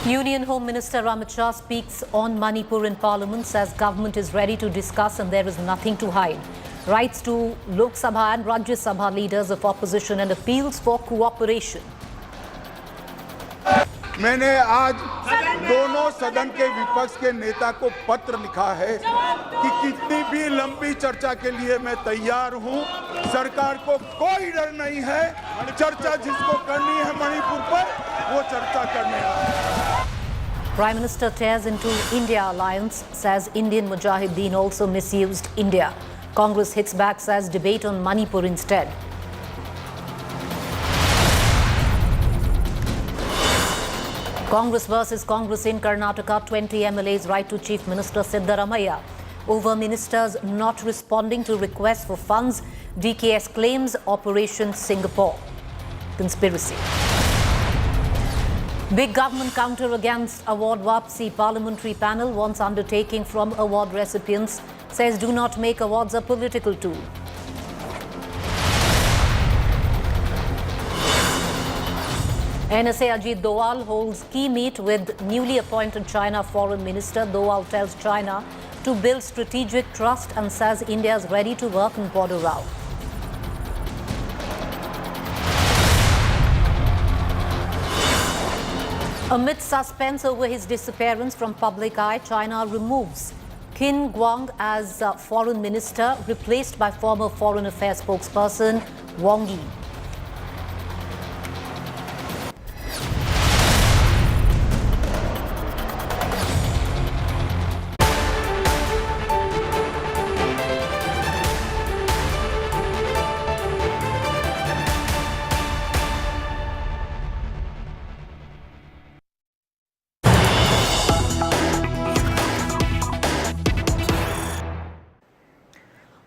Union Home Minister Shah speaks on Manipur in Parliament, says government is ready to discuss and there is nothing to hide. Writes to Lok Sabha and Rajya Sabha leaders of opposition and appeals for cooperation. मैंने आज दोनों सदन के विपक्ष के नेता को पत्र लिखा है कि कितनी भी लंबी चर्चा के लिए मैं तैयार हूं। सरकार को कोई डर नहीं है। चर्चा जिसको करनी है मणिपुर पर, वो चर्चा करने आए। Prime Minister tears into India alliance, says Indian Mujahideen also misused India. Congress hits back, says debate on Manipur instead. Congress versus Congress in Karnataka, 20 MLAs write to Chief Minister Siddaramaiah over ministers not responding to requests for funds. DKS claims Operation Singapore conspiracy. Big government counter against award Wapsi. Parliamentary panel wants undertaking from award recipients, says do not make awards a political tool. NSA Ajit Doval holds key meet with newly appointed China Foreign Minister. Doval tells China to build strategic trust and says India is ready to work on border route. Amid suspense over his disappearance from public eye, China removes Qin Guang as foreign minister, replaced by former foreign affairs spokesperson Wang Yi.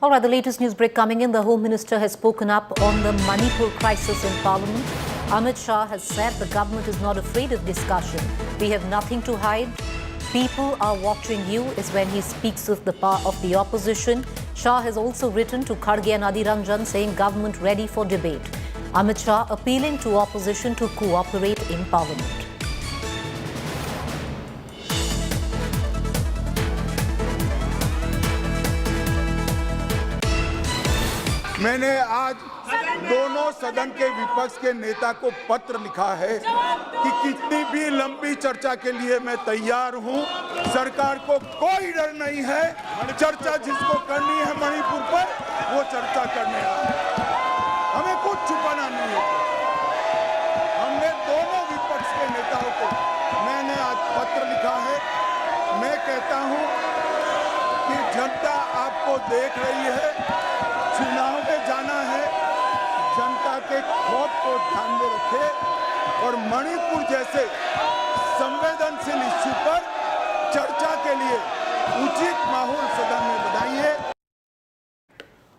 All right, the latest news break coming in. The Home Minister has spoken up on the Manipur crisis in Parliament. Amit Shah has said the government is not afraid of discussion. We have nothing to hide. People are watching you is when he speaks of the opposition. Shah has also written to Kharge and Adiranjan saying government ready for debate. Amit Shah appealing to opposition to cooperate in Parliament. मैंने आज दोनों सदन के विपक्ष के नेता को पत्र लिखा है कि कितनी भी लंबी चर्चा के लिए मैं तैयार हूं। सरकार को कोई डर नहीं है। चर्चा जिसको करनी है मणिपुर पर, वो चर्चा करने आए। हमें कुछ छुपाना नहीं है। हमने दोनों विपक्ष के नेताओं को मैंने आज पत्र लिखा है। मैं कहता हूं कि जनता आपको देख रही है। चुनाव में जाना है, जनता के खौफ को ध्यान में रखें और मणिपुर जैसे संवेदनशील इश्यू पर चर्चा के लिए उचित माहौल सदन में बनाइए।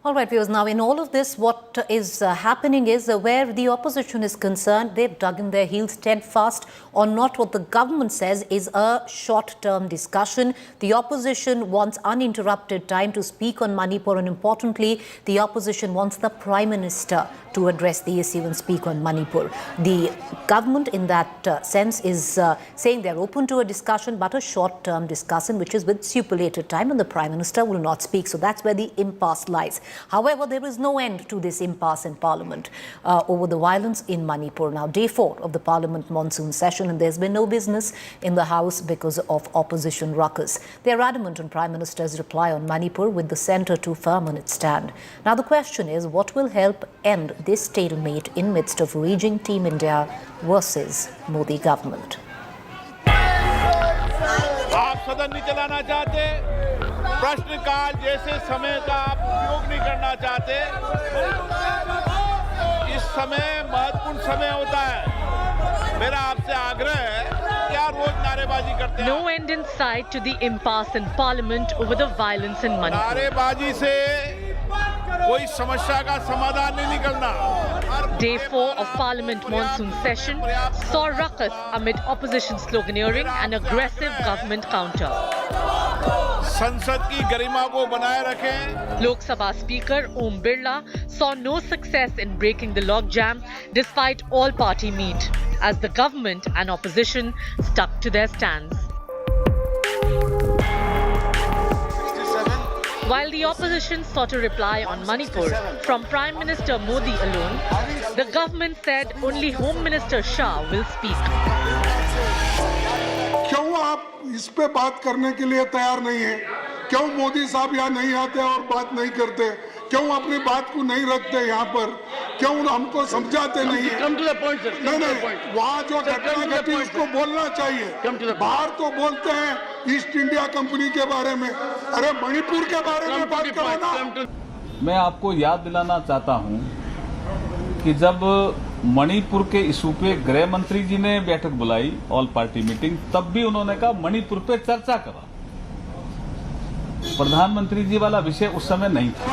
All right, viewers, now in all of this, what is happening is where the opposition is concerned, they've dug in their heels steadfast on not what the government says is a short-term discussion. The opposition wants uninterrupted time to speak on Manipur, and importantly, the opposition wants the Prime Minister to address the issue and speak on Manipur. The government in that sense is saying they're open to a discussion, but a short-term discussion, which is with stipulated time, and the Prime Minister will not speak. So that's where the impasse lies. However, there is no end to this impasse in Parliament over the violence in Manipur. Now, day 4 of the Parliament monsoon session, and there's been no business in the House because of opposition ruckus. They're adamant on Prime Minister's reply on Manipur, with the centre too firm on its stand. Now, the question is, what will help end this stalemate in midst of raging Team India versus Modi government? आप सदन नहीं चलाना चाहते, प्रश्नकाल जैसे समय का आप उपयोग नहीं करना चाहते। इस समय महत्वपूर्ण समय होता है। मेरा आपसे आग्रह है कि आप रोज नारेबाजी करते हैं। No end in sight to the impasse in Parliament over the violence in Manipur. नारेबाजी से कोई समस्या का समाधान नहीं निकलना। Day 4 of Parliament monsoon session saw ruckus amid opposition sloganeering and aggressive government counter. संसद की गरिमा को बनाए रखें। Lok Sabha Speaker Om Birla saw no success in breaking the logjam despite all-party meet. as the government and opposition stuck to their stands. While the opposition sought a reply on Manipur from Prime Minister Modi alone, the government said only Home Minister Shah will speak. क्यों आप इस पे बात करने के लिए तैयार नहीं है? क्यों मोदी साहब यहाँ नहीं आते और बात नहीं करते? क्यों अपनी बात को नहीं रखते यहाँ पर? क्यों हमको समझाते नहीं है? नहीं, वहाँ जो घटना घटी उसको बोलना चाहिए। बाहर तो बोलते हैं ईस्ट इंडिया कंपनी के बारे में, अरे मणिपुर के बारे में बात करो ना। मैं आपको याद दिलाना चाहता हूँ कि जब मणिपुर के इशू पे गृह मंत्री जी ने बैठक बुलाई, ऑल पार्टी मीटिंग, तब भी उन्होंने कहा मणिपुर पे चर्चा करा। प्रधानमंत्री जी वाला विषय उस समय नहीं था।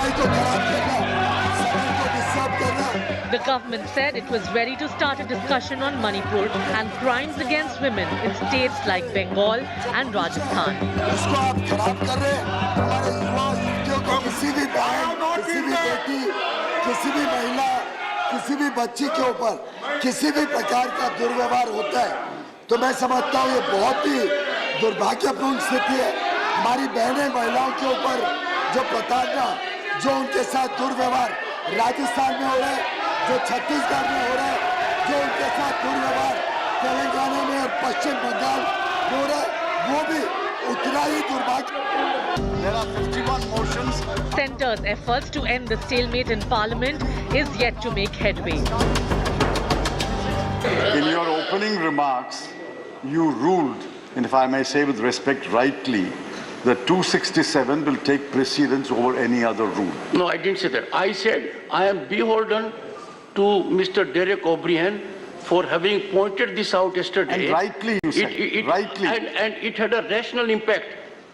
The government said it was ready to start a discussion on Manipur and crimes against women in states like Bengal and Rajasthan. इसको आप खराब कर रहे हैं। हमारे युवा युवतियों को किसी भी बहन, किसी भी बेटी, किसी भी महिला, किसी भी बच्ची के ऊपर किसी भी प्रकार का दुर्व्यवहार होता है तो मैं समझता हूँ ये बहुत ही दुर्भाग्यपूर्ण स्थिति है। हमारी बहनें महिलाओं के ऊपर जो प्रताड़ना, जो उनके साथ दुर्व्यवहार राजस्थान में हो रहा है, जो छत्तीसगढ़ में हो रहा है, जो उनके साथ दुर्व्यवहार तेलंगाना में और पश्चिम बंगाल में हो रहा है, वो भी उतना ही दुर्भाग्य। There are 51 motions. Centre's efforts to end the stalemate in Parliament is yet to make headway. In your opening remarks, you ruled, and if I may say with respect, rightly, that 267 will take precedence over any other rule. No, I didn't say that. I said I am beholden to Mr. Derek O'Brien for having pointed this out yesterday. And rightly you said, rightly. And it had a rational impact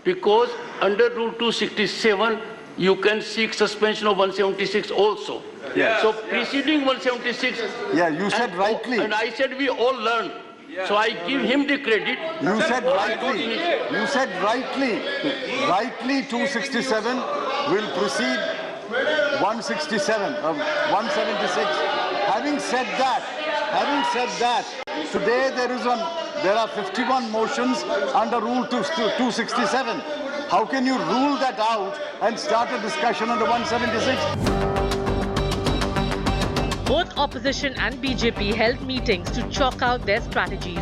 because under Rule 267, you can seek suspension of 176 also. Yeah. So preceding 176. Yeah, you said rightly. And I said we all learn. So I give him the credit. You said rightly. You said rightly. Rightly 267 will precede 167, 176. Having said that, today there are 51 motions under Rule 267. How can you rule that out and start a discussion under 176? Both opposition and BJP held meetings to chalk out their strategies,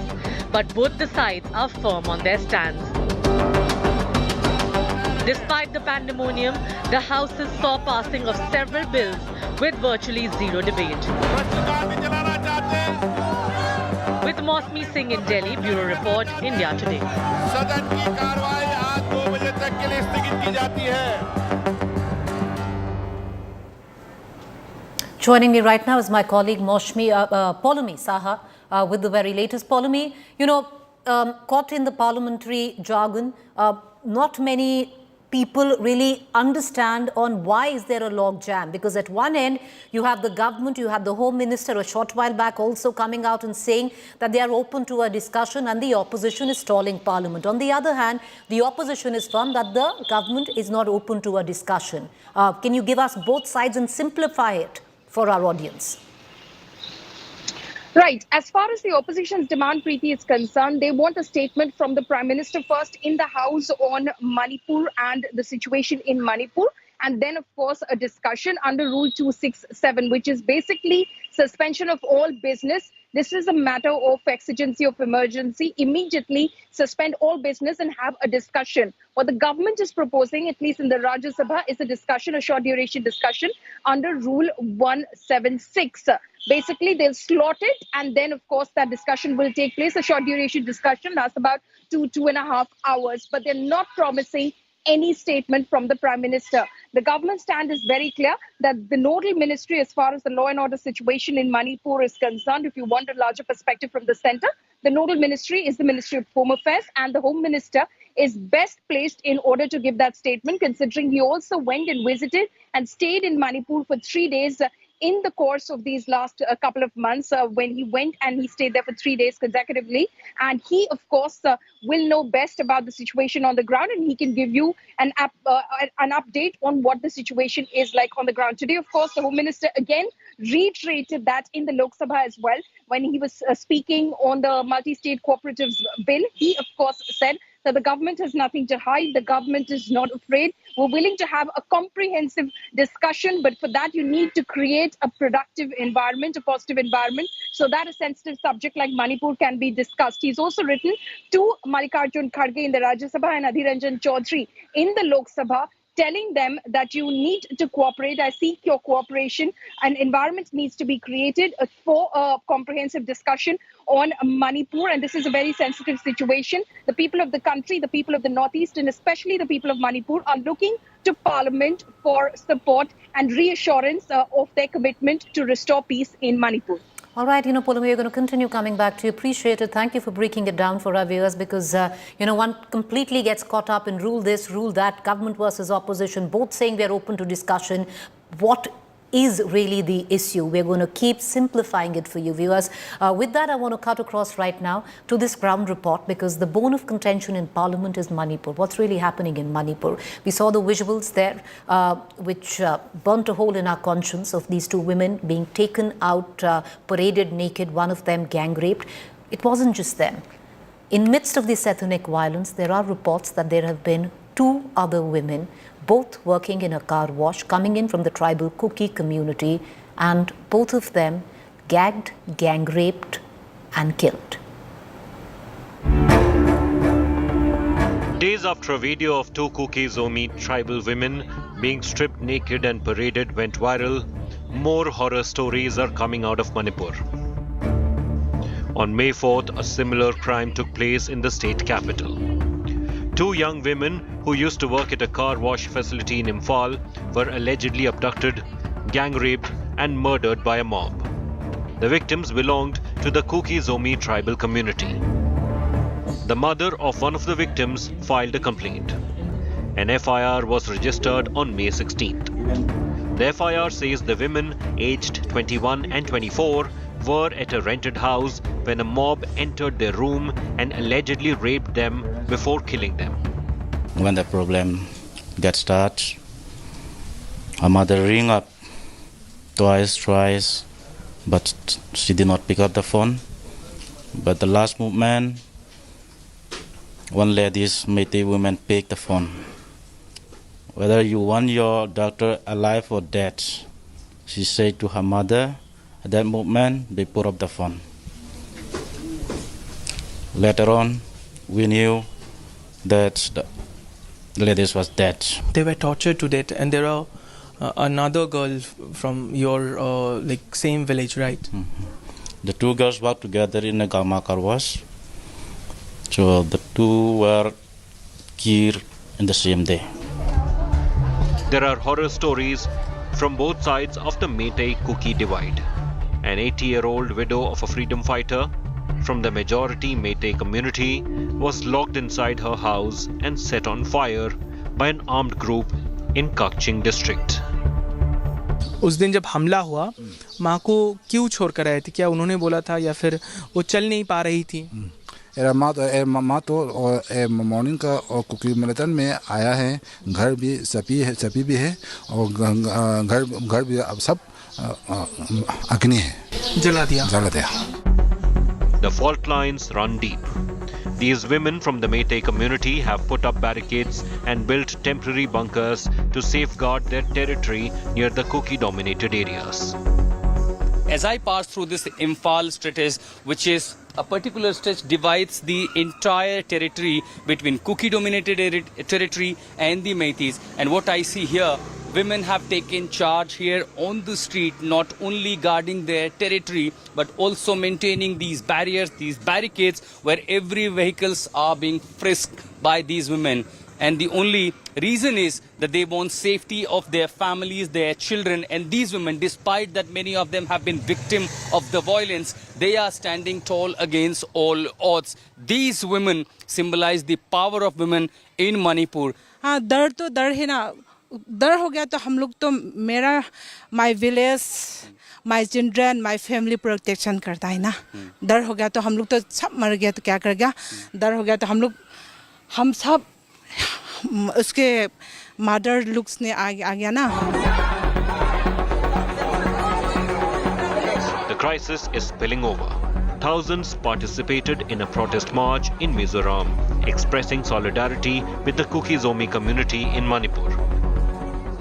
but both the sides are firm on their stands. Despite the pandemonium, the houses saw passing of several bills with virtually zero debate. With Mosmi Singh in Delhi, Bureau Report, India Today. सदन की कार्रवाई आज 2 बजे तक के लिए स्थगित की जाती है। Joining me right now is my colleague Polumi Saha with the very latest. Polumi, you know, caught in the parliamentary jargon, not many people really understand on why is there a log jam, because at one end you have the government, you have the Home Minister a short while back also coming out and saying that they are open to a discussion and the opposition is stalling Parliament. On the other hand, the opposition is firm that the government is not open to a discussion. Can you give us both sides and simplify it for our audience? Right. As far as the opposition's demand, Preeti, is concerned, they want a statement from the Prime Minister first in the House on Manipur and the situation in Manipur. And then, of course, a discussion under Rule 267, which is basically suspension of all business. This is a matter of exigency of emergency. Immediately suspend all business and have a discussion. What the government is proposing, at least in the Rajya Sabha, is a discussion, a short duration discussion under Rule 176. Basically, they'll slot it, and then, of course, that discussion will take place. A short duration discussion lasts about 2.5 hours, but they're not promising any statement from the Prime Minister. The government stand is very clear that the nodal ministry, as far as the law and order situation in Manipur is concerned, if you want a larger perspective from the center, the nodal ministry is the Ministry of Home Affairs, and the Home Minister is best placed in order to give that statement, considering he also went and visited and stayed in Manipur for 3 days in the course of these last couple of months, when he went and he stayed there for 3 days consecutively. And he, of course, will know best about the situation on the ground, and he can give you an update on what the situation is like on the ground. Today, of course, the Home Minister again reiterated that in the Lok Sabha as well. When he was speaking on the multi-state cooperatives bill, he of course said that the government has nothing to hide. The government is not afraid. We're willing to have a comprehensive discussion, but for that you need to create a productive environment, a positive environment, so that a sensitive subject like Manipur can be discussed. He's also written to Mallikarjun Kharge in the Rajya Sabha and Adhiranjan Chaudhary in the Lok Sabha, telling them that you need to cooperate. I seek your cooperation. An environment needs to be created for a comprehensive discussion on Manipur, and this is a very sensitive situation. The people of the country, the people of the Northeast, and especially the people of Manipur are looking to Parliament for support and reassurance of their commitment to restore peace in Manipur. All right, Poulam, we're going to continue coming back to you. Appreciate it. Thank you for breaking it down for our viewers because, one completely gets caught up in rule this, rule that, government versus opposition, both saying we're open to discussion. What is really the issue? We're going to keep simplifying it for you viewers. With that, I want to cut across right now to this ground report because the bone of contention in Parliament is Manipur. What's really happening in Manipur? We saw the visuals there which burnt a hole in our conscience of these two women being taken out, paraded naked, one of them gang raped. It wasn't just them. In midst of this ethnic violence, there are reports that there have been two other women, both working in a car wash, coming in from the tribal Kuki community, and both of them gagged, gang raped and killed. Days after a video of two Kuki Zomi tribal women being stripped naked and paraded went viral, more horror stories are coming out of Manipur. On May 4th, a similar crime took place in the state capital. Two young women who used to work at a car wash facility in Imphal were allegedly abducted, gang raped and murdered by a mob. The victims belonged to the Kuki Zomi tribal community. The mother of one of the victims filed a complaint. An FIR was registered on May 16th. The FIR says the women, aged 21 and 24, were at a rented house when a mob entered their room and allegedly raped them before killing them. When the problem got started, her mother rang up twice, but she did not pick up the phone. But the last moment, one lady's Métis woman picked the phone. Whether you want your daughter alive or dead, she said to her mother. At that moment, they put up the phone. Later on, we knew that the lady was dead. They were tortured to death, and there are another girl from your same village, right? Mm-hmm. The two girls worked together in a Gama car wash. So the two were killed in the same day. There are horror stories from both sides of the Meitei-Kuki divide. An 80-year-old widow of a freedom fighter from the majority Meitei community was locked inside her house and set on fire by an armed group in Kakching district. उस दिन जब हमला हुआ, माँ को क्यों छोड़कर आए थे? क्या उन्होंने बोला था या फिर वो चल नहीं पा रही थी? माँ तो मॉर्निंग का और कुकी मिलिटन में आया है, घर भी सपी भी है और घर भी अब सब अग्नि है, जला दिया. The fault lines run deep. These women from the Meitei community have put up barricades and built temporary bunkers to safeguard their territory near the Kuki-dominated areas. As I pass through this Imphal stretch, which is a particular stretch divides the entire territory between Kuki-dominated territory and the Meiteis. And what I see here, women have taken charge here on the street, not only guarding their territory, but also maintaining these barriers, these barricades, where every vehicles are being frisked by these women. And the only reason is that they want safety of their families, their children. And these women, despite that many of them have been victim of the violence, they are standing tall against all odds. These women symbolize the power of women in Manipur. डर तो डर है ना, डर हो गया तो हम लोग तो मेरा my village, my children, my family protection करता है ना. डर हो गया तो हम लोग तो सब मर गया तो क्या कर गया? डर हो गया तो हम सब उसके मदर लुक्स ने आ गया ना. crisis is spilling over. Thousands participated in a protest march in Mizoram, expressing solidarity with the Kuki-Zomi community in Manipur.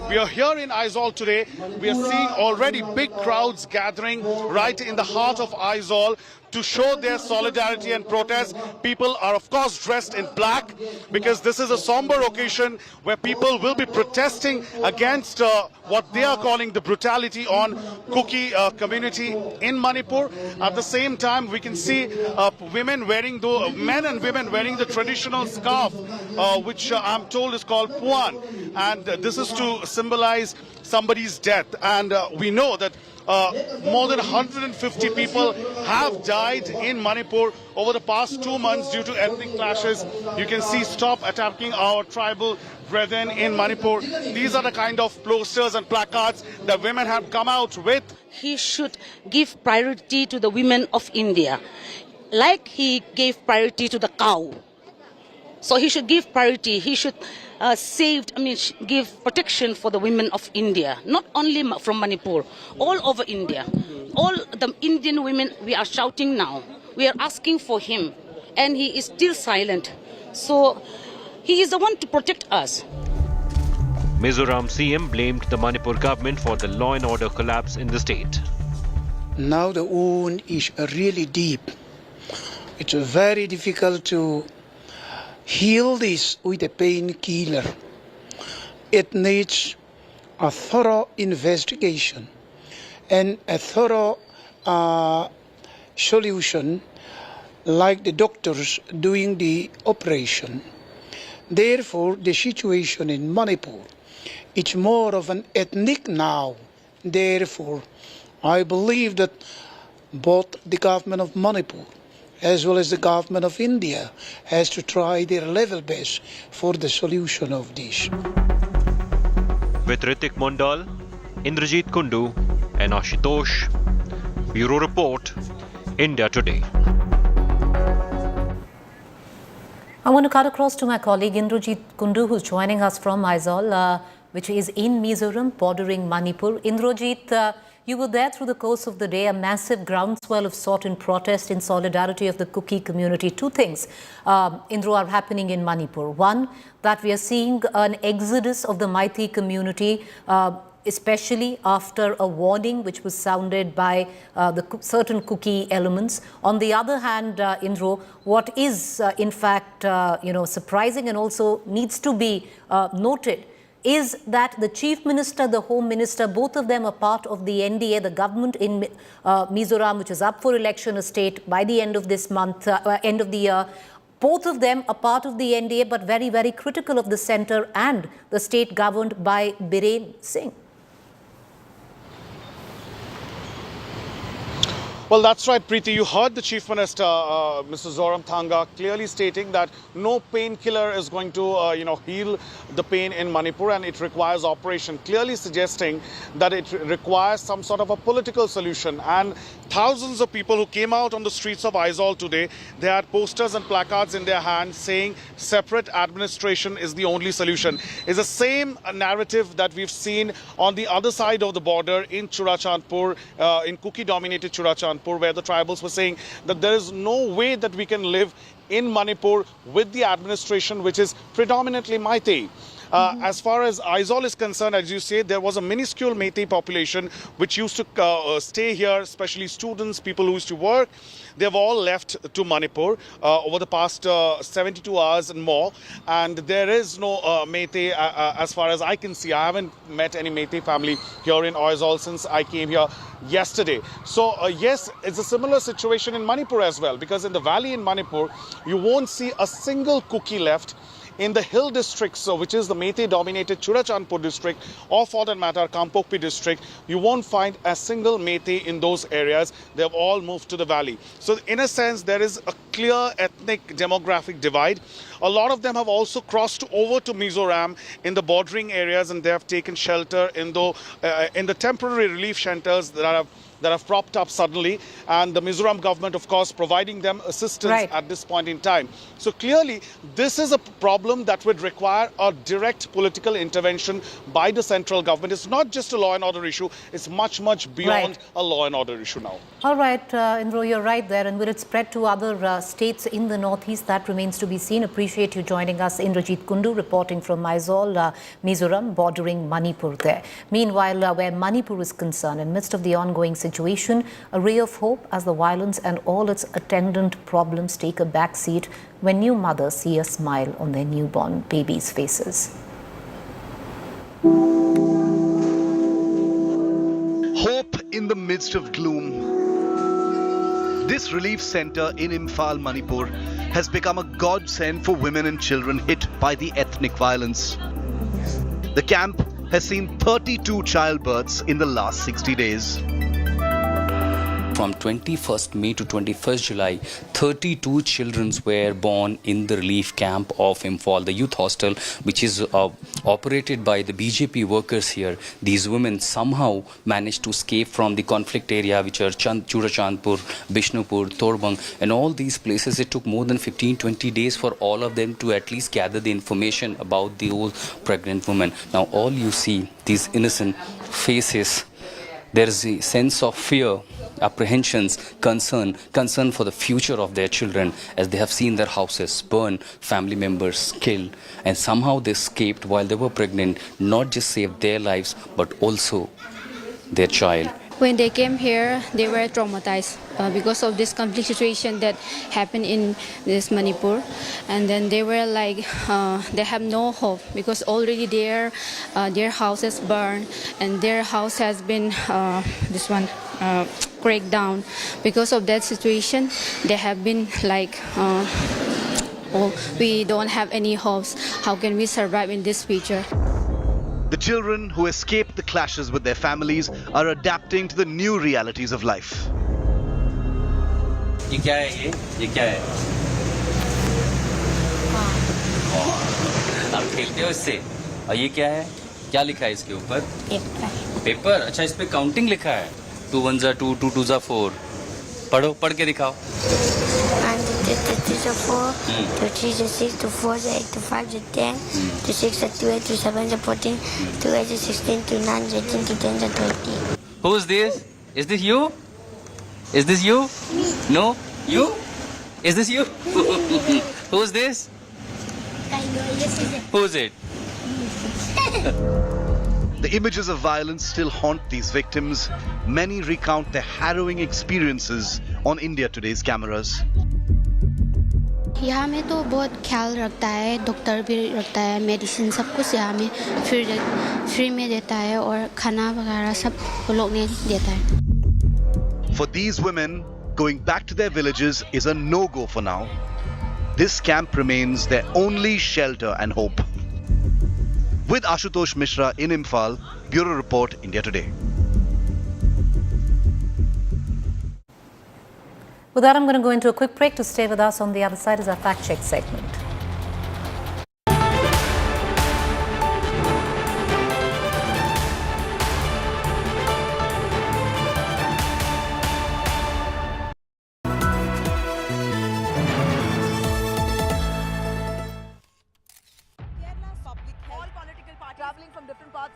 We are here in Aizawl today. We are seeing already big crowds gathering right in the heart of Aizawl to show their solidarity and protest. People are of course dressed in black because this is a somber occasion where people will be protesting against what they are calling the brutality on Kuki community in Manipur. At the same time, we can see men and women wearing the traditional scarf, which I'm told is called puan, and this is to symbolize somebody's death. And we know that more than 150 people have died in Manipur over the past 2 months due to ethnic clashes. You can see "Stop attacking our tribal brethren" in Manipur. These are the kind of posters and placards that women have come out with. He should give priority to the women of India, like he gave priority to the cow. So he should give priority. He should give protection for the women of India, not only from Manipur, all over India. All the Indian women, we are shouting now. We are asking for him, and he is still silent. So he is the one to protect us. Mizoram CM blamed the Manipur government for the law and order collapse in the state. Now the wound is really deep. It's very difficult to heal this with a painkiller. It needs a thorough investigation and a thorough solution, like the doctors doing the operation. Therefore, the situation in Manipur, it's more of an ethnic now. Therefore, I believe that both the government of Manipur as well as the government of India has to try their level best for the solution of this. With Ritik Mondal, Indrajit Kundu and Ashutosh, Bureau Report, India Today. I want to cut across to my colleague Indrajit Kundu, who's joining us from Aizawl, which is in Mizoram, bordering Manipur. Indrajit, you were there through the course of the day, a massive groundswell of sort and protest in solidarity of the Kuki community. Two things, Indro, are happening in Manipur. One, that we are seeing an exodus of the Meitei community, especially after a warning which was sounded by certain Kuki elements. On the other hand, Indro, what is in fact surprising and also needs to be noted is that the Chief Minister, the Home Minister, both of them are part of the NDA, the government in Mizoram, which is up for election, a state by the end of this month, end of the year. Both of them are part of the NDA, but very, very critical of the centre and the state governed by Biren Singh. Well, that's right, Preeti. You heard the Chief Minister, Mr. Zoramthanga, clearly stating that no painkiller is going to, heal the pain in Manipur, and it requires operation, clearly suggesting that it requires some sort of a political solution. And thousands of people who came out on the streets of Aizawl today, they had posters and placards in their hands saying separate administration is the only solution. It's the same narrative that we've seen on the other side of the border in Churachandpur, in Kuki-dominated Churachandpur, where the tribals were saying that there is no way that we can live in Manipur with the administration which is predominantly Meitei. As far as Aizawl is concerned, as you say, there was a minuscule Meitei population which used to stay here, especially students, people who used to work. They've all left to Manipur over the past 72 hours and more. And there is no Meitei as far as I can see. I haven't met any Meitei family here in Aizawl since I came here yesterday. So yes, it's a similar situation in Manipur as well, because in the valley in Manipur, you won't see a single Kuki left. In the hill districts, which is the Meitei-dominated Churachandpur district, or for that matter, Kampokpi district, you won't find a single Meitei in those areas. They've all moved to the valley. So in a sense, there is a clear ethnic demographic divide. A lot of them have also crossed over to Mizoram in the bordering areas, and they have taken shelter in the temporary relief shelters that that have propped up suddenly, and the Mizoram government, of course, providing them assistance at this point in time. So clearly, this is a problem that would require a direct political intervention by the central government. It's not just a law and order issue, it's much, much beyond a law and order issue now. All right, Indro, you're right there. And will it spread to other states in the northeast? That remains to be seen. Appreciate you joining us. Indrajit Kundu reporting from Mysol, Mizoram, bordering Manipur there. Meanwhile, where Manipur is concerned, in midst of the ongoing situation, a ray of hope as the violence and all its attendant problems take a back seat when new mothers see a smile on their newborn babies' faces. Hope in the midst of gloom. This relief center in Imphal, Manipur has become a godsend for women and children hit by the ethnic violence. The camp has seen 32 childbirths in the last 60 days. From 21st May to 21st July, 32 children were born in the relief camp of Imphal, the youth hostel, which is operated by the BJP workers here. These women somehow managed to escape from the conflict area, which are Churachandpur, Bishnupur, Torbang, and all these places. It took more than 15-20 days for all of them to at least gather the information about the old pregnant woman. Now all you see, these innocent faces, there is a sense of fear, apprehensions, concern for the future of their children, as they have seen their houses burned, family members killed, and somehow they escaped while they were pregnant, not just saved their lives, but also their child. When they came here, they were traumatized because of this conflict situation that happened in this Manipur. And then they were like, they have no hope because already their house is burned and their house has been, cracked down. Because of that situation, they have been like, we don't have any hopes. How can we survive in this future? The children who escaped the clashes with their families are adapting to the new realities of life. ये क्या है ये क्या है? आप खेलते हो इससे? और ये क्या है? क्या लिखा है इसके ऊपर? पेपर। अच्छा, इस पे काउंटिंग लिखा है। 2 1s are 2, 2 2s are 4. पढ़ो, पढ़ के दिखाओ। 2 3s are 4, 2 3s are 6, 2 4s are 8, 2 5s are 10, 2 6s are 2, 8, 2 7s are 14, 2 8s are 16, 2 9s are 18, 2 10s are 20. Who's this? Is this you? Is this you? No? You? Is this you? Who's this? Who's it? The images of violence still haunt these victims. Many recount their harrowing experiences on India Today's cameras. यहाँ में तो बहुत ख्याल रखता है, doctor भी रखता है, मेडिसिन सब कुछ यहाँ में फ्री में देता है और खाना वगैरह सब वो लोग ने देता है. For these women, going back to their villages is a no-go for now. This camp remains their only shelter and hope. With Ashutosh Mishra in Imphal, Bureau Report, India Today. With that, I'm going to go into a quick break. To stay with us on the other side is our fact check segment.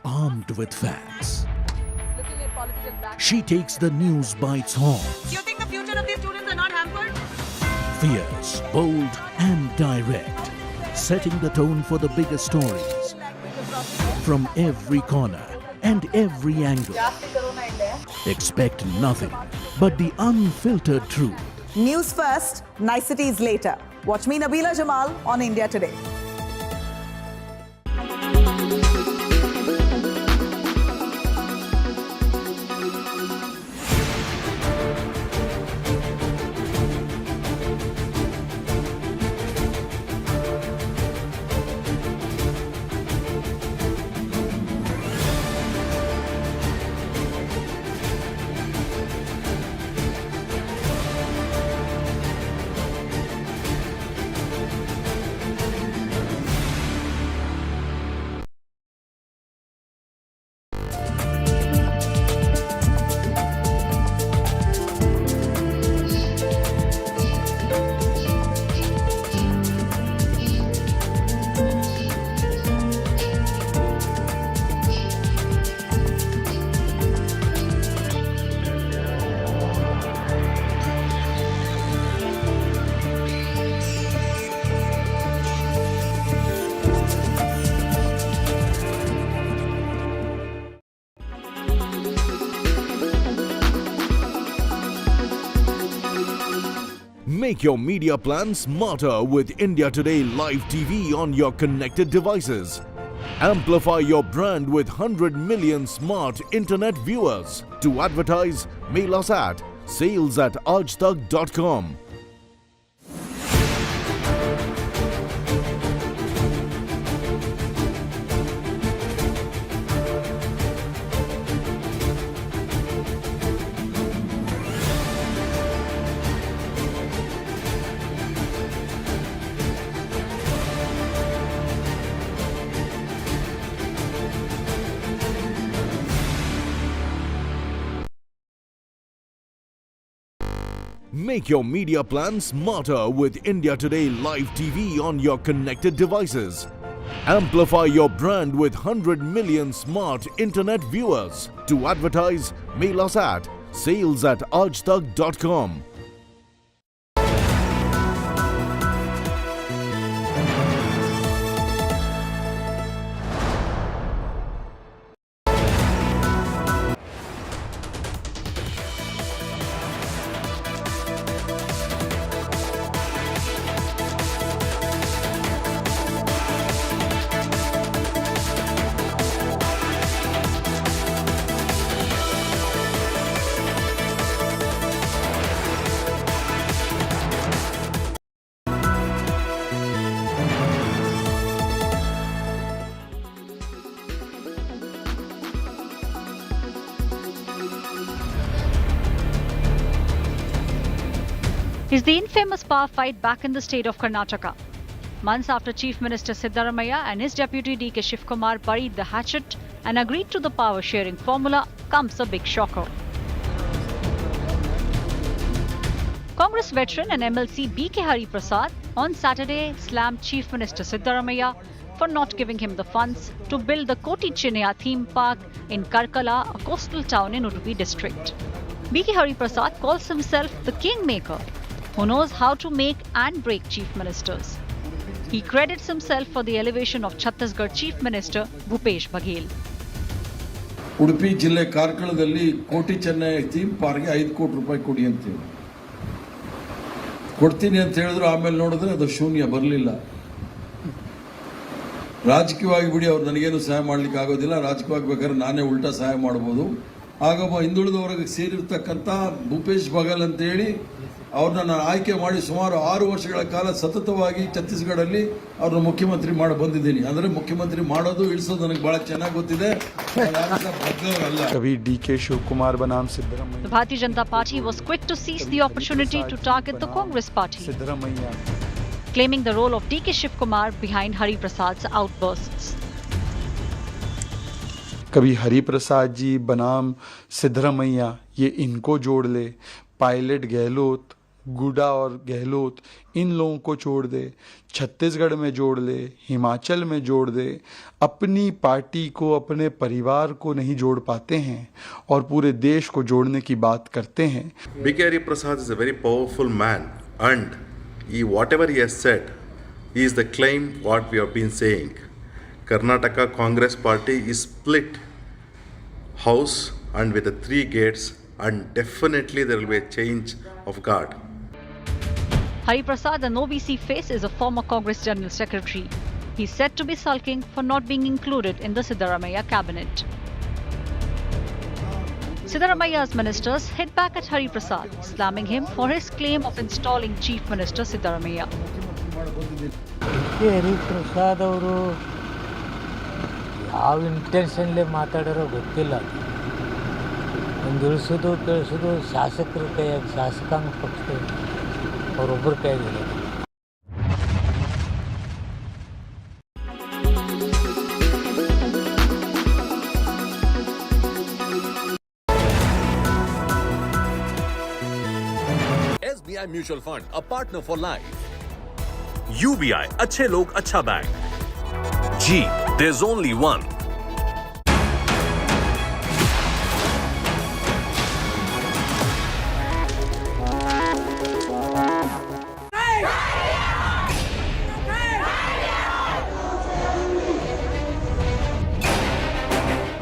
Armed with facts, she takes the news by its horns. You think the future of these students are not hampered? Fierce, bold and direct, setting the tone for the biggest stories from every corner and every angle. Expect nothing but the unfiltered truth. News first, niceties later. Watch me, Nabila Jamal, on India Today. Make your media plan smarter with India Today Live TV on your connected devices. Amplify your brand with 100 million smart internet viewers. To advertise, mail us at sales@aajtak.com. Make your media plan smarter with India Today Live TV on your connected devices. Amplify your brand with 100 million smart internet viewers. To advertise, mail us at sales@aajtak.com. is the infamous power fight back in the state of Karnataka. Months after Chief Minister Siddaramaiah and his deputy D.K. Shivkumar buried the hatchet and agreed to the power-sharing formula, comes a big shocker. Congress veteran and MLC B.K. Hari Prasad on Saturday slammed Chief Minister Siddaramaiah for not giving him the funds to build the Koti Chinnaya theme park in Karkala, a coastal town in Udupi district. B.K. Hari Prasad calls himself the kingmaker, who knows how to make and break chief ministers. He credits himself for the elevation of Chhattisgarh Chief Minister Bhupesh Baghel. Udupi ಜಿಲ್ಲೆ ಕಾರ್ಕಳದಲ್ಲಿ ಕೋಟಿ Chennai theme ಪಾರ್ಕ್ಗೆ 5 ಕೋಟಿ ರೂಪಾಯಿ ಕೊಡಿ ಅಂತೀವಿ. ಕೊಡ್ತೀನಿ ಅಂತ ಹೇಳಿದ್ರು, ಆಮೇಲೆ ನೋಡಿದ್ರೆ ಅದು ಶೂನ್ಯ, ಬರಲಿಲ್ಲ. ರಾಜಕೀಯವಾಗಿ ಬಿಡಿ, ಅವ್ರು ನನಗೇನು ಸಹಾಯ ಮಾಡ್ಲಿಕ್ಕೆ ಆಗೋದಿಲ್ಲ. ರಾಜಕೀಯವಾಗಿ ಬೇಕಾದ್ರೆ ನಾನೇ ಉಲ್ಟಾ ಸಹಾಯ ಮಾಡ್ಬೋದು. ಆಗ ಹಿಂದುಳಿದವರಿಗೆ ಸೇರಿರ್ತಕ್ಕಂಥ ಭೂಪೇಶ್ ಬಘೇಲ್ ಅಂತೇಳಿ ಅವ್ರನ್ನ ನಾನು ಆಯ್ಕೆ ಮಾಡಿ ಸುಮಾರು 6 ವರ್ಷಗಳ ಕಾಲ ಸತತವಾಗಿ ಛತ್ತೀಸ್ಗಢಲ್ಲಿ ಅವ್ರನ್ನ ಮುಖ್ಯಮಂತ್ರಿ ಮಾಡಿ ಬಂದಿದ್ದೀನಿ. ಅಂದರೆ ಮುಖ್ಯಮಂತ್ರಿ ಮಾಡೋದು ಇಳಿಸೋದು ನನಗೆ ಬಹಳ ಚೆನ್ನಾಗಿ ಗೊತ್ತಿದೆ. कभी डीके शिवकुमार बनाम Siddaramaiah. The Bharatiya Janata Party was quick to seize the opportunity to target the Congress party, claiming the role of D.K. Shivkumar behind Hari Prasad's outbursts. कभी हरि प्रसाद जी बनाम सिद्धरामैया, ये इनको जोड़ ले. पायलट गहलोत, गुडा और गहलोत, इन लोगों को छोड़ दे. छत्तीसगढ़ में जोड़ ले, हिमाचल में जोड़ दे. अपनी पार्टी को, अपने परिवार को नहीं जोड़ पाते हैं और पूरे देश को जोड़ने की बात करते हैं. B.K. Hari Prasad is a very powerful man, and whatever he has said is the claim what we have been saying. Karnataka Congress Party is split house and with the 3 gates, and definitely there will be a change of guard. Hari Prasad, an OBC face, is a former Congress General Secretary. He is said to be sulking for not being included in the Siddaramaiah cabinet. Siddaramaiah's ministers hit back at Hari Prasad, slamming him for his claim of installing Chief Minister Siddaramaiah. Hari Prasad ಅವರು ಯಾವ ಇಂಟೆನ್ಷನ್ಲೇ ಮಾತಾಡೋರೋ ಗೊತ್ತಿಲ್ಲ. ಒಂದು ಇಳಿಸೋದು ಕೇಳಿಸೋದು ಶಾಸಕರ ಕೈಯಾಗಿ, ಶಾಸಕಾಂಗ ಪಕ್ಷ ಅವರೊಬ್ಬರ ಕೈಯಾಗಿದೆ. SBI Mutual Fund, a partner for life. UBI, अच्छे लोग अच्छा bank. G, there's only one.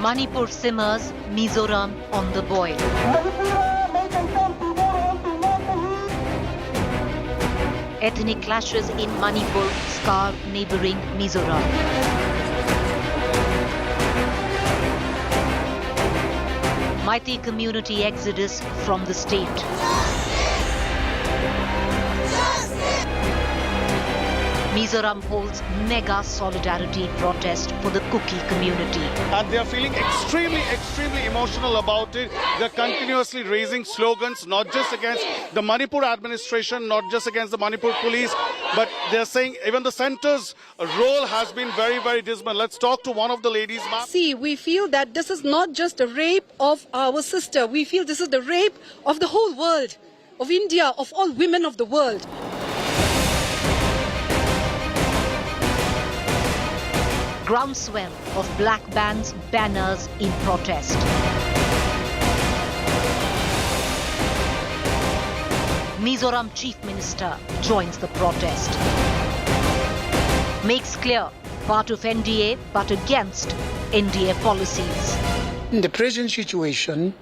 Manipur simmers, Mizoram on the boil. Ethnic clashes in Manipur scar neighboring Mizoram. Meitei community exodus from the state. Mizoram holds mega solidarity protest for the Kuki community. And they are feeling extremely emotional about it. They're continuously raising slogans, not just against the Manipur administration, not just against the Manipur police, but they're saying even the centre's role has been very dismal. Let's talk to one of the ladies, ma'am. See, we feel that this is not just a rape of our sister. We feel this is the rape of the whole world, of India, of all women of the world. Groundswell of black bands, banners in protest. Mizoram Chief Minister joins the protest. Makes clear, part of NDA but against NDA policies. In the present situation,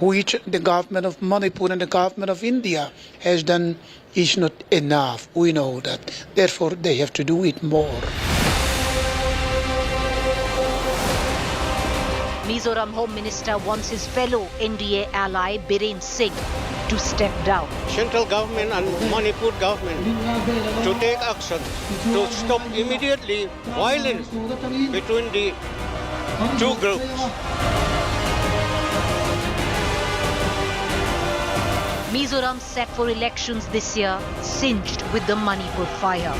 which the government of Manipur and the government of India has done is not enough. We know that. Therefore, they have to do it more. Mizoram Home Minister wants his fellow NDA ally Biren Singh to step down. Central government and Manipur government to take action to stop immediately violence between the two groups. Mizoram set for elections this year, singed with the Manipur fire.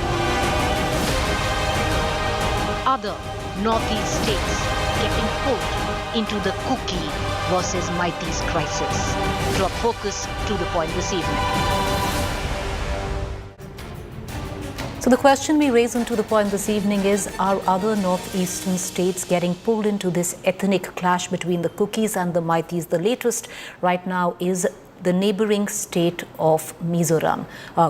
Other northeast states getting pulled into the Kuki versus Meitei's crisis. Drop focus to the point this evening. So the question we raise into the point this evening is, are other northeastern states getting pulled into this ethnic clash between the Kukis and the Meiteis? The latest right now is the neighboring state of Mizoram.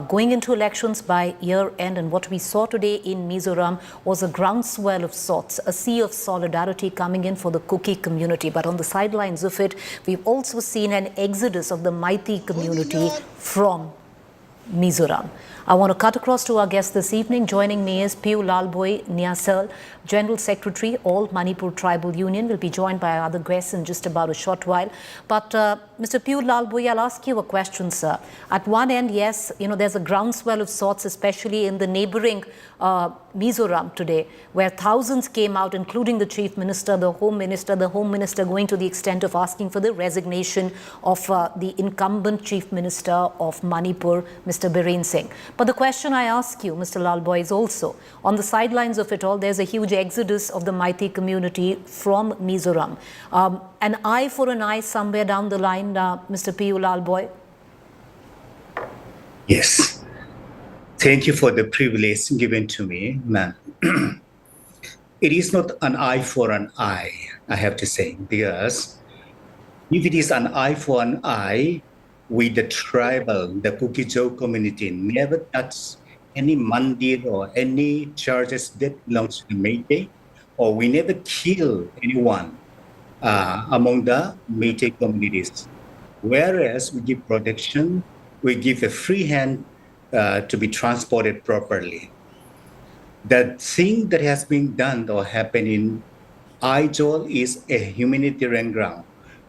Going into elections by year end, and what we saw today in Mizoram was a groundswell of sorts, a sea of solidarity coming in for the Kuki community. But on the sidelines of it, we've also seen an exodus of the Meitei community from Mizoram. I want to cut across to our guest this evening. Joining me is Piu Lalboi Nyasal, General Secretary, All Manipur Tribal Union. We'll be joined by our other guests in just about a short while. But Mr. Piu Lalboi, I'll ask you a question, sir. At one end, yes, there's a groundswell of sorts, especially in the neighboring Mizoram today, where thousands came out, including the Chief Minister, the Home Minister going to the extent of asking for the resignation of the incumbent Chief Minister of Manipur, Mr. Biren Singh. But the question I ask you, Mr. Lalboi, is also, on the sidelines of it all, there's a huge exodus of the Meitei community from Mizoram. An eye for an eye somewhere down the line, Mr. Piu Lalboi? Yes. Thank you for the privilege given to me, ma'am. It is not an eye for an eye, I have to say, because if it is an eye for an eye, with the tribal, the Kuki-Jou community never touched any mandir or any charges that belongs to the Meitei, or we never kill anyone among the Meitei communities. Whereas we give protection, we give a free hand to be transported properly. The thing that has been done or happened in Aizol is a humanitarian ground.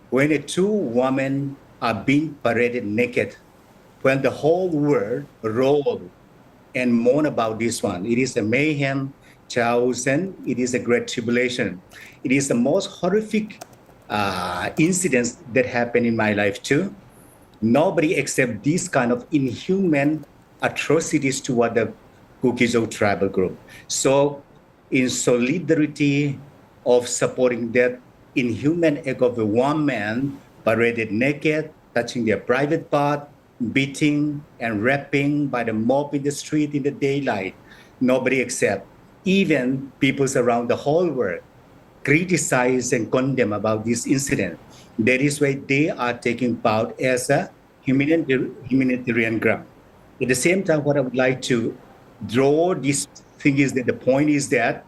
When the two women are being paraded naked, when the whole world roll and mourn about this one, it is a mayhem, chaos, and it is a great tribulation. It is the most horrific incidents that happened in my life too. Nobody accepts this kind of inhuman atrocities toward the Kuki-Jou tribal group. So in solidarity of supporting that inhuman act of a one man paraded naked, touching their private part, beating and raping by the mob in the street in the daylight, nobody accept. Even peoples around the whole world criticize and condemn about this incident. That is why they are taking part as a humanitarian ground. At the same time, what I would like to draw this thing is that the point is that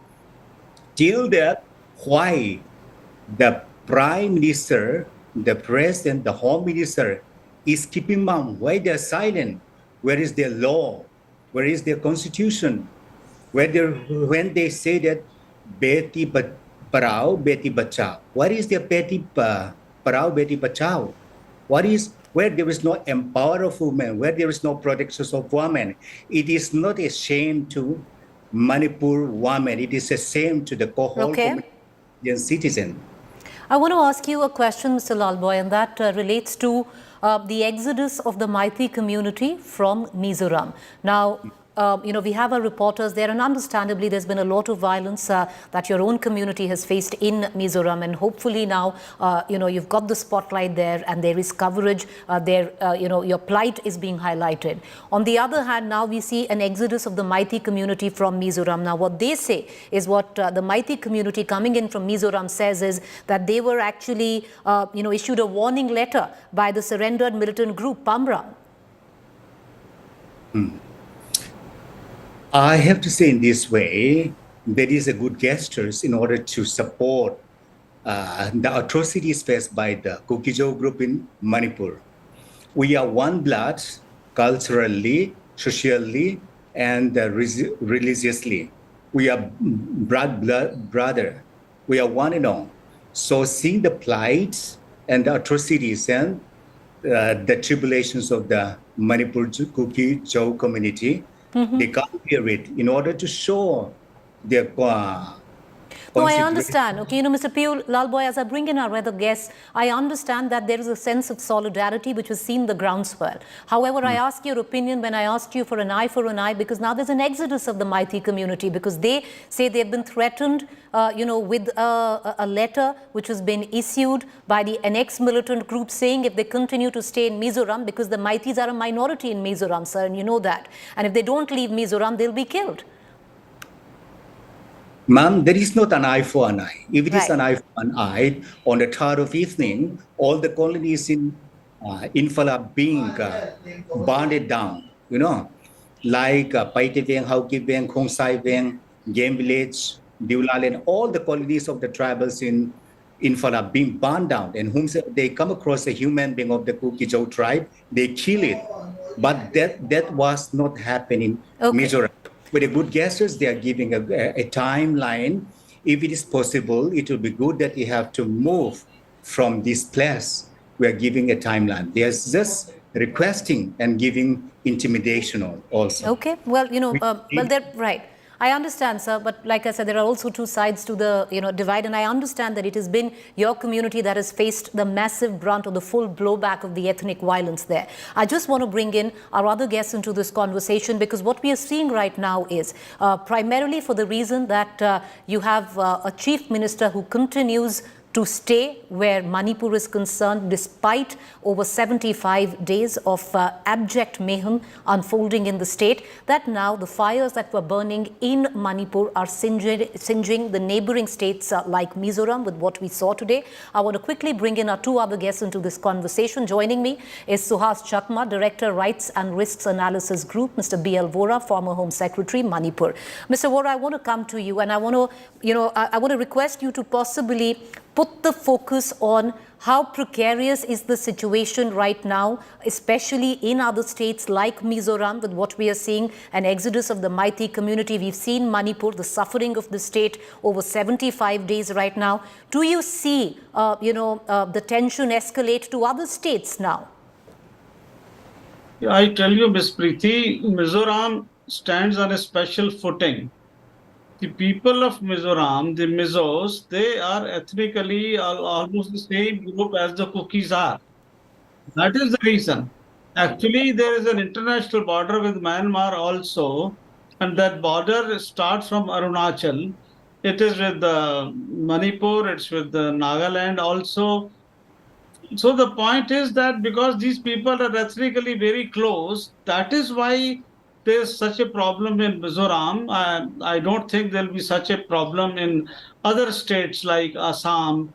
till that, why the Prime Minister, the President, the Home Minister is keeping mum, why they're silent? Where is their law? Where is their constitution? When they say that Beti Parao, Beti Bachao, what is their Parao, Beti Bachao? What is where there is no empower of women, where there is no protection of women? It is not a shame to Manipur women. It is a shame to the whole community and citizen. I want to ask you a question, Mr. Lalboy, and that relates to the exodus of the Meitei community from Mizoram. Now, we have our reporters there, and understandably, there's been a lot of violence that your own community has faced in Mizoram, and hopefully now, you've got the spotlight there, and there is coverage there. Your plight is being highlighted. On the other hand, now we see an exodus of the Meitei community from Mizoram. Now, what they say is what the Meitei community coming in from Mizoram says is that they were actually, issued a warning letter by the surrendered militant group Pamra. I have to say in this way, there is a good gestures in order to support the atrocities faced by the Kukijau group in Manipur. We are one blood culturally, socially, and religiously. We are brother. We are one and all. So seeing the plight and the atrocities and the tribulations of the Manipur Kukijau community, they come here in order to show their No, I understand. Okay, Mr. P.U. Lalboy, as I bring in our other guests, I understand that there is a sense of solidarity which was seen the groundswell. However, I ask your opinion when I asked you for an eye, because now there's an exodus of the Meitei community because they say they've been threatened, with a letter which has been issued by an ex-militant group saying if they continue to stay in Mizoram, because the Meiteis are a minority in Mizoram, sir, and you know that. And if they don't leave Mizoram, they'll be killed. Ma'am, there is not an eye for an eye. If it is an eye for an eye, on the 3rd of evening, all the colonies in Infala are being burned down, like Paiteveng, Haukiveng, Khongsai-veng, Game Village, Diulal, and all the colonies of the tribals in Infala are being burned down. And whom they come across a human being of the Kukijau tribe, they kill it. But that was not happening in Mizoram. With the good gestures, they are giving a timeline. If it is possible, it will be good that you have to move from this place. We are giving a timeline. They are just requesting and giving intimidation also. Okay, well, they're right. I understand, sir, but like I said, there are also two sides to the divide, and I understand that it has been your community that has faced the massive brunt or the full blowback of the ethnic violence there. I just want to bring in our other guests into this conversation because what we are seeing right now is primarily for the reason that you have a chief minister who continues to stay where Manipur is concerned despite over 75 days of abject mayhem unfolding in the state, that now the fires that were burning in Manipur are singeing the neighboring states like Mizoram with what we saw today. I want to quickly bring in our two other guests into this conversation. Joining me is Suhas Chakma, Director, Rights and Risks Analysis Group, Mr. B.L. Vora, former Home Secretary, Manipur. Mr. Vora, I want to come to you and I want to, I want to request you to possibly put the focus on how precarious is the situation right now, especially in other states like Mizoram, with what we are seeing, an exodus of the Meitei community. We've seen Manipur, the suffering of the state over 75 days right now. Do you see, the tension escalate to other states now? I tell you, Ms. Preeti, Mizoram stands on a special footing. The people of Mizoram, the Mizos, they are ethnically almost the same group as the Kukis are. That is the reason. Actually, there is an international border with Myanmar also, and that border starts from Arunachal. It is with Manipur, it's with Nagaland also. So the point is that because these people are ethnically very close, that is why there's such a problem in Mizoram. I don't think there'll be such a problem in other states like Assam,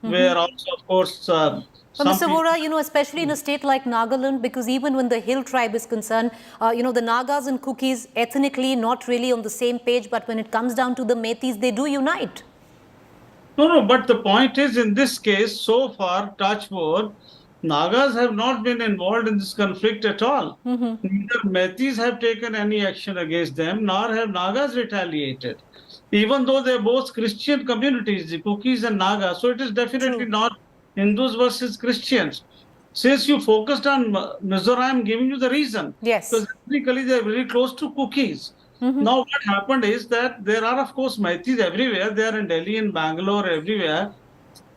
where also, of course, But Mr. Vora, especially in a state like Nagaland, because even when the Hill tribe is concerned, the Nagas and Kukis ethnically not really on the same page, but when it comes down to the Meiteis, they do unite. No, but the point is in this case, so far, touch wood, Nagas have not been involved in this conflict at all. Neither Metis have taken any action against them, nor have Nagas retaliated. Even though they're both Christian communities, the Kukis and Nagas, so it is definitely not Hindus versus Christians. Since you focused on Mizoram, I'm giving you the reason. Yes. Because ethnically they're very close to Kukis. Now what happened is that there are of course Metis everywhere. They are in Delhi, in Bangalore, everywhere.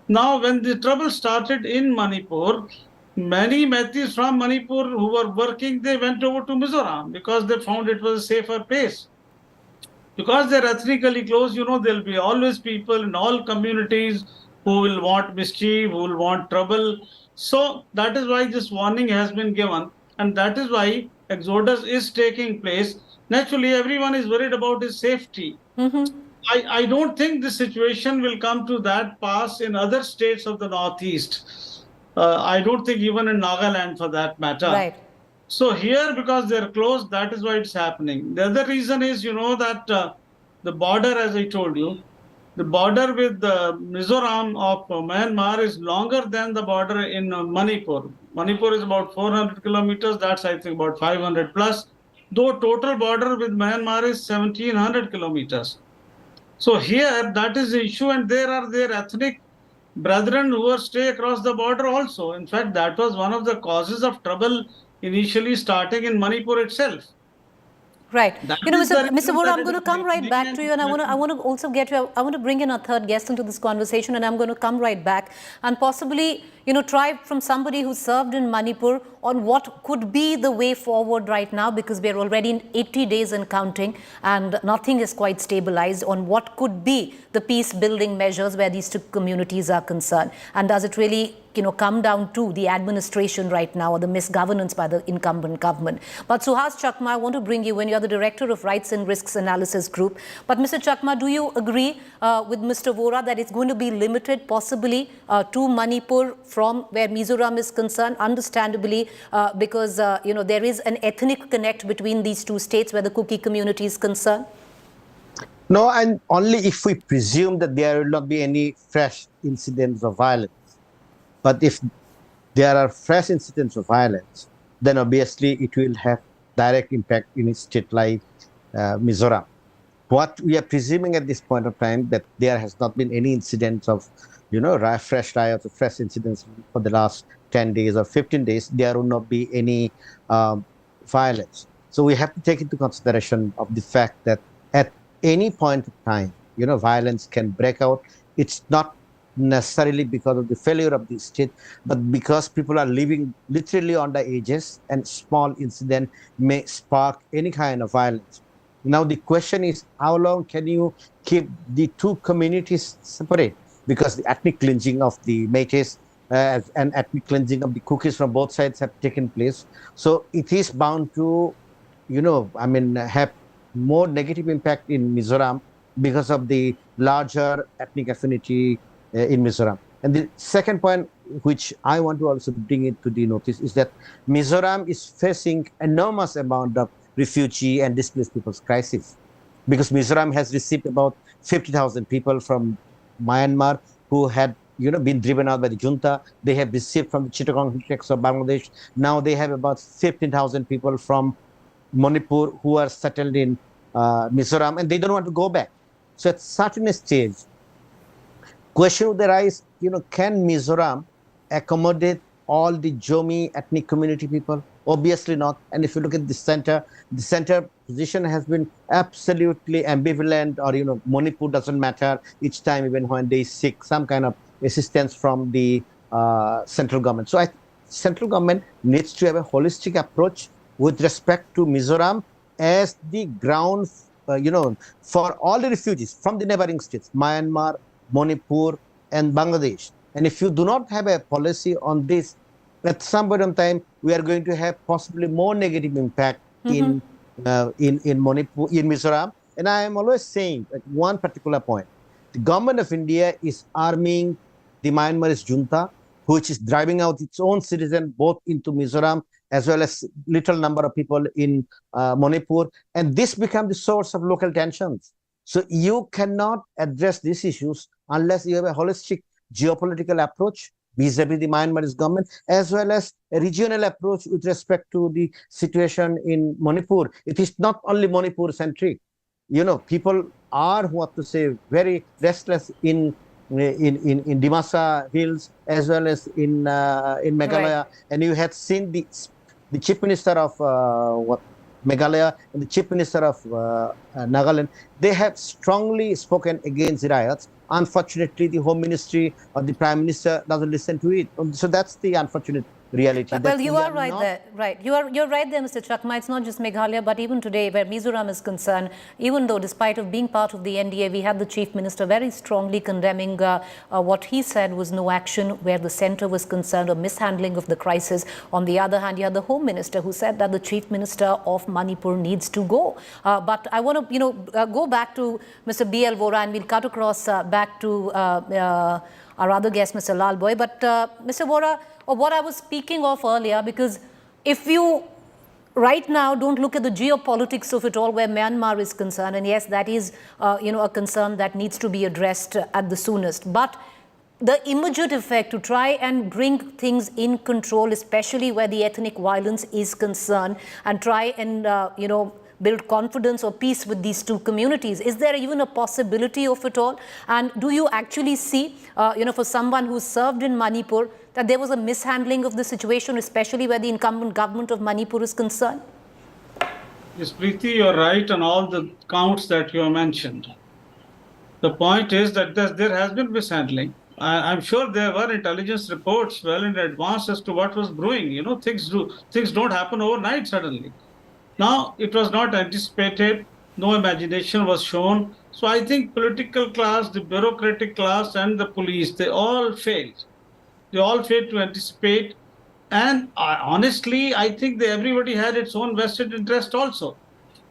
Now, when the trouble started in Manipur, many Metis from Manipur who were working, they went over to Mizoram because they found it was a safer place. Because they're ethnically close, there'll be always people in all communities who will want mischief, who will want trouble. So that is why this warning has been given. And that is why exodus is taking place. Naturally, everyone is worried about his safety. I don't think the situation will come to that pass in other states of the Northeast. I don't think even in Nagaland for that matter. Right. So here, because they're close, that is why it's happening. The other reason is, that the border, as I told you, the border with the Mizoram of Myanmar is longer than the border in Manipur. Manipur is about 400 kilometers. That's, I think, about 500 plus. Though total border with Myanmar is 1700 kilometers. So here, that is the issue, and there are their ethnic brethren who are stay across the border also. In fact, that was one of the causes of trouble initially starting in Manipur itself. Right. Mr. Vora, I'm going to come right back to you, and I want to also get you. I want to bring in a third guest into this conversation, and I'm going to come right back and possibly, try from somebody who served in Manipur on what could be the way forward right now, because we're already in 80 days and counting, and nothing is quite stabilized on what could be the peace-building measures where these two communities are concerned, and does it really come down to the administration right now or the misgovernance by the incumbent government. But Suhas Chakma, I want to bring you in. You're the Director of Rights and Risks Analysis Group. But Mr. Chakma, do you agree with Mr. Vora that it's going to be limited possibly to Manipur from where Mizoram is concerned, understandably, because, there is an ethnic connect between these two states where the Kuki community is concerned? No, and only if we presume that there will not be any fresh incidents of violence. But if there are fresh incidents of violence, then obviously it will have direct impact in a state like Mizoram. What we are presuming at this point of time that there has not been any incidents of, fresh riots or fresh incidents for the last 10 days or 15 days, there will not be any violence. So we have to take into consideration of the fact that at any point of time, violence can break out. It's not necessarily because of the failure of the state, but because people are living literally on the edges, and small incident may spark any kind of violence. Now the question is, how long can you keep the two communities separate? Because the ethnic cleansing of the Metis and ethnic cleansing of the Kukis from both sides have taken place. So it is bound to, have more negative impact in Mizoram because of the larger ethnic affinity in Mizoram. And the second point, which I want to also bring into the notice, is that Mizoram is facing enormous amount of refugee and displaced people's crisis, because Mizoram has received about 50,000 people from Myanmar who had been driven out by the junta. They have received from the Chittagong districts of Bangladesh. Now they have about 15,000 people from Manipur who are settled in Mizoram, and they don't want to go back. So at certain stage, question would arise, can Mizoram accommodate all the Jomi ethnic community people? Obviously not. And if you look at the center position has been absolutely ambivalent, or, Manipur doesn't matter each time, even when they seek some kind of assistance from the central government. So central government needs to have a holistic approach with respect to Mizoram as the ground, for all the refugees from the neighboring states, Myanmar, Manipur, and Bangladesh. And if you do not have a policy on this, at some point in time, we are going to have possibly more negative impact in Manipur, in Mizoram. And I am always saying at one particular point, the government of India is arming the Myanmar's junta, which is driving out its own citizens both into Mizoram as well as little number of people in Manipur. And this becomes the source of local tensions. So you cannot address these issues unless you have a holistic geopolitical approach vis-a-vis the Myanmar's government, as well as a regional approach with respect to the situation in Manipur. It is not only Manipur-centric. People are, what to say, very restless in Dimasa Hills as well as in Meghalaya, and you had seen the chief minister of Meghalaya and the chief minister of Nagaland. They have strongly spoken against the riots. Unfortunately, the home ministry or the prime minister doesn't listen to it. So that's the unfortunate reality. Well, you are right there. Right, you're right there, Mr. Chakma. It's not just Meghalaya, but even today, where Mizoram is concerned, even though, despite of being part of the NDA, we had the chief minister very strongly condemning what he said was no action where the centre was concerned, or mishandling of the crisis. On the other hand, you had the home minister who said that the chief minister of Manipur needs to go. But I want to, go back to Mr. B.L. Vora, and we'll cut across back to our other guest, Mr. Lalboy. But Mr. Vora, or what I was speaking of earlier, because if you right now don't look at the geopolitics of it all, where Myanmar is concerned, and yes, that is a concern that needs to be addressed at the soonest, but the immediate effect to try and bring things in control, especially where the ethnic violence is concerned, and try and build confidence or peace with these two communities. Is there even a possibility of it all? And do you actually see, for someone who served in Manipur, that there was a mishandling of the situation, especially where the incumbent government of Manipur is concerned? Yes, Preeti, you're right on all the counts that you have mentioned. The point is that there has been mishandling. I'm sure there were intelligence reports well in advance as to what was brewing. Things don't happen overnight suddenly. Now, it was not anticipated, no imagination was shown. So I think political class, the bureaucratic class, and the police, they all failed. They all failed to anticipate. And honestly, I think that everybody had its own vested interest also.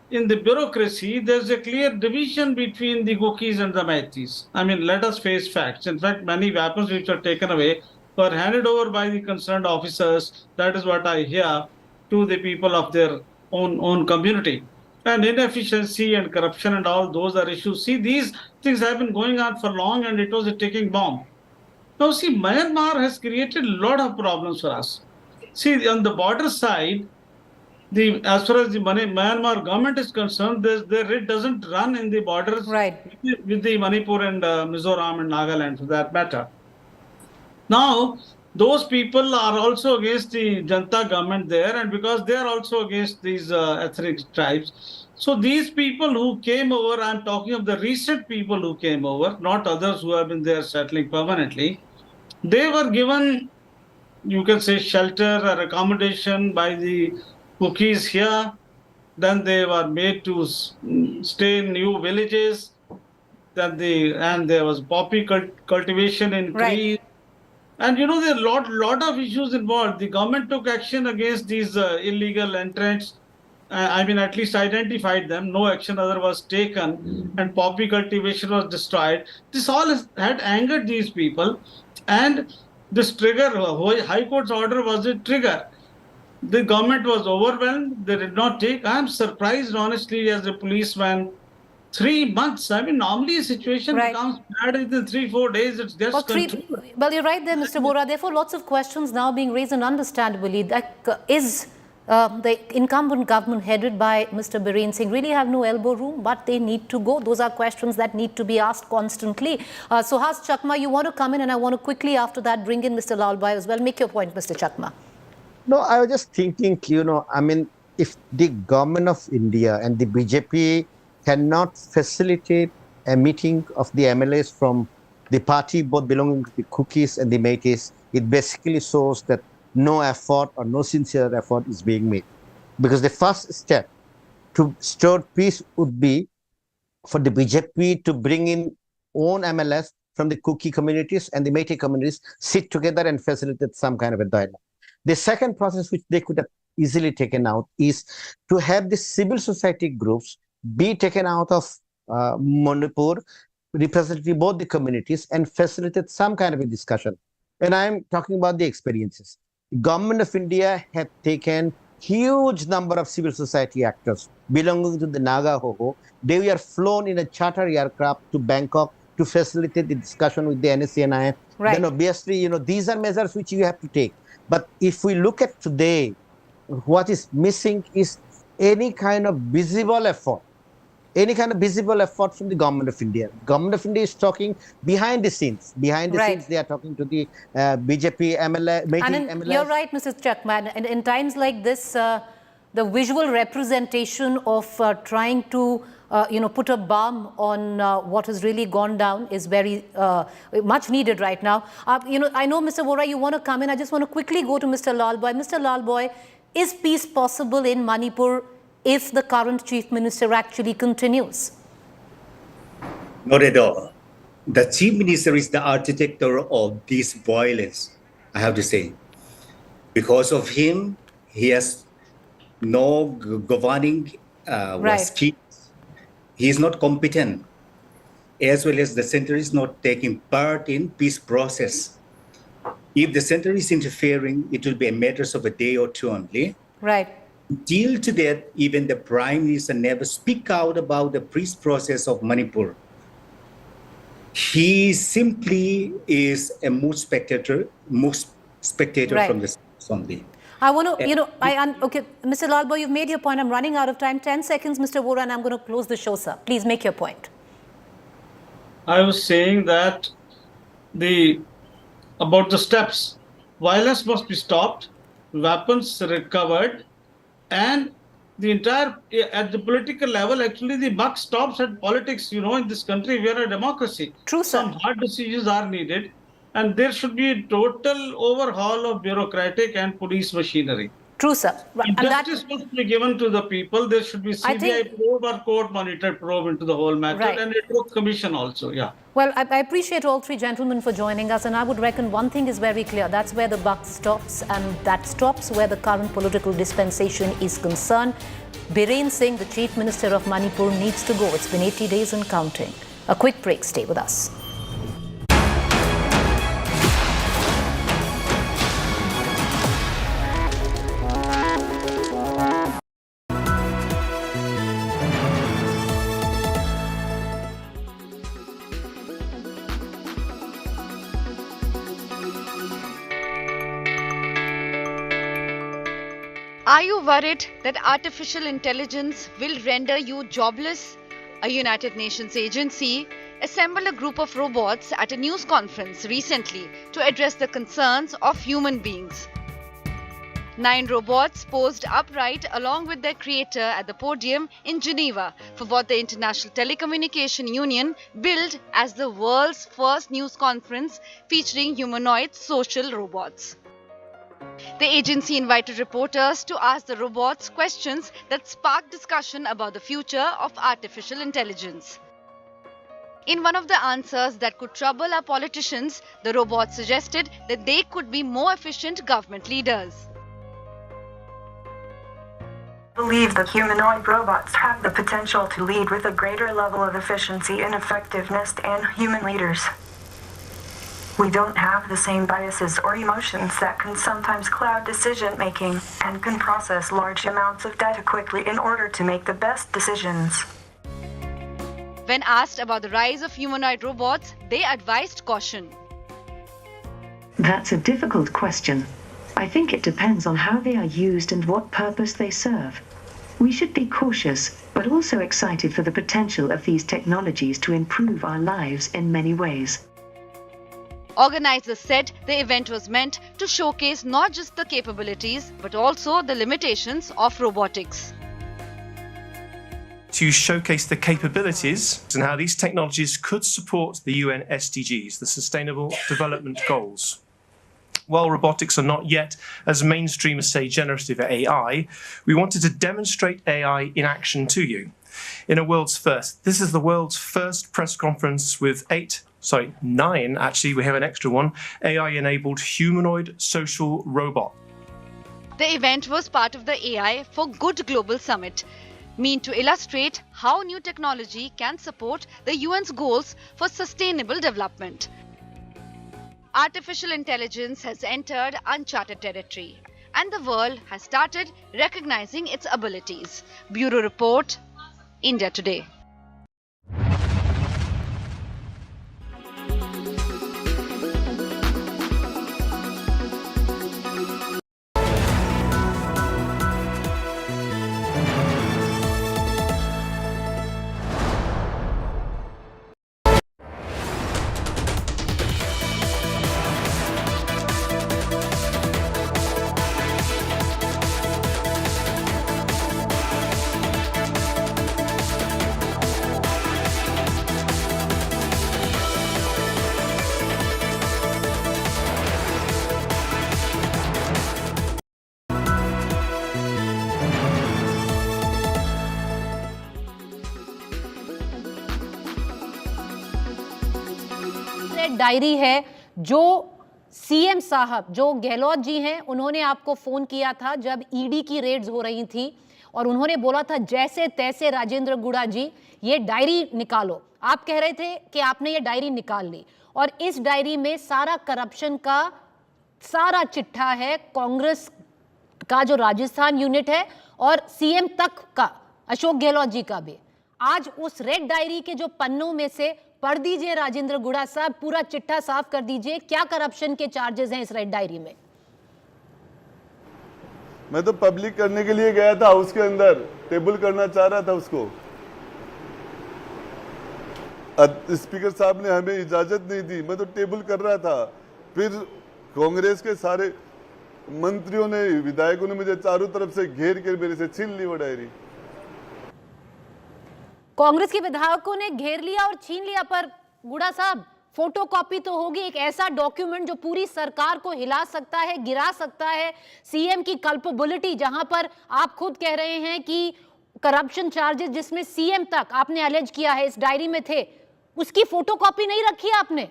In the bureaucracy, there's a clear division between the Gokis and the Meiteis. I mean, let us face facts. In fact, many weapons which were taken away were handed over by the concerned officers. That is what I hear, to the people of their own community. And inefficiency and corruption and all those are issues. See, these things have been going on for long, and it was a ticking bomb. Now, see, Myanmar has created a lot of problems for us. See, on the border side, as far as the Myanmar government is concerned, it doesn't run in the borders with the Manipur and Mizoram and Nagaland, for that matter. Now, those people are also against the Janta government there, and because they are also against these ethnic tribes. So these people who came over, I'm talking of the recent people who came over, not others who have been there settling permanently, they were given, you can say, shelter or accommodation by the cookies here. Then they were made to stay in new villages. And there was poppy cultivation increased. And there are lot of issues involved. The government took action against these illegal entrants. At least identified them. No action other was taken, and poppy cultivation was destroyed. This all had angered these people, and this trigger, High Court's order was a trigger. The government was overwhelmed. They did not take. I am surprised, honestly, as a policeman. 3 months. Normally a situation becomes bad within 3-4 days. It gets controlled. Well, you're right there, Mr. Vora. Therefore, lots of questions now being raised, and understandably, that is the incumbent government headed by Mr. Bireen Singh really have no elbow room, but they need to go. Those are questions that need to be asked constantly. Suhas Chakma, you want to come in, and I want to quickly after that bring in Mr. Lalbai as well. Make your point, Mr. Chakma. No, I was just thinking, if the government of India and the BJP cannot facilitate a meeting of the MLAs from the party, both belonging to the Cookies and the Meiteis, it basically shows that no effort or no sincere effort is being made. Because the first step to restore peace would be for the BJP to bring in own MLS from the Cookie communities and the Meitei communities, sit together and facilitate some kind of a dialogue. The second process which they could have easily taken out is to have the civil society groups be taken out of Manipur, representing both the communities, and facilitate some kind of a discussion. And I'm talking about the experiences. The government of India had taken huge number of civil society actors belonging to the Naga Hoho. They were flown in a charter aircraft to Bangkok to facilitate the discussion with the NSCNI then obviously, these are measures which you have to take. But if we look at today, what is missing is any kind of visible effort. Any kind of visible effort from the government of India. Government of India is talking behind the scenes. Behind the scenes, they are talking to the BJP MLA, MLAs. You're right, Mrs. Chakman. And in times like this, the visual representation of trying to, put a balm on what has really gone down is very much needed right now. I know, Mr. Vora, you want to come in. I just want to quickly go to Mr. Lalboy. Mr. Lalboy, is peace possible in Manipur if the current chief minister actually continues? Not at all. The chief minister is the architect of this violence, I have to say. Because of him, he has no governing skills. He is not competent, as well as the center is not taking part in peace process. If the center is interfering, it will be a matter of a day or two only. Right. Till to that, even the Prime Minister never speak out about the peace process of Manipur. He simply is a mood spectator from the only. I want to, okay, Mr. Lalboy, you've made your point. I'm running out of time. 10 seconds, Mr. Vora, and I'm going to close the show, sir. Please make your point. I was saying that about the steps. Violence must be stopped, weapons recovered, and the entire, at the political level, actually the buck stops at politics. In this country, we are a democracy. True, sir. Some hard decisions are needed, and there should be a total overhaul of bureaucratic and police machinery. True, sir. And justice must be given to the people. There should be CBI probe or court-monitored probe into the whole matter, and a truth commission also, Well, I appreciate all three gentlemen for joining us, and I would reckon one thing is very clear. That's where the buck stops, and that stops where the current political dispensation is concerned. Biren Singh, the Chief Minister of Manipur, needs to go. It's been 80 days and counting. A quick break. Stay with us. Are you worried that artificial intelligence will render you jobless? A United Nations agency assembled a group of robots at a news conference recently to address the concerns of human beings. 9 robots posed upright along with their creator at the podium in Geneva for what the International Telecommunication Union billed as the world's first news conference featuring humanoid social robots. The agency invited reporters to ask the robots questions that sparked discussion about the future of artificial intelligence. In one of the answers that could trouble our politicians, the robots suggested that they could be more efficient government leaders. I believe that humanoid robots have the potential to lead with a greater level of efficiency and effectiveness than human leaders. We don't have the same biases or emotions that can sometimes cloud decision-making and can process large amounts of data quickly in order to make the best decisions. When asked about the rise of humanoid robots, they advised caution. That's a difficult question. I think it depends on how they are used and what purpose they serve. We should be cautious, but also excited for the potential of these technologies to improve our lives in many ways. Organizers said the event was meant to showcase not just the capabilities, but also the limitations of robotics. To showcase the capabilities and how these technologies could support the UN SDGs, the Sustainable Development Goals. While robotics are not yet as mainstream as, say, generative AI, we wanted to demonstrate AI in action to you. In a world's first. This is the world's first press conference with 9, actually, we have an extra one, AI-enabled humanoid social robot. The event was part of the AI for Good Global Summit, meant to illustrate how new technology can support the UN's goals for sustainable development. Artificial intelligence has entered uncharted territory, and the world has started recognizing its abilities. Bureau Report, India Today. Red diary है जो CM साहब, जो गहलोत जी हैं, उन्होंने आपको phone किया था जब ईडी की रेड्स हो रही थी और उन्होंने बोला था जैसे तैसे राजेंद्र गुड़ा जी ये डायरी निकालो। आप कह रहे थे कि आपने ये डायरी निकाल ली और इस डायरी में सारा करप्शन का सारा चिट्ठा है, कांग्रेस का जो राजस्थान यूनिट है और सीएम तक का अशोक गहलोत जी का भी। आज उस रेड डायरी के जो पन्नों में से पढ़ दीजिए राजेंद्र गुड़ा साहब, पूरा चिट्ठा साफ कर दीजिए, क्या करप्शन के चार्जेस हैं इस रेड डायरी में? मैं तो पब्लिक करने के लिए गया था, उसके अंदर टेबल करना चाह रहा था उसको। स्पीकर साहब ने हमें इजाजत नहीं दी, मैं तो टेबल कर रहा था। फिर कांग्रेस के सारे मंत्रियों ने, विधायकों ने मुझे चारों तरफ से घेर कर मेरे से छीन ली वो डायरी। कांग्रेस के विधायकों ने घेर लिया और छीन लिया, पर गुड़ा साहब फोटोकॉपी तो होगी, एक ऐसा डॉक्यूमेंट जो पूरी सरकार को हिला सकता है, गिरा सकता है। सीएम की कल्पेबिलिटी, जहां पर आप खुद कह रहे हैं कि करप्शन चार्जेस जिसमें सीएम तक आपने अलेज किया है इस डायरी में थे, उसकी फोटोकॉपी नहीं रखी आपने?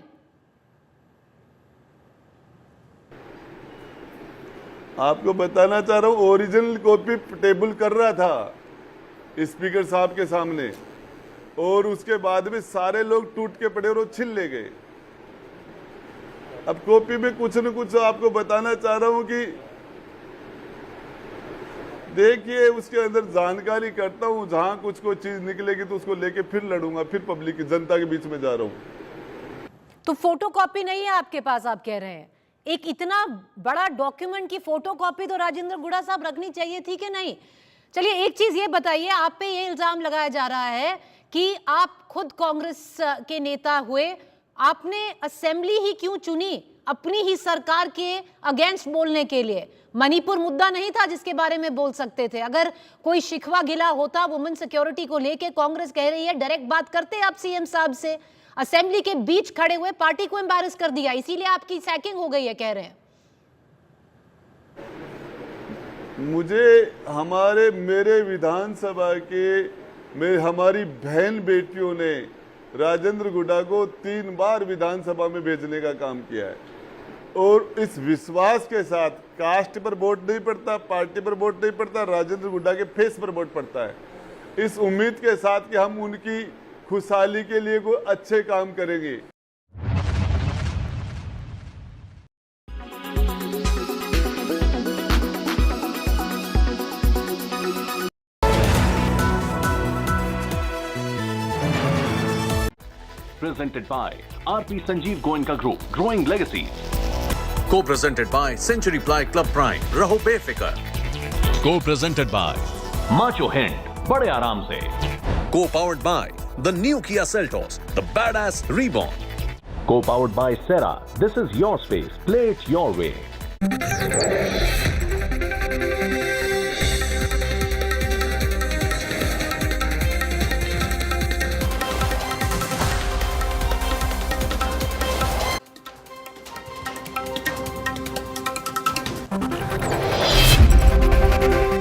आपको बताना चाह रहा हूं, ओरिजिनल कॉपी टेबल कर रहा था स्पीकर साहब के सामने और उसके बाद में सारे लोग टूट के पड़े और वो छिल ले गए। अब कॉपी में कुछ न कुछ आपको बताना चाह रहा हूं कि देखिए उसके अंदर जानकारी करता हूं, जहां कुछ कोई चीज निकलेगी तो उसको लेके फिर लड़ूंगा, फिर पब्लिक की जनता के बीच में जा रहा हूं। तो फोटोकॉपी नहीं है आपके पास, आप कह रहे हैं? एक इतना बड़ा डॉक्यूमेंट की फोटोकॉपी तो राजेंद्र गुड़ा साहब रखनी चाहिए थी कि नहीं? चलिए एक चीज ये बताइए, आप पे ये इल्जाम लगाया जा रहा है कि आप खुद कांग्रेस के नेता हुए, आपने असेंबली ही क्यों चुनी अपनी ही सरकार के अगेंस्ट बोलने के लिए? मणिपुर मुद्दा नहीं था जिसके बारे में बोल सकते थे? अगर कोई शिकवा गिला होता वुमेन सिक्योरिटी को लेके, कांग्रेस कह रही है डायरेक्ट बात करते आप सीएम साहब से। असेंबली के बीच खड़े हुए पार्टी को एम्बैरस कर दिया, इसीलिए आपकी सैकिंग हो गई है, कह रहे हैं। मुझे मेरे विधानसभा के हमारी बहन बेटियों ने राजेंद्र गुड़ा को 3 बार विधानसभा में भेजने का काम किया है और इस विश्वास के साथ, कास्ट पर वोट नहीं पड़ता, पार्टी पर वोट नहीं पड़ता, राजेंद्र गुड़ा के फेस पर वोट पड़ता है, इस उम्मीद के साथ कि हम उनकी खुशहाली के लिए कोई अच्छे काम करेंगे। Presented by RP Sanjeev Goenka Group, Growing Legacies. Co-presented by Century Ply Club Prime, Raho Befikar. Co-presented by Macho Hind, Bade Aaram Se. Co-powered by the new Kia Seltos, the badass reborn. Co-powered by Sera, this is your space, play it your way.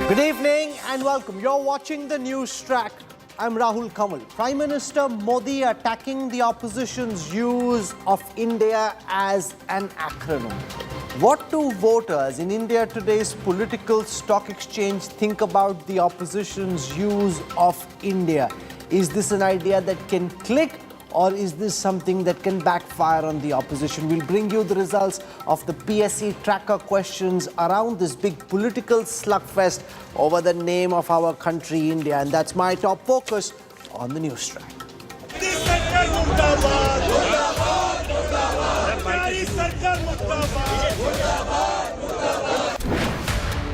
Good evening and welcome. You're watching the news track. I'm Rahul Kamal. Prime Minister Modi attacking the opposition's use of India as an acronym. What do voters in India today's political stock exchange think about the opposition's use of India? Is this an idea that can click, or is this something that can backfire on the opposition? We'll bring you the results of the PSC tracker questions around this big political slugfest over the name of our country, India. And that's my top focus on the news track.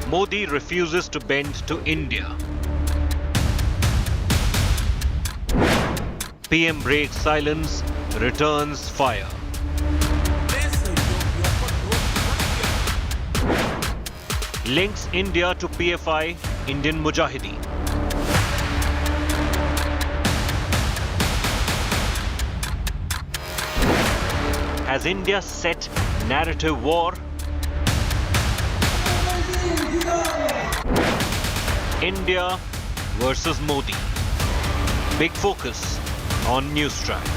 Modi refuses to bend to India. PM breaks silence, returns fire. Links India to PFI, Indian Mujahideen. Has India set narrative war? India versus Modi. Big focus on News Track.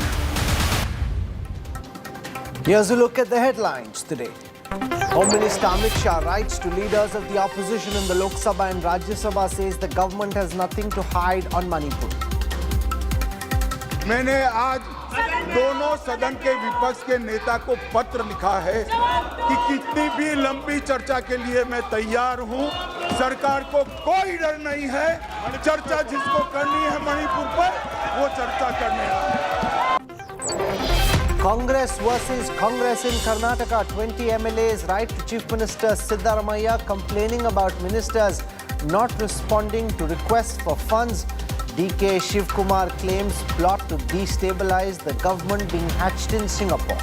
Here's a look at the headlines today. Home Minister Amit Shah writes to leaders of the opposition in the Lok Sabha and Rajya Sabha, says the government has nothing to hide on Manipur. मैंने आज दोनों सदन के विपक्ष के नेता को पत्र लिखा है कि कितनी भी लंबी चर्चा के लिए मैं तैयार हूं। सरकार को कोई डर नहीं है। चर्चा जिसको करनी है मणिपुर पर, वो चर्चा करने आए। Congress versus Congress in Karnataka. 20 MLAs write to Chief Minister Siddaramaiah complaining about ministers not responding to requests for funds. DK Shivkumar claims plot to destabilize the government being hatched in Singapore.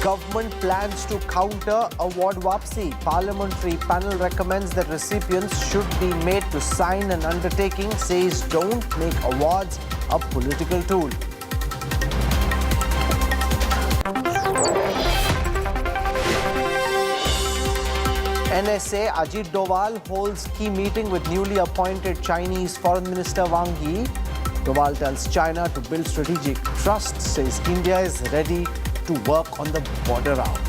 Government plans to counter award wapsi. Parliamentary panel recommends that recipients should be made to sign an undertaking, says don't make awards a political tool. NSA Ajit Doval holds key meeting with newly appointed Chinese Foreign Minister Wang Yi. Doval tells China to build strategic trust, says India is ready to work on the border route.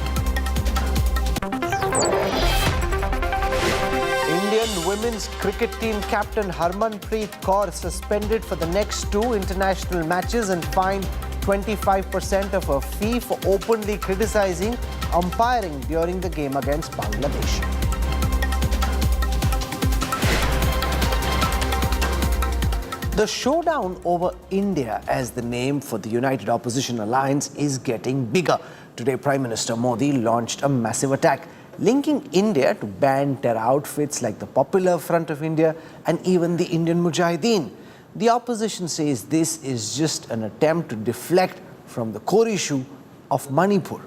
Indian women's cricket team captain Harmanpreet Kaur suspended for the next 2 international matches and fined 25% of her fee for openly criticizing umpiring during the game against Bangladesh. The showdown over India as the name for the United Opposition Alliance is getting bigger. Today, Prime Minister Modi launched a massive attack, linking India to banned terror outfits like the Popular Front of India and even the Indian Mujahideen. The opposition says this is just an attempt to deflect from the core issue of Manipur.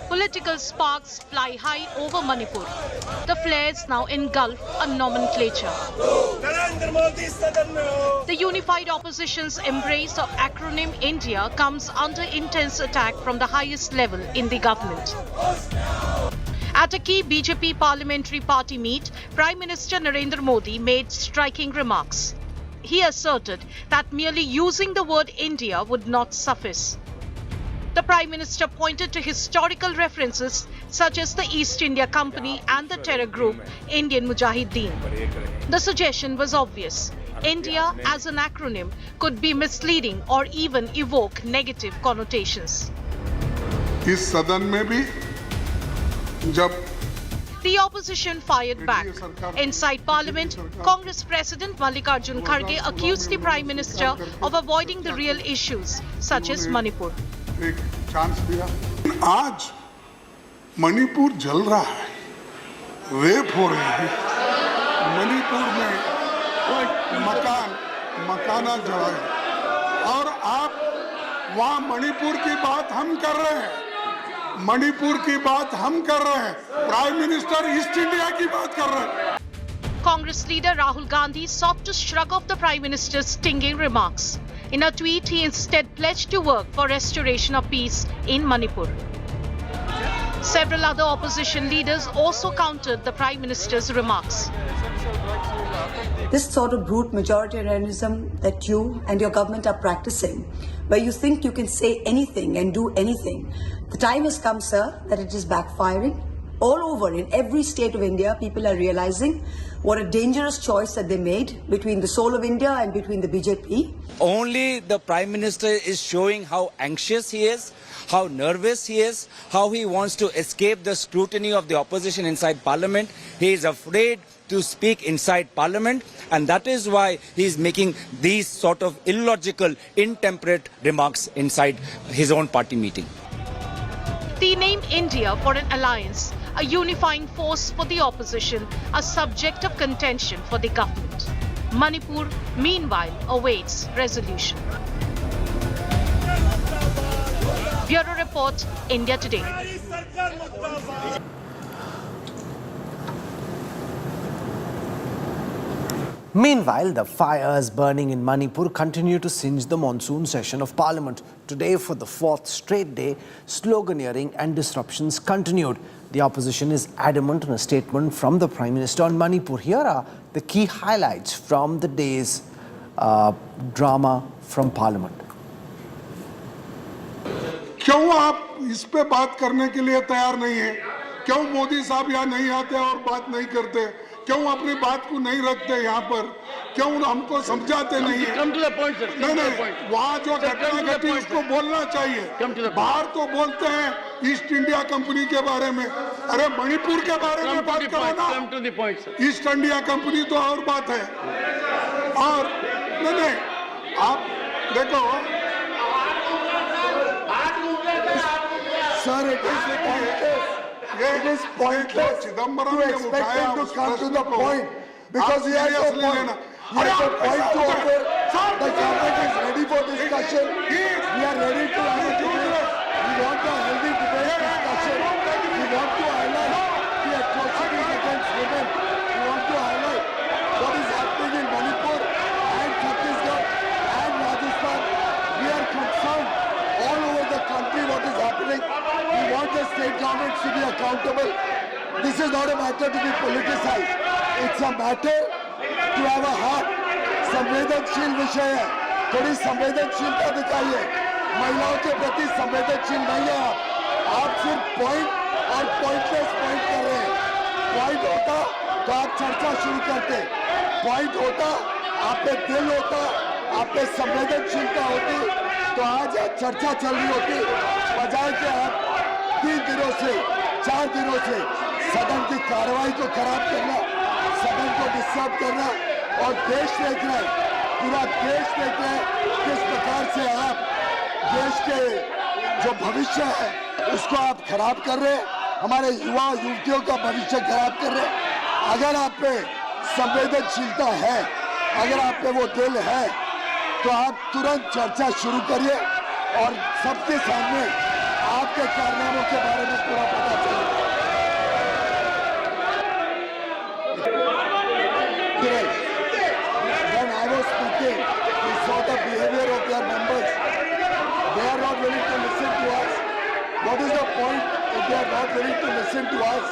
Political sparks fly high over Manipur. The flares now engulf a nomenclature. The unified opposition's embrace of acronym India comes under intense attack from the highest level in the government. At a key BJP parliamentary party meet, Prime Minister Narendra Modi made striking remarks. He asserted that merely using the word India would not suffice. The Prime Minister pointed to historical references such as the East India Company and the terror group Indian Mujahideen. The suggestion was obvious. India as an acronym could be misleading or even evoke negative connotations. इस सदन में भी जब The opposition fired back. Inside Parliament, Congress President Mallikarjun Kharge accused the Prime Minister of avoiding the real issues, such as Manipur. एक chance दिया। आज मणिपुर जल रहा है, रेप हो रहे हैं। मणिपुर में मकाना जला है और आप वहाँ मणिपुर की बात हम कर रहे हैं। मणिपुर की बात हम कर रहे हैं। प्राइम मिनिस्टर ईस्ट इंडिया की बात कर रहे हैं। Congress leader Rahul Gandhi sought to shrug off the Prime Minister's stinging remarks. In a tweet, he instead pledged to work for restoration of peace in Manipur. Several other opposition leaders also countered the Prime Minister's remarks. This sort of brute majoritarianism that you and your government are practicing, where you think you can say anything and do anything, the time has come, sir, that it is backfiring. All over, in every state of India, people are realizing what a dangerous choice that they made between the soul of India and between the BJP. Only the Prime Minister is showing how anxious he is, how nervous he is, how he wants to escape the scrutiny of the opposition inside Parliament. He is afraid to speak inside Parliament, and that is why he is making these sort of illogical, intemperate remarks inside his own party meeting. The name India for an alliance, a unifying force for the opposition, a subject of contention for the government. Manipur, meanwhile, awaits resolution. Bureau Report, India Today. Meanwhile, the fires burning in Manipur continue to singe the monsoon session of Parliament. Today, for the fourth straight day, sloganeering and disruptions continued. The opposition is adamant in a statement from the Prime Minister on Manipur. Here are the key highlights from the day's drama from Parliament. क्यों आप इस पे बात करने के लिए तैयार नहीं है? क्यों मोदी साहब यहाँ नहीं आते और बात नहीं करते? क्यों अपनी बात को नहीं रखते यहाँ पर? क्यों हमको समझाते नहीं है? नहीं, वहाँ जो घटना घटी उसको बोलना चाहिए। बाहर तो बोलते हैं ईस्ट इंडिया कंपनी के बारे में, अरे मणिपुर के बारे में बात करो ना। ईस्ट इंडिया कंपनी तो और बात है। और नहीं, आप देखो Sir, it is pointless to expect him to come to the point because he has no point. He has a point to offer. The government is ready for discussion. We are ready to have a debate. We want a healthy debate discussion. We want to highlight the atrocities against women. We want to highlight what is happening in Manipur and Chhattisgarh and Rajasthan. We are concerned all over the country what is happening. We want the state governments to be accountable. This is not a matter to be politicized. It's a matter to have a heart. संवेदनशील विषय है, थोड़ी संवेदनशीलता दिखाइए। महिलाओं के प्रति संवेदनशील नहीं है आप सिर्फ पॉइंट और पॉइंटलेस पॉइंट कर रहे हैं। पॉइंट होता तो आप चर्चा शुरू करते, पॉइंट होता आप पे दिल होता, आप पे संवेदनशीलता होती तो आज चर्चा चल रही होती, बजाय कि आप 3 दिनों से 4 दिनों से सदन की कार्रवाई को खराब करना, सदन को डिस्टर्ब करना। और देश देख रहा है, पूरा देश देख रहा है किस प्रकार से आप देश के जो भविष्य है उसको आप खराब कर रहे हैं, हमारे युवा युवतियों का भविष्य खराब कर रहे हैं। अगर आप पे संवेदनशीलता है, अगर आप पे वो दिल है तो आप तुरंत चर्चा शुरू करिए और सबके सामने आपके कारनामों के बारे में पूरा पता चले। When I was speaking, we saw the behavior of their members. They are not willing to listen to us. What is the point if they are not willing to listen to us?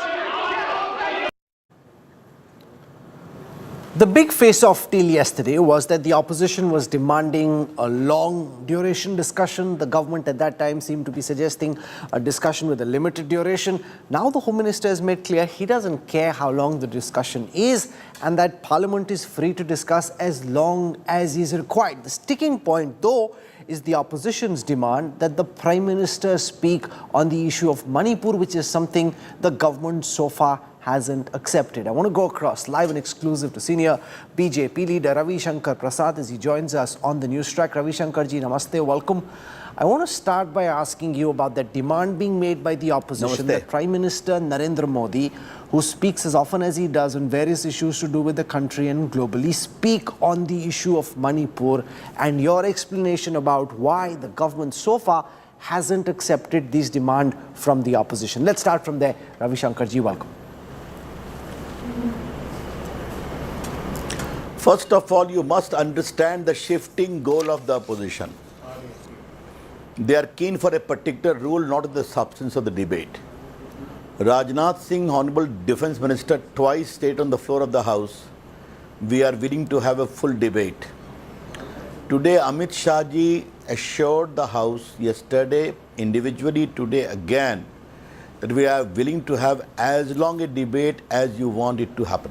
The big face-off till yesterday was that the opposition was demanding a long duration discussion. The government at that time seemed to be suggesting a discussion with a limited duration. Now the Home Minister has made clear he doesn't care how long the discussion is and that Parliament is free to discuss as long as is required. The sticking point, though, is the opposition's demand that the Prime Minister speak on the issue of Manipur, which is something the government so far hasn't accepted. I want to go across live and exclusive to senior BJP leader Ravi Shankar Prasad as he joins us on the news track. Ravi Shankar ji, namaste, welcome. I want to start by asking you about that demand being made by the opposition that Prime Minister Narendra Modi, who speaks as often as he does on various issues to do with the country and globally, speak on the issue of Manipur, and your explanation about why the government so far hasn't accepted this demand from the opposition. Let's start from there. Ravi Shankar ji, welcome. First of all, you must understand the shifting goal of the opposition. They are keen for a particular rule, not the substance of the debate. Rajnath Singh, Honorable Defence Minister, twice stated on the floor of the House, we are willing to have a full debate. Today, Amit Shah ji assured the House yesterday, individually today again, that we are willing to have as long a debate as you want it to happen.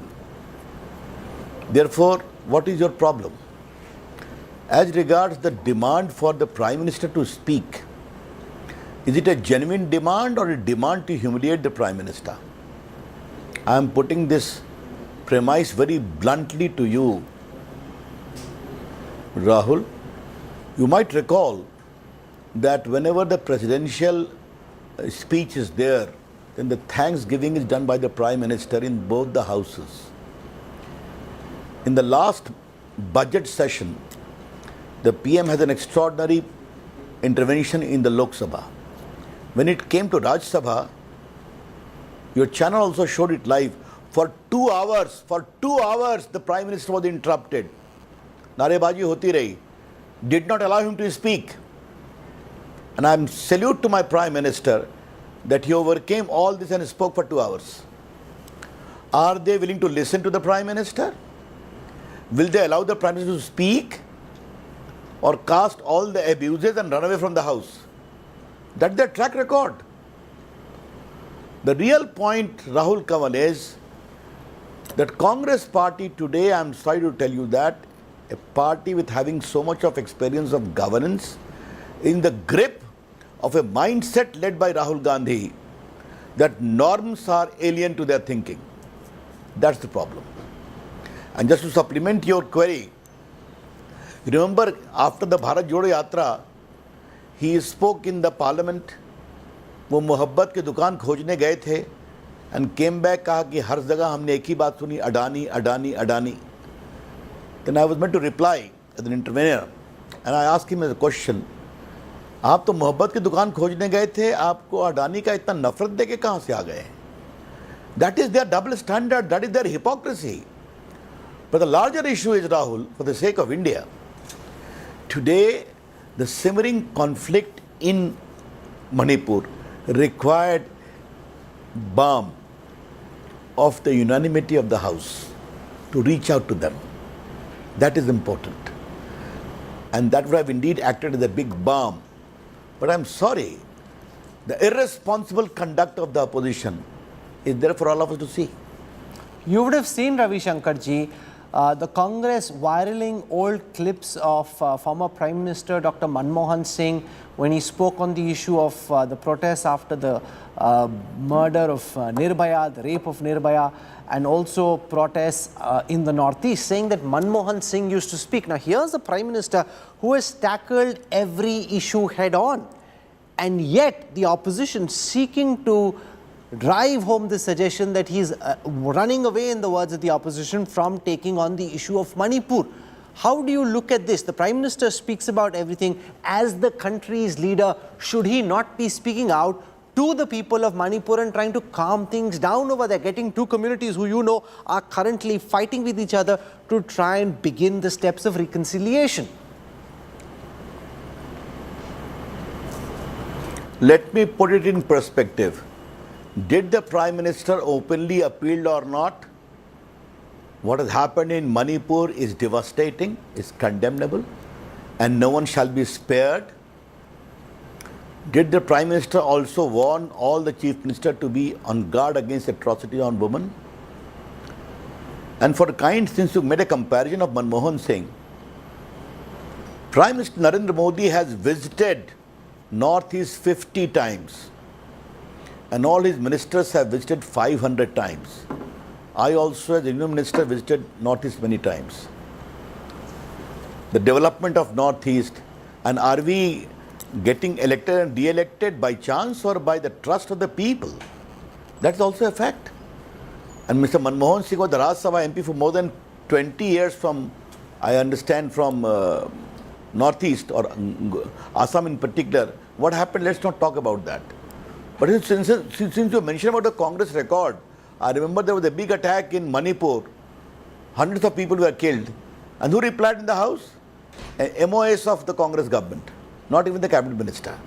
Therefore, what is your problem? As regards the demand for the Prime Minister to speak, is it a genuine demand or a demand to humiliate the Prime Minister? I am putting this premise very bluntly to you. Rahul, you might recall that whenever the presidential speech is there, then the thanksgiving is done by the Prime Minister in both the houses. In the last budget session, the PM has an extraordinary intervention in the Lok Sabha. When it came to Rajya Sabha, your channel also showed it live. For 2 hours, the Prime Minister was interrupted. Narebaji hoti rahi. Did not allow him to speak. And I salute to my Prime Minister that he overcame all this and spoke for 2 hours. Are they willing to listen to the Prime Minister? Will they allow the Prime Minister to speak? Or cast all the abuses and run away from the house? That's their track record. The real point, Rahul Kanwal, is that Congress party today, I'm sorry to tell you that, a party with having so much of experience of governance, in the grip of a mindset led by Rahul Gandhi, that norms are alien to their thinking. That's the problem. And just to supplement your query, remember after the Bharat Jodo Yatra, he spoke in the parliament, वो मोहब्बत की दुकान खोजने गए थे and came back कहा कि हर जगह हमने एक ही बात सुनी, Adani Adani Adani. Then I was meant to reply as an intervener and I asked him as a question, आप तो मोहब्बत की दुकान खोजने गए थे, आपको अडानी का इतना नफरत देके कहाँ से आ गए? That is their double standard, that is their hypocrisy. But the larger issue is, Rahul, for the sake of India, today the simmering conflict in Manipur required balm of the unanimity of the House to reach out to them. That is important. And that would have indeed acted as a big balm. But I'm sorry, the irresponsible conduct of the opposition is there for all of us to see. You would have seen, Ravi Shankarji, the Congress viraling old clips of former Prime Minister Dr. Manmohan Singh when he spoke on the issue of the protests after the murder of Nirbhaya, the rape of Nirbhaya, and also protests in the Northeast, saying that Manmohan Singh used to speak. Now, here's the Prime Minister who has tackled every issue head on, and yet the opposition seeking to drive home the suggestion that he's running away, in the words of the opposition, from taking on the issue of Manipur. How do you look at this? The Prime Minister speaks about everything. As the country's leader, should he not be speaking out to the people of Manipur and trying to calm things down over there, getting two communities who you know are currently fighting with each other to try and begin the steps of reconciliation? Let me put it in perspective. Did the Prime Minister openly appeal or not? What has happened in Manipur is devastating, is condemnable, and no one shall be spared. Did the Prime Minister also warn all the Chief Minister to be on guard against atrocity on women? And for kind, since you made a comparison of Manmohan Singh, Prime Minister Narendra Modi has visited Northeast 50 times. And all his ministers have visited 500 times. I also, as a Union Minister, visited Northeast many times. The development of Northeast, and are we getting elected and de-elected by chance or by the trust of the people? That's also a fact. And Mr. Manmohan Singh was the Rajya Sabha MP for more than 20 years from, I understand, from Northeast or Assam in particular. What happened? Let's not talk about that. But since you mentioned about the Congress record, I remember there was a big attack in Manipur. Hundreds of people were killed. And who replied in the House? MOS of the Congress government, not even the cabinet minister.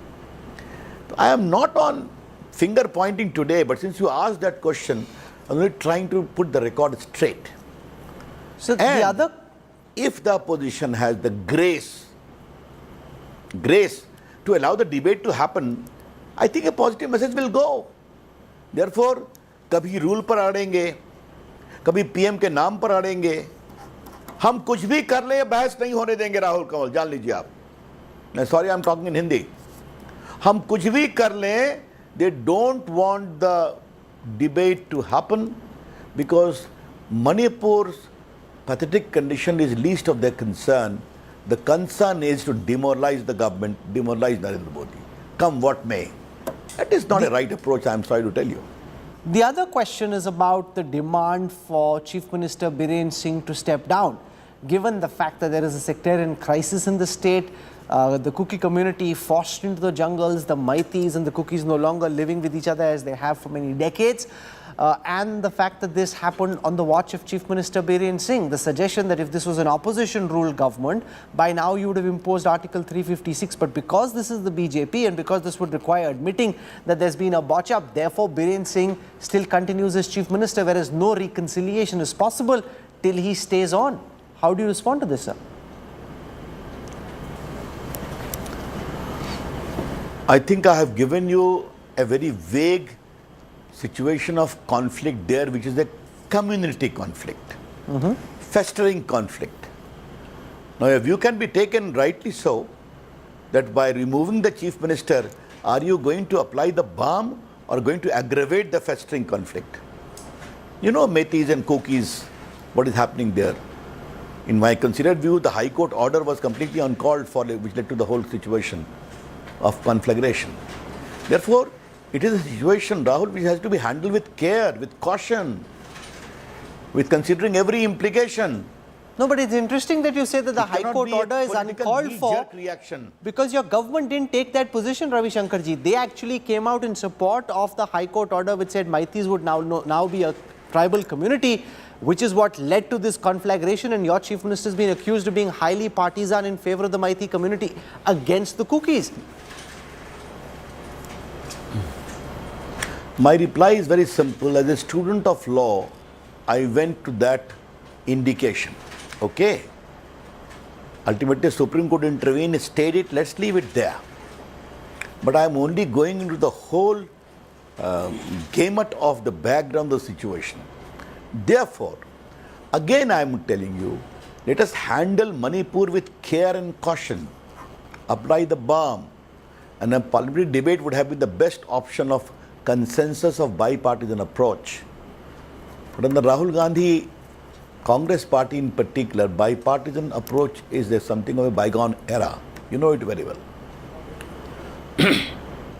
I am not on finger pointing today, but since you asked that question, I'm only trying to put the record straight. So if the opposition has the grace to allow the debate to happen, I think a positive message will go. Therefore, कभी rule पर अड़ेंगे, कभी PM के नाम पर अड़ेंगे, हम कुछ भी कर ले, बहस नहीं होने देंगे राहुल कंवल, जान लीजिए आप. मैं sorry, I'm talking in Hindi. हम कुछ भी कर ले, they don't want the debate to happen because Manipur's pathetic condition is least of their concern. The concern is to demoralize the government, demoralize Narendra Modi, come what may. That is not a right approach, I'm sorry to tell you. The other question is about the demand for Chief Minister Biren Singh to step down. Given the fact that there is a sectarian crisis in the state, the Kuki community forced into the jungles, the Maitis and the Kukis no longer living with each other as they have for many decades. and the fact that this happened on the watch of Chief Minister Biren Singh. The suggestion that if this was an opposition-ruled government, by now you would have imposed Article 356. But because this is the BJP and because this would require admitting that there's been a botch-up, therefore Biren Singh still continues as Chief Minister, whereas no reconciliation is possible till he stays on. How do you respond to this, sir? I think I have given you a very vague situation of conflict there, which is a community conflict, festering conflict. Now, a view can be taken rightly so that by removing the Chief Minister, are you going to apply the balm or going to aggravate the festering conflict? You know, Metis and Kokis, what is happening there. In my considered view, the High Court order was completely uncalled for, which led to the whole situation of conflagration. Therefore, it is a situation, Rahul, which has to be handled with care, with caution, with considering every implication. No, but it's interesting that you say that the High Court order is uncalled for because your government didn't take that position, Ravi Shankarji. They actually came out in support of the High Court order which said Maitis would now be a tribal community, which is what led to this conflagration, and your Chief Minister has been accused of being highly partisan in favor of the Maiti community against the Kukis. My reply is very simple. As a student of law, I went to that indication. Okay? Ultimately, Supreme Court intervened, stayed it, let's leave it there. But I am only going into the whole gamut of the background of the situation. Therefore, again I am telling you, let us handle Manipur with care and caution. Apply the balm. And a parliamentary debate would have been the best option of consensus of bipartisan approach. But in the Rahul Gandhi Congress party in particular, bipartisan approach is something of a bygone era. You know it very well.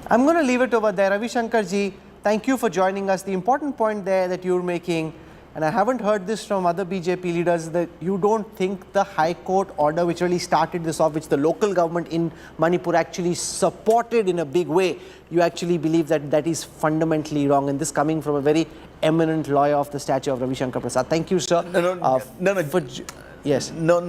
I'm going to leave it over there. Ravi Shankarji, thank you for joining us. The important point there that you're making, and I haven't heard this from other BJP leaders, that you don't think the High Court order which really started this off, which the local government in Manipur actually supported in a big way, you actually believe that that is fundamentally wrong, and this coming from a very eminent lawyer of the stature of Ravi Shankar Prasad. Thank you, sir. Yes. Rahul,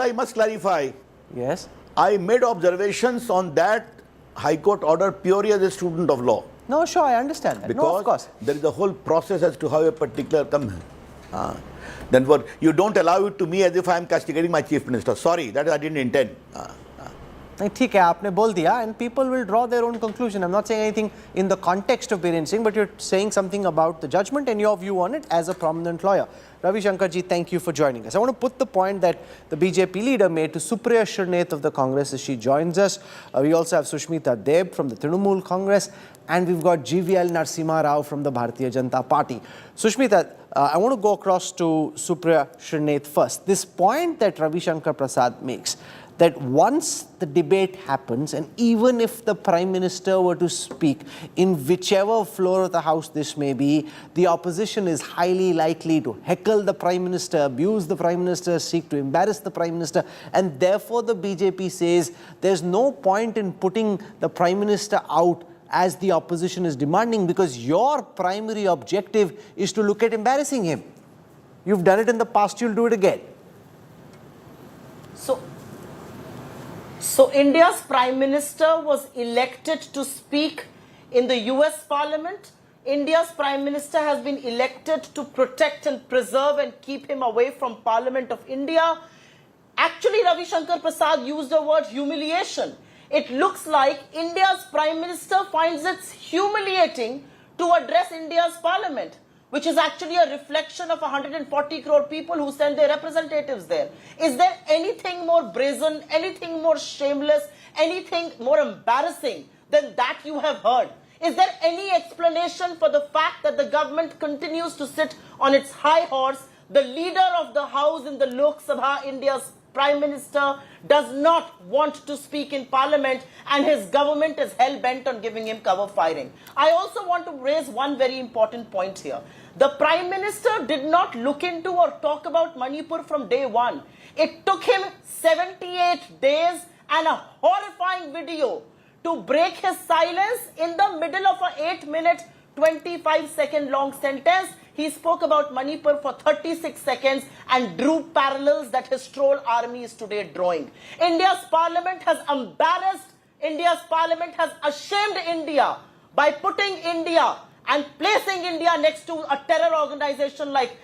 I must clarify. Yes. I made observations on that High Court order purely as a student of law. No, sure, I understand that. Because no, of course. There is a whole process as to how a particular then you don't allow it to me as if I am castigating my Chief Minister. Sorry, that I didn't intend. ठीक है, आपने बोल दिया, and people will draw their own conclusion. I'm not saying anything in the context of Biren Singh, but you're saying something about the judgment and your view on it as a prominent lawyer. Ravi Shankarji, thank you for joining us. I want to put the point that the BJP leader made to Supriya Shirnath of the Congress as she joins us. We also have Sushmita Deb from the Trinamool Congress, and we've got GVL Narasimha Rao from the Bharatiya Janata Party. Sushmita, I want to go across to Supriya Shirnath first. This point that Ravi Shankar Prasad makes, that once the debate happens, and even if the Prime Minister were to speak in whichever floor of the House this may be, the opposition is highly likely to heckle the Prime Minister, abuse the Prime Minister, seek to embarrass the Prime Minister, and therefore the BJP says there's no point in putting the Prime Minister out as the opposition is demanding, because your primary objective is to look at embarrassing him. You've done it in the past, you'll do it again. So India's Prime Minister was elected to speak in the US Parliament. India's Prime Minister has been elected to protect and preserve and keep him away from Parliament of India. Actually, Ravi Shankar Prasad used the word humiliation. It looks like India's Prime Minister finds it humiliating to address India's Parliament, which is actually a reflection of 140 crore people who send their representatives there. Is there anything more brazen, anything more shameless, anything more embarrassing than that you have heard? Is there any explanation for the fact that the government continues to sit on its high horse? The leader of the House in the Lok Sabha, India's Prime Minister, does not want to speak in Parliament, and his government is hell-bent on giving him cover firing. I also want to raise one very important point here. The Prime Minister did not look into or talk about Manipur from day one. It took him 78 days and a horrifying video to break his silence in the middle of an 8-minute, 25-second long sentence. He spoke about Manipur for 36 seconds and drew parallels that his troll army is today drawing. India's parliament has embarrassed, India's parliament has ashamed India by putting India and placing India next to a terror organization like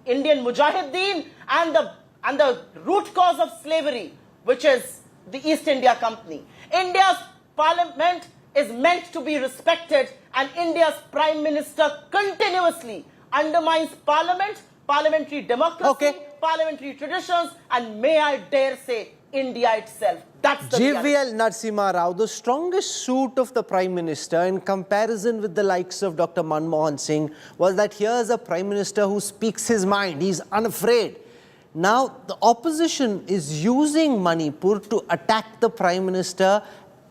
Indian Mujahideen and the root cause of slavery, which is the East India Company. India's parliament is meant to be respected, and India's Prime Minister continuously undermines parliament, parliamentary democracy, parliamentary traditions, and may I dare say, India itself. That's the JVL Narasimha Rao, the strongest suit of the Prime Minister in comparison with the likes of Dr. Manmohan Singh was that here's a Prime Minister who speaks his mind. He's unafraid. Now, the opposition is using Manipur to attack the Prime Minister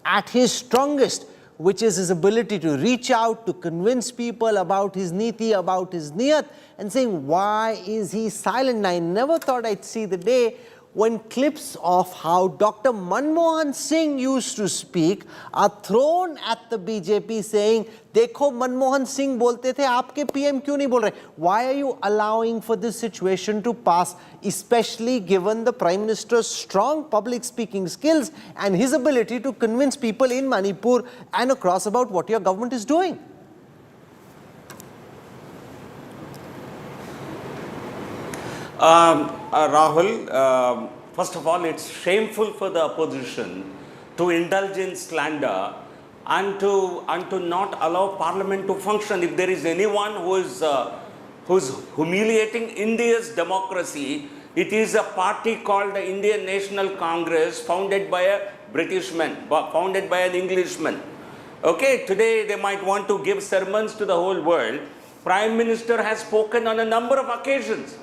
at his strongest, which is his ability to reach out, to convince people about his niti, about his niyat, and saying, why is he silent? I never thought I'd see the day when clips of how Dr. Manmohan Singh used to speak are thrown at the BJP saying, देखो मनमोहन सिंह बोलते थे, आपके PM क्यों नहीं बोल रहे? Why are you allowing for this situation to pass, especially given the Prime Minister's strong public speaking skills and his ability to convince people in Manipur and across about what your government is doing? Rahul, first of all, it's shameful for the opposition to indulge in slander and to not allow Parliament to function. If there is anyone who's humiliating India's democracy, it is a party called the Indian National Congress, founded by a Britishman, founded by an Englishman. Okay, today they might want to give sermons to the whole world. Prime Minister has spoken on a number of occasions.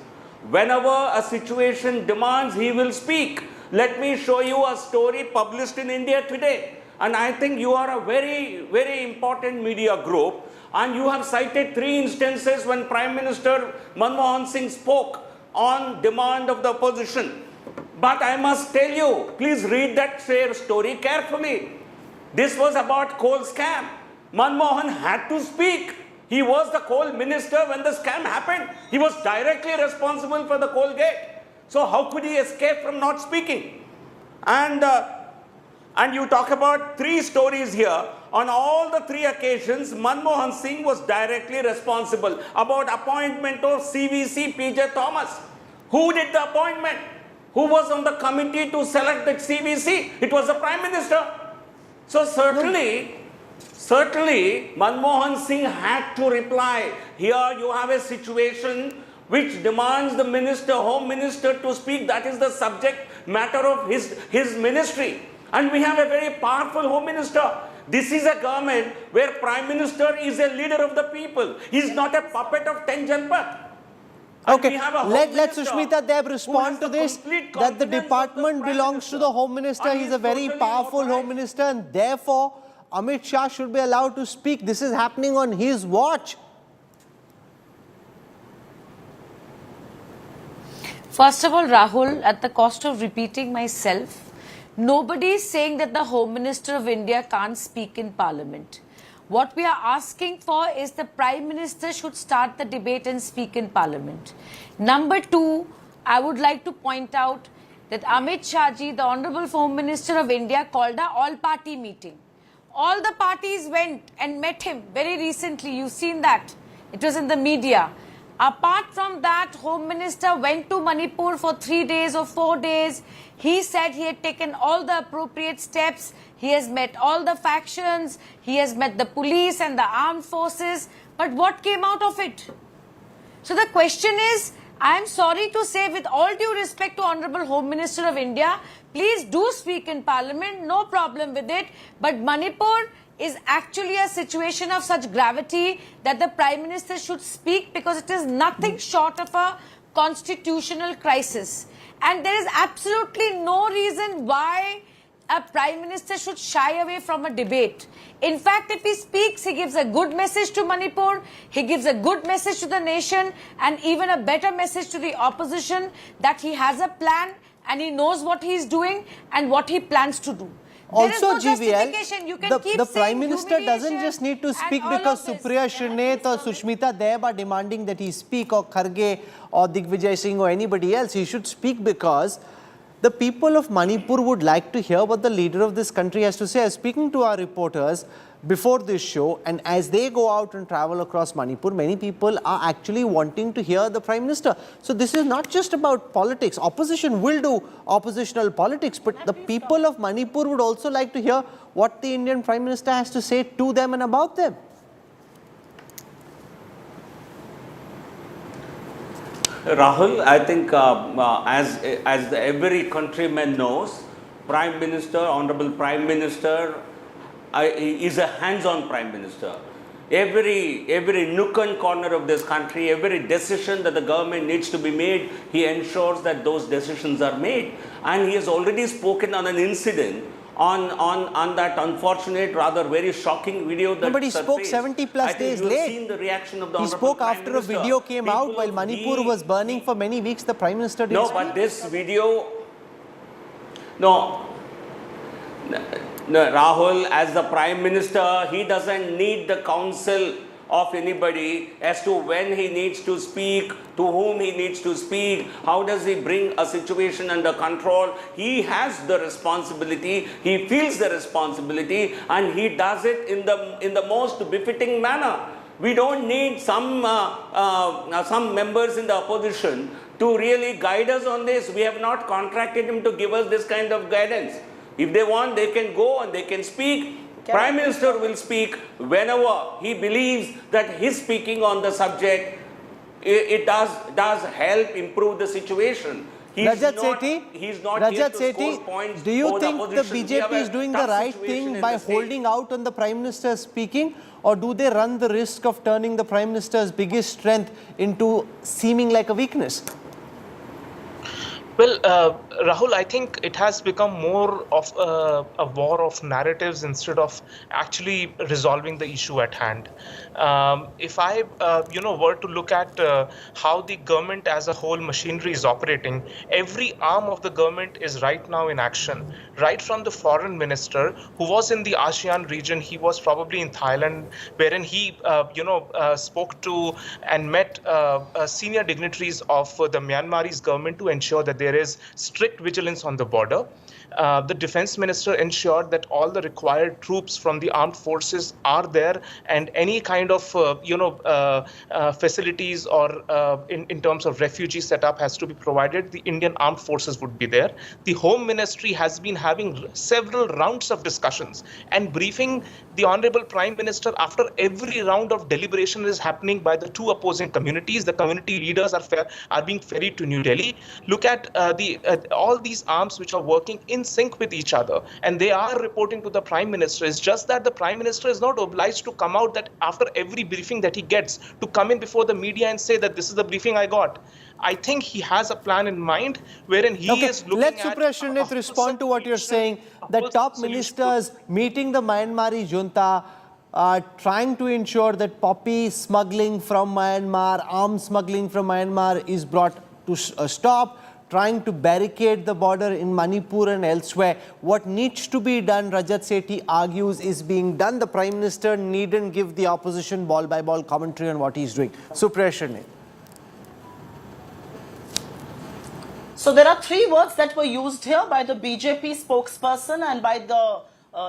Whenever a situation demands, he will speak. Let me show you a story published in India today. And I think you are a very, very important media group. And you have cited 3 instances when Prime Minister Manmohan Singh spoke on demand of the opposition. But I must tell you, please read that story carefully. This was about coal scam. Manmohan had to speak. He was the coal minister when the scam happened. He was directly responsible for the coal gate. So how could he escape from not speaking? And you talk about 3 stories here. On all the 3 occasions, Manmohan Singh was directly responsible. About appointment of CVC PJ Thomas. Who did the appointment? Who was on the committee to select the CVC? It was the Prime Minister. So certainly, Manmohan Singh had to reply. Here you have a situation which demands the minister, Home Minister, to speak. That is the subject matter of his ministry. And we have a very powerful Home Minister. This is a government where Prime Minister is a leader of the people. He is not a puppet of Ten Janpat. Okay, let Sushmita Deb respond to this, that the department belongs to the Home Minister. He's a very powerful Home Minister, and therefore Amit Shah should be allowed to speak. This is happening on his watch. First of all, Rahul, at the cost of repeating myself, nobody is saying that the Home Minister of India can't speak in Parliament. What we are asking for is the Prime Minister should start the debate and speak in Parliament. Number 2, I would like to point out that Amit Shah ji, the Honourable Home Minister of India, called an all-party meeting. All the parties went and met him very recently. You've seen that. It was in the media. Apart from that, Home Minister went to Manipur for 3 days or 4 days. He said he had taken all the appropriate steps. He has met all the factions. He has met the police and the armed forces. But what came out of it? So the question is, I am sorry to say, with all due respect to Honourable Home Minister of India, please do speak in Parliament, no problem with it. But Manipur is actually a situation of such gravity that the Prime Minister should speak, because it is nothing short of a constitutional crisis. And there is absolutely no reason why a Prime Minister should shy away from a debate. In fact, if he speaks, he gives a good message to Manipur, he gives a good message to the nation, and even a better message to the opposition that he has a plan and he knows what he is doing and what he plans to do. Also, no GVL, justification. You can keep the saying Prime Minister doesn't humiliation just need to and speak all because of this. Supriya Shrineth or Sushmita Deb are demanding that he speak, or Kharge or Digvijay Singh or anybody else. He should speak because the people of Manipur would like to hear what the leader of this country has to say. I was speaking to our reporters before this show, and as they go out and travel across Manipur, many people are actually wanting to hear the Prime Minister. So this is not just about politics. Opposition will do oppositional politics, but the people of Manipur would also like to hear what the Indian Prime Minister has to say to them and about them. Rahul, I think as every countryman knows, Prime Minister, Honorable Prime Minister, is a hands-on Prime Minister. Every nook and corner of this country, every decision that the government needs to be made, he ensures that those decisions are made. And he has already spoken on an incident on that unfortunate, rather very shocking video that But he spoke 70 plus days late. Seen the reaction of the he spoke Prime after Minister. a video came out while Manipur was burning for many weeks. The Prime Minister didn't speak. But this video, no, Rahul, as the Prime Minister, he doesn't need the counsel of anybody as to when he needs to speak, to whom he needs to speak, how does he bring a situation under control. He has the responsibility, he feels the responsibility, and he does it in the most befitting manner. We don't need some members in the opposition to really guide us on this. We have not contracted him to give us this kind of guidance. If they want, they can go and they can speak. Prime Minister will speak whenever he believes that his speaking on the subject, it does help improve the situation. Rajat Sethi, do you think the BJP is doing the right thing by holding out on the Prime Minister speaking, or do they run the risk of turning the Prime Minister's biggest strength into seeming like a weakness? Well, Rahul, I think it has become more of a war of narratives instead of actually resolving the issue at hand. If I, were to look at how the government as a whole machinery is operating, every arm of the government is right now in action. Right from the foreign minister who was in the ASEAN region, he was probably in Thailand, wherein he, spoke to and met senior dignitaries of the Myanmarese government to ensure that there is strict vigilance on the border. The defense minister ensured that all the required troops from the armed forces are there, and any kind of facilities or in terms of refugee setup has to be provided. The Indian armed forces would be there. The Home Ministry has been having several rounds of discussions and briefing the Honorable Prime Minister after every round of deliberation is happening by the two opposing communities. The community leaders are being ferried to New Delhi. Look at all these arms which are working in sync with each other, and they are reporting to the Prime Minister. It's just that the Prime Minister is not obliged to come out that after every briefing that he gets to come in before the media and say that this is the briefing I got. I think he has a plan in mind wherein he is looking at... Let Supriya Shrineth respond to what you're saying. The top ministers meeting the Myanmar junta, trying to ensure that poppy smuggling from Myanmar, arms smuggling from Myanmar is brought to stop, trying to barricade the border in Manipur and elsewhere. What needs to be done, Rajat Sethi argues, is being done. The Prime Minister needn't give the opposition ball-by-ball commentary on what he's doing. Supriya Shrineth. So there are three words that were used here by the BJP spokesperson and by the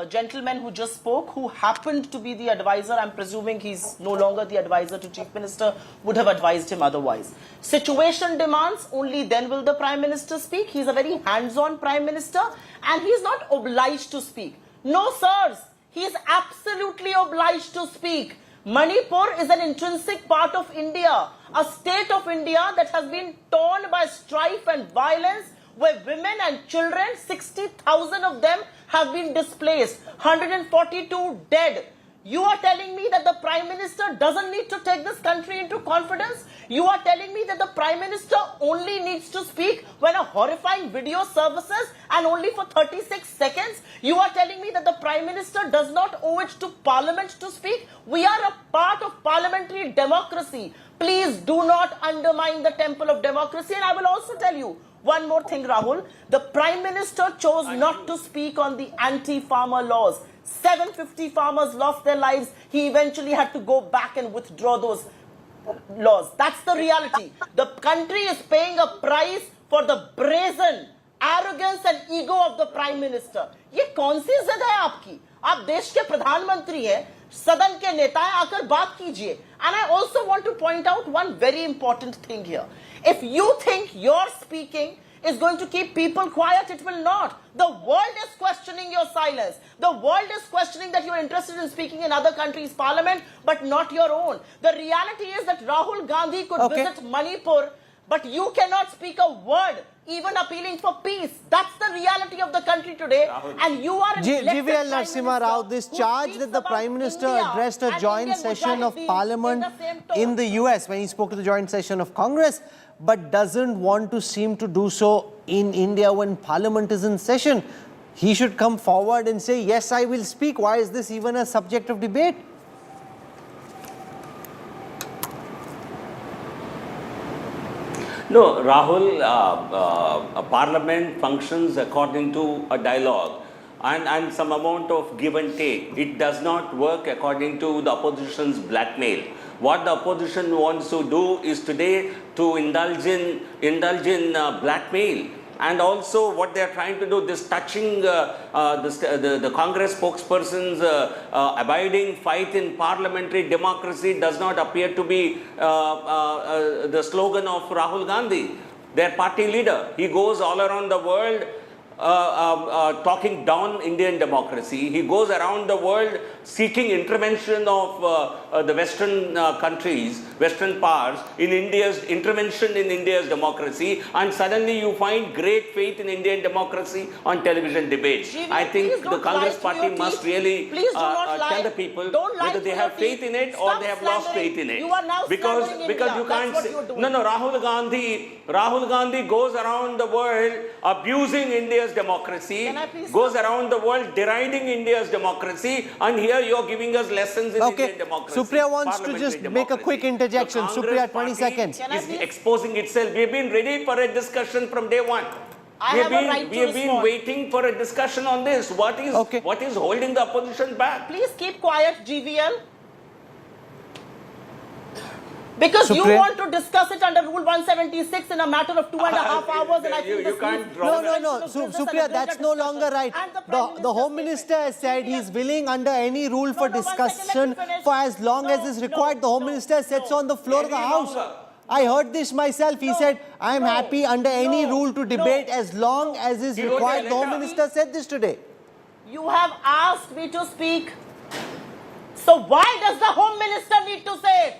gentleman who just spoke, who happened to be the advisor. I'm presuming he's no longer the advisor to Chief Minister, would have advised him otherwise. Situation demands, only then will the Prime Minister speak. He's a very hands-on Prime Minister and he's not obliged to speak. No, sirs, he is absolutely obliged to speak. Manipur is an intrinsic part of India, a state of India that has been torn by strife and violence, where women and children, 60,000 of them, have been displaced, 142 dead. You are telling me that the Prime Minister doesn't need to take this country into confidence? You are telling me that the Prime Minister only needs to speak when a horrifying video surfaces and only for 36 seconds? You are telling me that the Prime Minister does not owe it to Parliament to speak? We are a part of parliamentary democracy. Please do not undermine the temple of democracy. And I will also tell you, One more thing, Rahul. The Prime Minister chose not to speak on the anti-farmer laws. 750 farmers lost their lives. He eventually had to go back and withdraw those laws. That's the reality. The country is paying a price for the brazen arrogance and ego of the Prime Minister. ये कौन सी जिद है आपकी? आप देश के प्रधानमंत्री हैं, सदन के नेता हैं, आकर बात कीजिए. And I also want to point out one very important thing here. If you think your speaking is going to keep people quiet, it will not. The world is questioning your silence. The world is questioning that you're interested in speaking in other countries' parliament, but not your own. The reality is that Rahul Gandhi could visit Manipur, but you cannot speak a word, even appealing for peace. That's the reality of the country today. And you are GVL Narasimha Rao, this charge that the Prime Minister addressed a joint session of Parliament in the US when he spoke to the joint session of Congress, but doesn't want to seem to do so in India when Parliament is in session. He should come forward and say, yes, I will speak. Why is this even a subject of debate? No, Rahul, a parliament functions according to a dialogue and some amount of give and take. It does not work according to the opposition's blackmail. What the opposition wants to do is today to indulge in blackmail. And also what they are trying to do, this touching the Congress spokesperson's abiding fight in parliamentary democracy does not appear to be the slogan of Rahul Gandhi, their party leader. He goes all around the world talking down Indian democracy. He goes around the world seeking intervention of the Western countries, Western powers, in India's intervention in India's democracy, and suddenly you find great faith in Indian democracy on television debates. I think the Congress party must really tell the people whether they have faith in it or they have lost faith in it. Because you can't say, no, Rahul Gandhi goes around the world abusing India's democracy, goes around the world deriding India's democracy, and here you're giving us lessons in Indian democracy. Supriya wants to just make a quick interjection. Supriya, 20 seconds. Is exposing itself. We've been ready for a discussion from day one. We have been waiting for a discussion on this. What is holding the opposition back? Please keep quiet, GVL. Because you want to discuss it under Rule 176 in a matter of 2.5 hours, and I think you can't draw No, Supriya, that's no longer right. The Home Minister has said he's willing under any rule for discussion for as long as is required. The Home Minister sits on the floor of the House. I heard this myself. He said, I am happy under any rule to debate as long as is required. The Home Minister said this today. You have asked me to speak. So why does the Home Minister need to say it?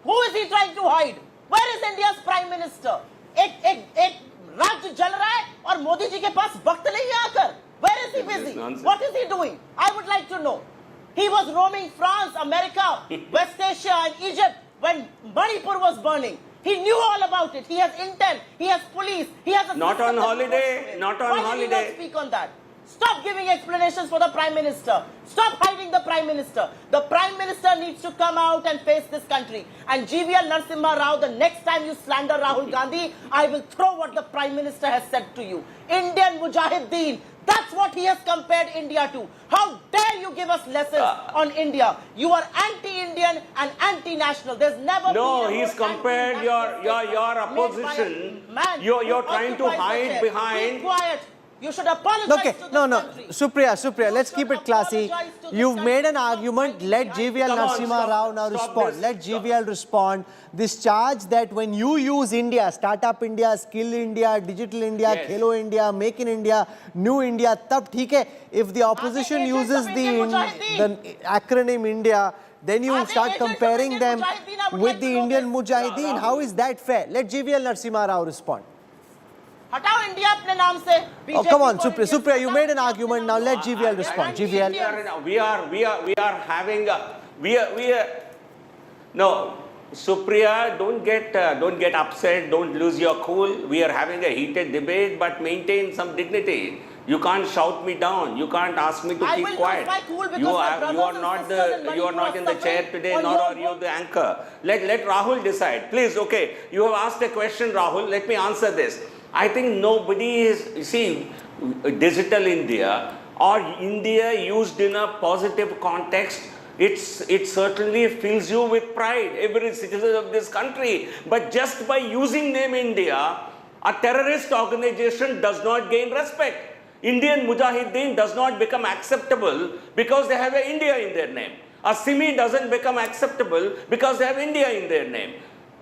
Who is he trying to hide? Where is India's Prime Minister? एक राज्य जल रहा है और मोदी जी के पास वक्त नहीं है आकर. Where is he busy? What is he doing? I would like to know. He was roaming France, America, West Asia and Egypt when Manipur was burning. He knew all about it. He has intel. He has police. He has a not on holiday. Not on holiday. Why did you not speak on that? Stop giving explanations for the Prime Minister. Stop hiding the Prime Minister. The Prime Minister needs to come out and face this country. And GVL Narasimha Rao, the next time you slander Rahul Gandhi, I will throw what the Prime Minister has said to you. Indian Mujahideen. That's what he has compared India to. How dare you give us lessons on India? You are anti-Indian and anti-national. There's never been he's compared your opposition. You're trying to hide behind. Keep quiet. You should apologize to the country. Supriya, let's keep it classy. You've made an argument. Let GVL Narasimha Rao now respond. Let GVL respond. This charge that when you use India, Startup India, Skill India, Digital India, Khelo India, Make in India, New India, tab theek hai. If the opposition uses the acronym India, then you start comparing them with the Indian Mujahideen. How is that fair? Let GVL Narasimha Rao respond. हटाओ India अपने नाम से. Oh, come on, Supriya, you made an argument. Now let GVL respond. GVL. We are having no, Supriya, don't get upset. Don't lose your cool. We are having a heated debate, but maintain some dignity. You can't shout me down. You can't ask me to keep quiet. You are not in the chair today, nor are you the anchor. Let Rahul decide, please. Okay, you have asked a question, Rahul. Let me answer this. I think nobody is, you see, digital India or India used in a positive context, it certainly fills you with pride, every citizen of this country. But just by using name India, a terrorist organization does not gain respect. Indian Mujahideen does not become acceptable because they have a India in their name. A Simi doesn't become acceptable because they have India in their name.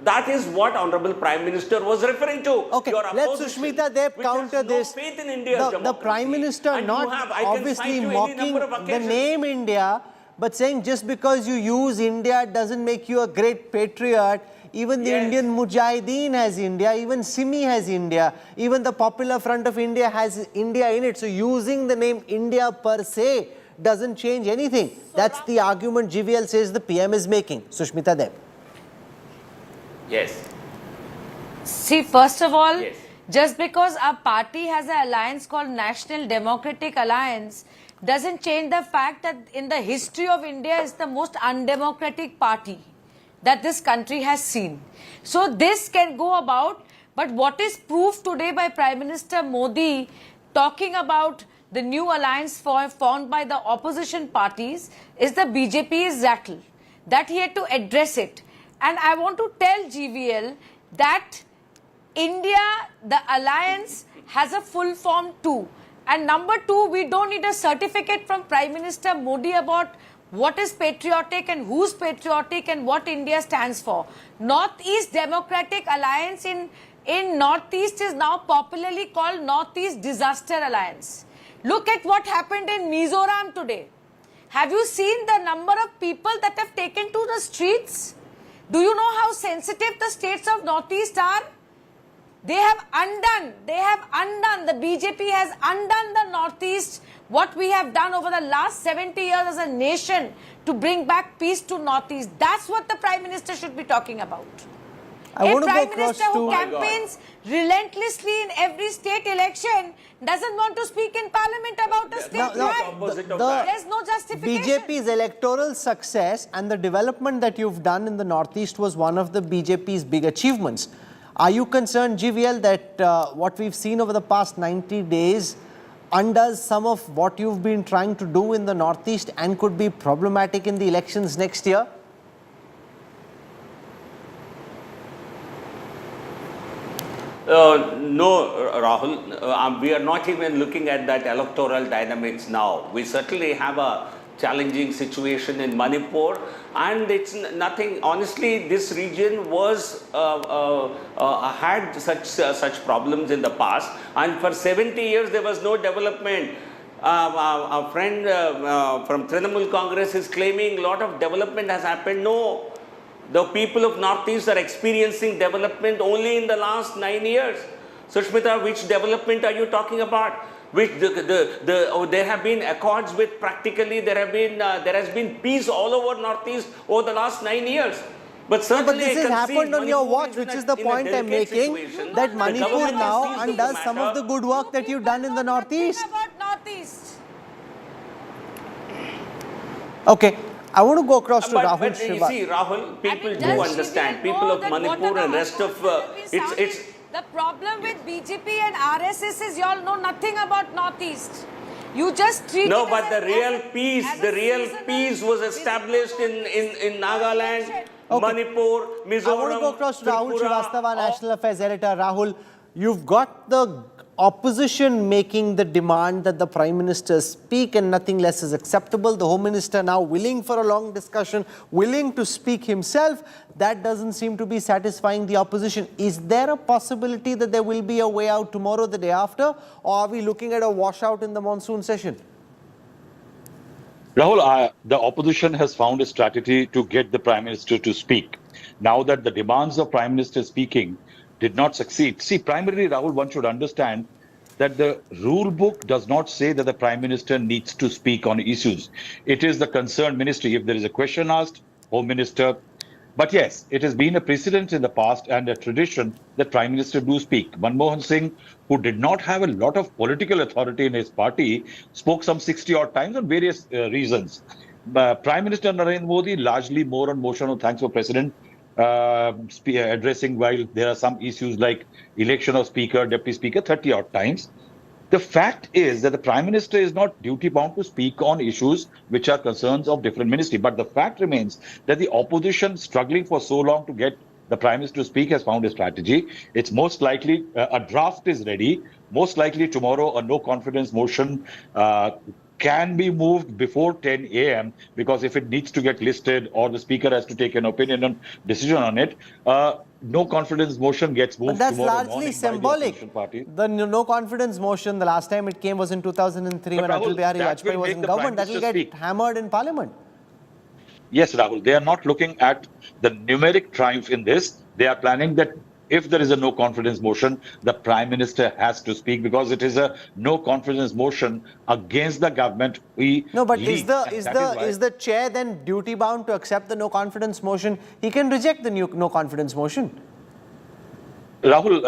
That is what Honorable Prime Minister was referring to. Okay, let's Sushmita Deb counter this. Faith in India's The Prime Minister not obviously mocking the name India, but saying just because you use India doesn't make you a great patriot. Even the Indian Mujahideen has India, even Simi has India, even the Popular Front of India has India in it. So using the name India per se doesn't change anything. That's the argument GVL says the PM is making. Sushmita Deb. Yes. See, first of all, just because our party has an alliance called National Democratic Alliance doesn't change the fact that in the history of India is the most undemocratic party that this country has seen. So this can go about, but what is proved today by Prime Minister Modi talking about the new alliance formed by the opposition parties is the BJP's rattle, that he had to address it. And I want to tell GVL that India, the alliance, has a full form too. And number two, we don't need a certificate from Prime Minister Modi about what is patriotic and who's patriotic and what India stands for. Northeast Democratic Alliance in Northeast is now popularly called Northeast Disaster Alliance. Look at what happened in Mizoram today. Have you seen the number of people that have taken to the streets? Do you know how sensitive the states of Northeast are? They have undone, the BJP has undone the Northeast, what we have done over the last 70 years as a nation to bring back peace to Northeast. That's what the Prime Minister should be talking about. A Prime Minister who campaigns relentlessly in every state election doesn't want to speak in Parliament about a state plan. There's no justification. BJP's electoral success and the development that you've done in the Northeast was one of the BJP's big achievements. Are you concerned, GVL, that what we've seen over the past 90 days undoes some of what you've been trying to do in the Northeast and could be problematic in the elections next year? No, Rahul, we are not even looking at that electoral dynamics now. We certainly have a challenging situation in Manipur, and it's nothing. Honestly, this region was had such problems in the past, and for 70 years there was no development. A friend from Trinamool Congress is claiming a lot of development has happened. No. The people of Northeast are experiencing development only in the last 9 years. Sushmita, which development are you talking about? Which there have been accords with practically, there has been peace all over Northeast over the last 9 years. But certainly, this has happened on your watch, which is the point I'm making, that Manipur now undoes some of the good work that you've done in the Northeast. Okay. I want to go across to Rahul. But you see, Rahul, people do understand. People of Manipur and rest of it's. The problem with BJP and RSS is you all know nothing about Northeast. You just treat no, but the real peace was established in Nagaland, Manipur, Mizoram. I want to go across to Rahul Srivastava, National Affairs Editor. Rahul, you've got the opposition making the demand that the Prime Minister speak and nothing less is acceptable. The Home Minister now willing for a long discussion, willing to speak himself. That doesn't seem to be satisfying the opposition. Is there a possibility that there will be a way out tomorrow, the day after, or are we looking at a washout in the monsoon session? Rahul, the opposition has found a strategy to get the Prime Minister to speak. Now that the demands of Prime Minister speaking did not succeed. See, primarily, Rahul, one should understand that the rule book does not say that the Prime Minister needs to speak on issues. It is the concerned ministry. If there is a question asked, Home Minister. But yes, it has been a precedent in the past and a tradition that Prime Minister do speak. Manmohan Singh, who did not have a lot of political authority in his party, spoke some 60 odd times on various reasons. Prime Minister Narendra Modi, largely more on motion of thanks for President, addressing, while there are some issues like election of speaker, deputy speaker, 30 odd times. The fact is that the Prime Minister is not duty-bound to speak on issues which are concerns of different ministry. But the fact remains that the opposition, struggling for so long to get the Prime Minister to speak, has found a strategy. It's most likely a draft is ready. Most likely tomorrow a no-confidence motion can be moved before 10 a.m. because if it needs to get listed or the Speaker has to take an opinion on decision on it, no confidence motion gets moved but that's tomorrow largely morning symbolic. By the The no confidence motion, the last time it came was in 2003 But when Rahul, Atal Bihari that Vajpayee will was make in the Prime government. That will Minister get speak. hammered in Parliament. Yes, Rahul, they are not looking at the numeric triumph in this. They are planning that if there is a no confidence motion, the Prime Minister has to speak because it is a no confidence motion against the government we No, but lead. is the chair then duty bound to accept the no confidence motion? He can reject the no confidence motion. Rahul,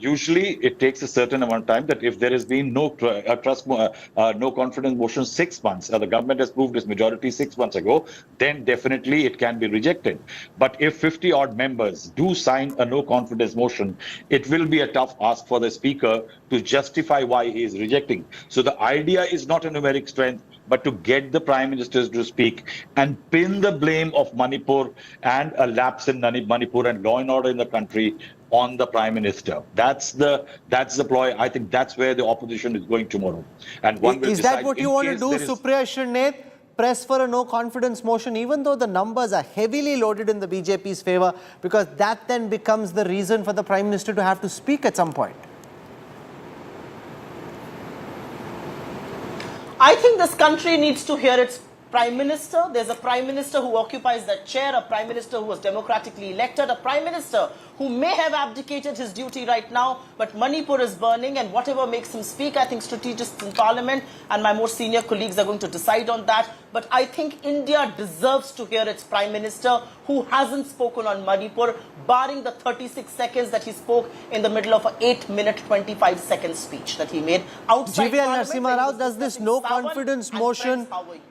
usually it takes a certain amount of time that if there has been no confidence motion 6 months, the government has proved its majority 6 months ago, then definitely it can be rejected. But if 50 odd members do sign a no confidence motion, it will be a tough ask for the speaker to justify why he is rejecting. So the idea is not a numeric strength, but to get the Prime Ministers to speak and pin the blame of Manipur and a lapse in Manipur and law and order in the country on the Prime Minister. That's the ploy. I think that's where the opposition is going tomorrow. And one will Is decide that what in you want to case do, there is- Supriya Shirnath? Press for a no confidence motion, even though the numbers are heavily loaded in the BJP's favor, because that then becomes the reason for the Prime Minister to have to speak at some point. I think this country needs to hear its Prime Minister. There's a Prime Minister who occupies that chair, a Prime Minister who was democratically elected, a Prime Minister who may have abdicated his duty right now, but Manipur is burning, and whatever makes him speak, I think strategists in Parliament and my more senior colleagues are going to decide on that. But I think India deserves to hear its Prime Minister who hasn't spoken on Manipur, barring the 36 seconds that he spoke in the middle of an 8-minute, 25-second speech that he made outside GVL Parliament. Narasimha Rao, does this no confidence motion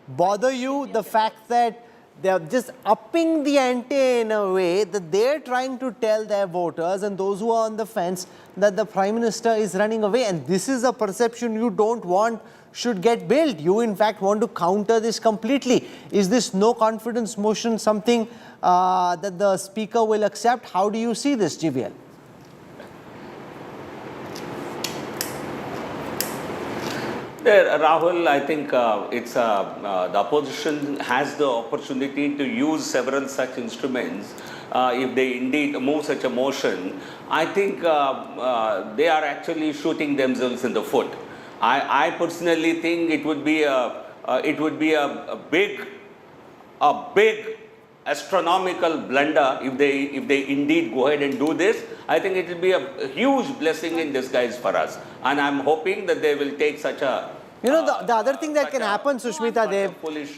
bother you? The fact that they're just upping the ante in a way that they're trying to tell their voters and those who are on the fence that the Prime Minister is running away, and this is a perception you don't want should get built. You in fact want to counter this completely. Is this no confidence motion something that the Speaker will accept? How do you see this, GVL? Rahul, I think the opposition has the opportunity to use several such instruments. If they indeed move such a motion, I think they are actually shooting themselves in the foot. I personally think it would be a big astronomical blunder if they indeed go ahead and do this. I think it will be a huge blessing in disguise for us, and I'm hoping that they will take such a the other thing that can happen, Sushmita Dev,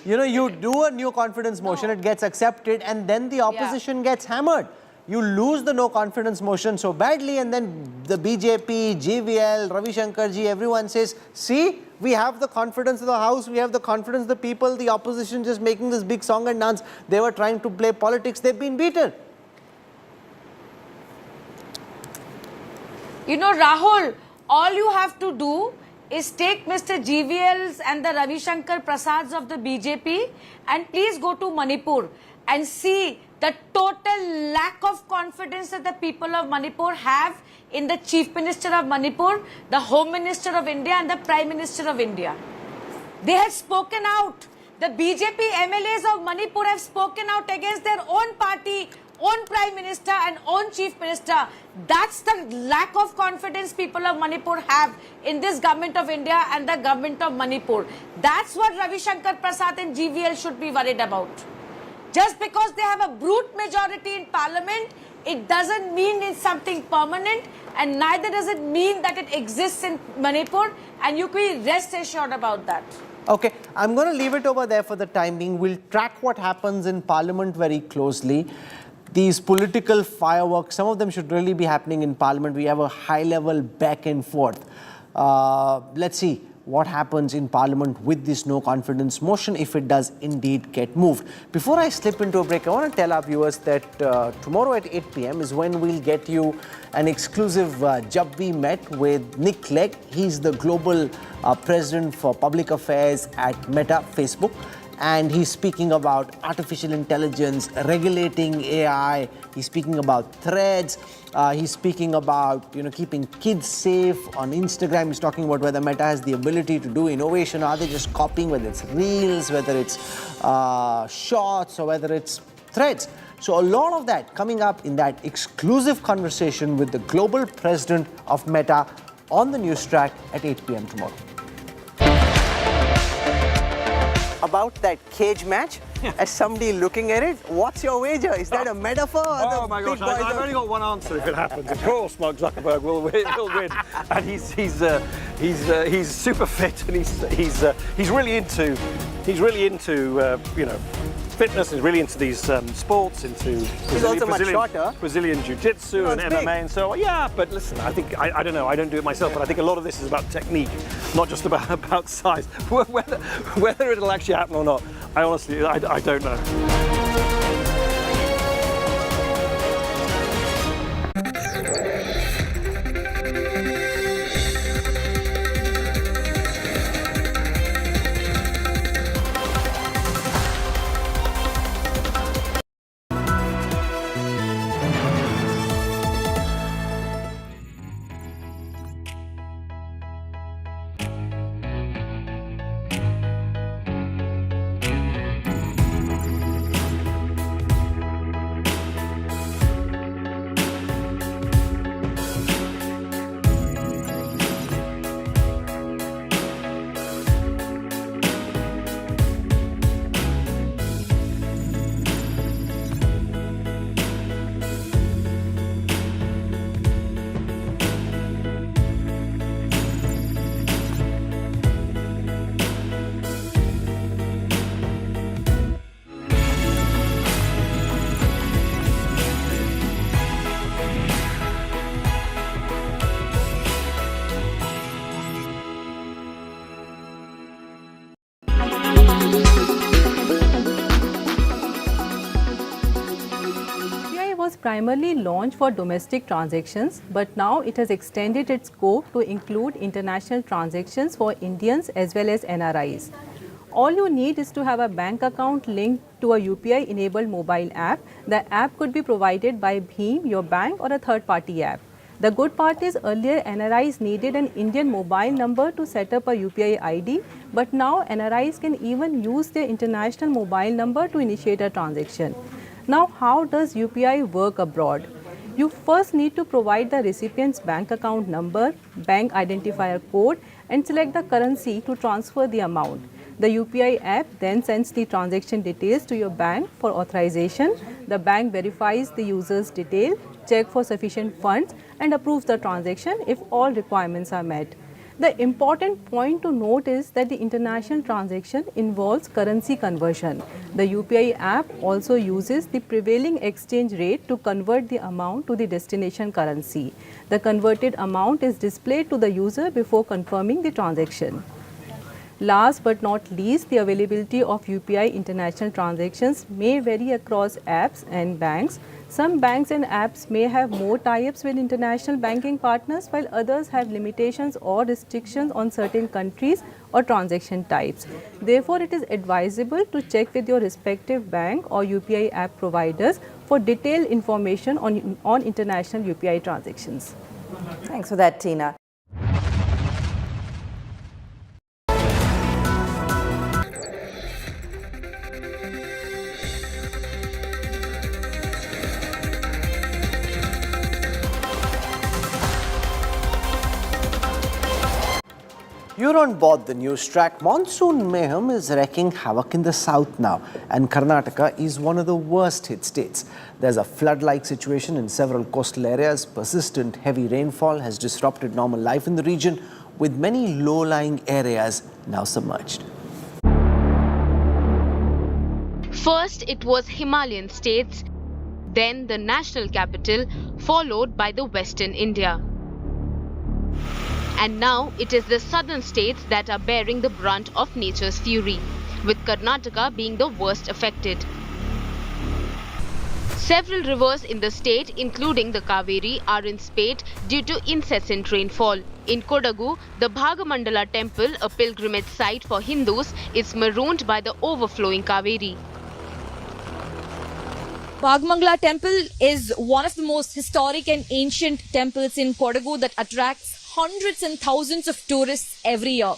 you do a new confidence motion, it gets accepted, and then the opposition gets hammered. You lose the no confidence motion so badly, and then the BJP, GVL, Ravi Shankar ji, everyone says, see, we have the confidence of the House, we have the confidence of the people, the opposition just making this big song and dance. They were trying to play politics, they've been beaten. Rahul, all you have to do is take Mr. GVL's and the Ravi Shankar Prasads of the BJP and please go to Manipur and see the total lack of confidence that the people of Manipur have in the Chief Minister of Manipur, the Home Minister of India and the Prime Minister of India. They have spoken out. The BJP MLAs of Manipur have spoken out against their own party, own Prime Minister and own Chief Minister. That's the lack of confidence people of Manipur have in this government of India and the government of Manipur. That's what Ravi Shankar Prasad and GVL should be worried about. Just because they have a brute majority in Parliament, it doesn't mean it's something permanent, and neither does it mean that it exists in Manipur, and you can rest assured about that. Okay, I'm going to leave it over there for the time being. We'll track what happens in Parliament very closely. These political fireworks, some of them should really be happening in Parliament. We have a high-level back and forth. Let's see what happens in Parliament with this no confidence motion if it does indeed get moved. Before I slip into a break, I want to tell our viewers that tomorrow at 8 p.m. is when we'll get you an exclusive Jab We Met with Nick Clegg. He's the global president for public affairs at Meta, Facebook. And he's speaking about artificial intelligence, regulating AI. He's speaking about threads. He's speaking about, keeping kids safe on Instagram. He's talking about whether Meta has the ability to do innovation. Are they just copying, whether it's reels, whether it's shorts, or whether it's threads? So a lot of that coming up in that exclusive conversation with the global president of Meta on the news track at 8 p.m. tomorrow. About that cage match, as somebody looking at it, what's your wager? Is that a metaphor? Oh my gosh, I've only got one answer if it happens. Of course, Mark Zuckerberg will win, and he's super fit, and he's really into fitness, is really into these sports, into Brazilian jiu-jitsu and MMA, and so on. Yeah, but listen, I think, I don't know, I don't do it myself, but I think a lot of this is about technique, not just about size. Whether it'll actually happen or not, I honestly, I don't know. Primarily launched for domestic transactions, but now it has extended its scope to include international transactions for Indians as well as NRIs. All you need is to have a bank account linked to a UPI-enabled mobile app. The app could be provided by Bheem, your bank, or a third-party app. The good part is earlier NRIs needed an Indian mobile number to set up a UPI ID, but now NRIs can even use their international mobile number to initiate a transaction. Now, how does UPI work abroad? You first need to provide the recipient's bank account number, bank identifier code, and select the currency to transfer the amount. The UPI app then sends the transaction details to your bank for authorization. The bank verifies the user's detail, checks for sufficient funds, and approves the transaction if all requirements are met. The important point to note is that the international transaction involves currency conversion. The UPI app also uses the prevailing exchange rate to convert the amount to the destination currency. The converted amount is displayed to the user before confirming the transaction. Last but not least, the availability of UPI international transactions may vary across apps and banks. Some banks and apps may have more tie-ups with international banking partners, while others have limitations or restrictions on certain countries or transaction types. Therefore, it is advisable to check with your respective bank or UPI app providers for detailed information on international UPI transactions. Thanks for that, Tina. You're on board the news track. Monsoon mayhem is wreaking havoc in the south now, and Karnataka is one of the worst hit states. There's a flood-like situation in several coastal areas. Persistent heavy rainfall has disrupted normal life in the region, with many low-lying areas now submerged. First, it was Himalayan states, then the national capital, followed by the Western India. And now it is the southern states that are bearing the brunt of nature's fury, with Karnataka being the worst affected. Several rivers in the state, including the Kaveri, are in spate due to incessant rainfall. In Kodagu, the Bhagamandala temple, a pilgrimage site for Hindus, is marooned by the overflowing Kaveri. Bhagamangala temple is one of the most historic and ancient temples in Kodagu that attracts hundreds and thousands of tourists every year.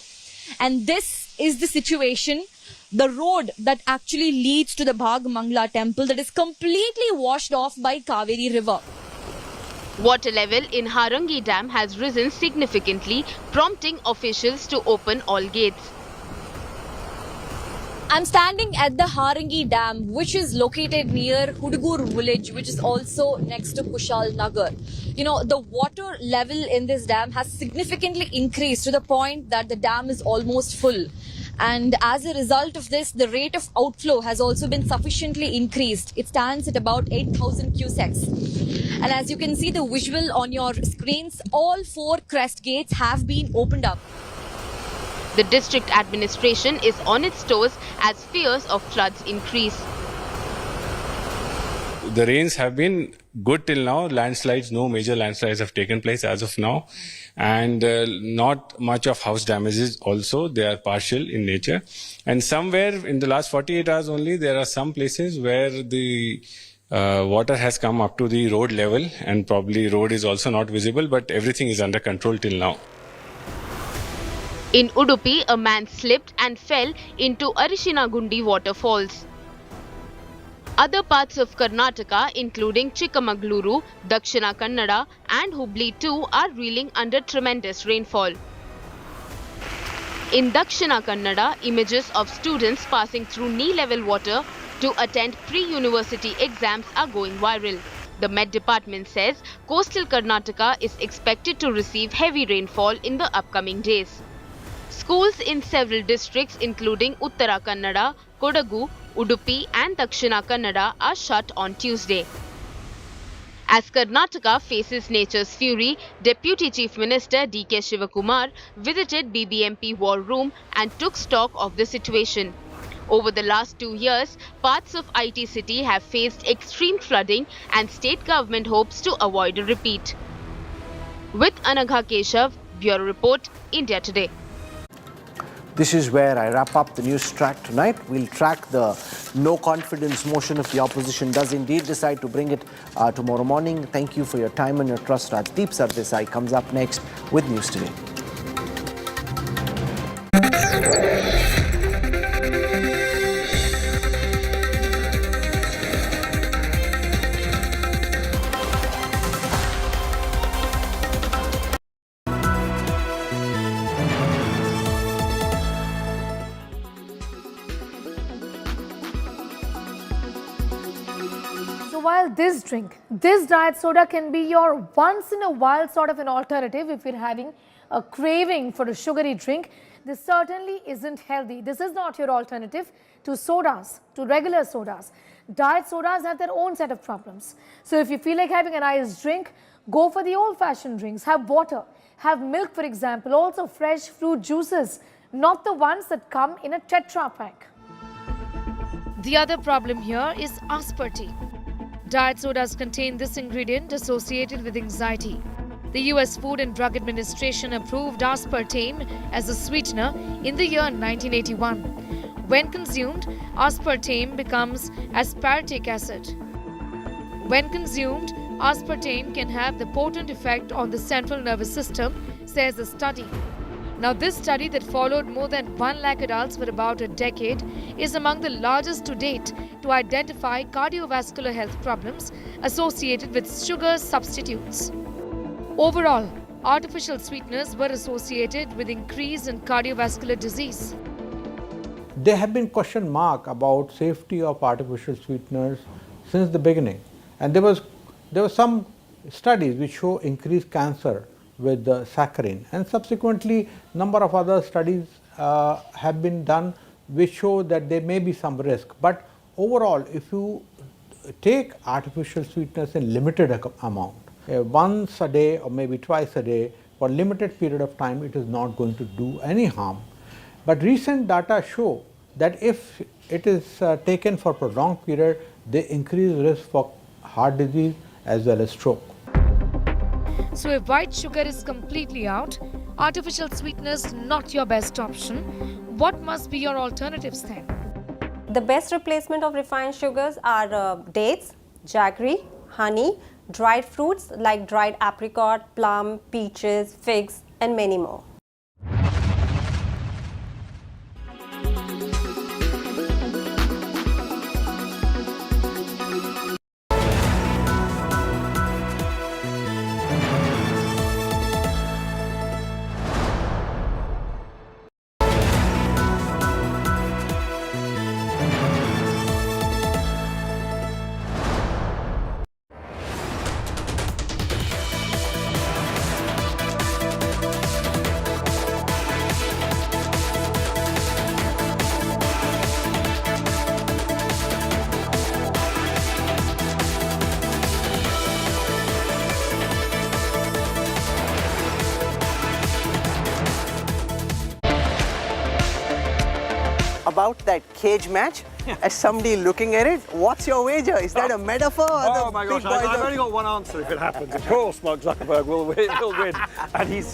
And this is the situation, the road that actually leads to the Bhagamangala temple that is completely washed off by Kaveri river. Water level in Harangi Dam has risen significantly, prompting officials to open all gates. I'm standing at the Harangi Dam, which is located near Hudugur village, which is also next to Kushal Nagar. You know, the water level in this dam has significantly increased to the point that the dam is almost full. And as a result of this, the rate of outflow has also been sufficiently increased. It stands at about 8,000 cusecs. And as you can see the visual on your screens, all 4 crest gates have been opened up. The district administration is on its toes as fears of floods increase. The rains have been good till now. Landslides, no major landslides have taken place as of now. And not much of house damages also. They are partial in nature. And somewhere in the last 48 hours only, there are some places where the water has come up to the road level, and probably road is also not visible, but everything is under control till now. In Udupi, a man slipped and fell into Arishinagundi waterfalls. Other parts of Karnataka, including Chikamagaluru, Dakshina Kannada and Hubli too, are reeling under tremendous rainfall. In Dakshina Kannada, images of students passing through knee-level water to attend pre-university exams are going viral. The Met Department says coastal Karnataka is expected to receive heavy rainfall in the upcoming days. Schools in several districts including Uttara Kannada, Kodagu, Udupi and Dakshina Kannada are shut on Tuesday. As Karnataka faces nature's fury, Deputy Chief Minister D.K. Shivakumar visited BBMP War Room and took stock of the situation. Over the last 2 years, parts of IT city have faced extreme flooding and state government hopes to avoid a repeat. With Anagha Keshav, Bureau Report, India Today. This is where I wrap up the news track tonight. We'll track the no confidence motion if the opposition does indeed decide to bring it tomorrow morning. Thank you for your time and your trust. Rajdeep Sardesai comes up next with News Today. While this diet soda can be your once in a while sort of an alternative if you're having a craving for a sugary drink, this certainly isn't healthy. This is not your alternative to sodas, to regular sodas. Diet sodas have their own set of problems. So if you feel like having an iced drink, go for the old-fashioned drinks. Have water, have milk for example, also fresh fruit juices, not the ones that come in a Tetra pack. The other problem here is aspartame. Diet sodas contain this ingredient associated with anxiety. The US Food and Drug Administration approved aspartame as a sweetener in the year 1981. When consumed, aspartame becomes aspartic acid. When consumed, aspartame can have the potent effect on the central nervous system, says a study. Now, this study that followed more than 1 lakh adults for about a decade is among the largest to date to identify cardiovascular health problems associated with sugar substitutes. Overall, artificial sweeteners were associated with increase in cardiovascular disease. There have been question marks about safety of artificial sweeteners since the beginning, and there were some studies which show increased cancer with the saccharin, and subsequently number of other studies have been done which show that there may be some risk. But overall, if you take artificial sweeteners in limited amount, once a day or maybe twice a day, for a limited period of time, it is not going to do any harm. But recent data show that if it is taken for a prolonged period, they increase risk for heart disease as well as stroke. So if white sugar is completely out, artificial sweeteners not your best option, what must be your alternatives then? The best replacement of refined sugars are dates, jaggery, honey, dried fruits like dried apricot, plum, peaches, figs, and many more. About that cage match, as somebody looking at it, what's your wager? Is that a metaphor? Oh my gosh, I've only got one answer if it happens. Of course, Mark Zuckerberg will win, and he's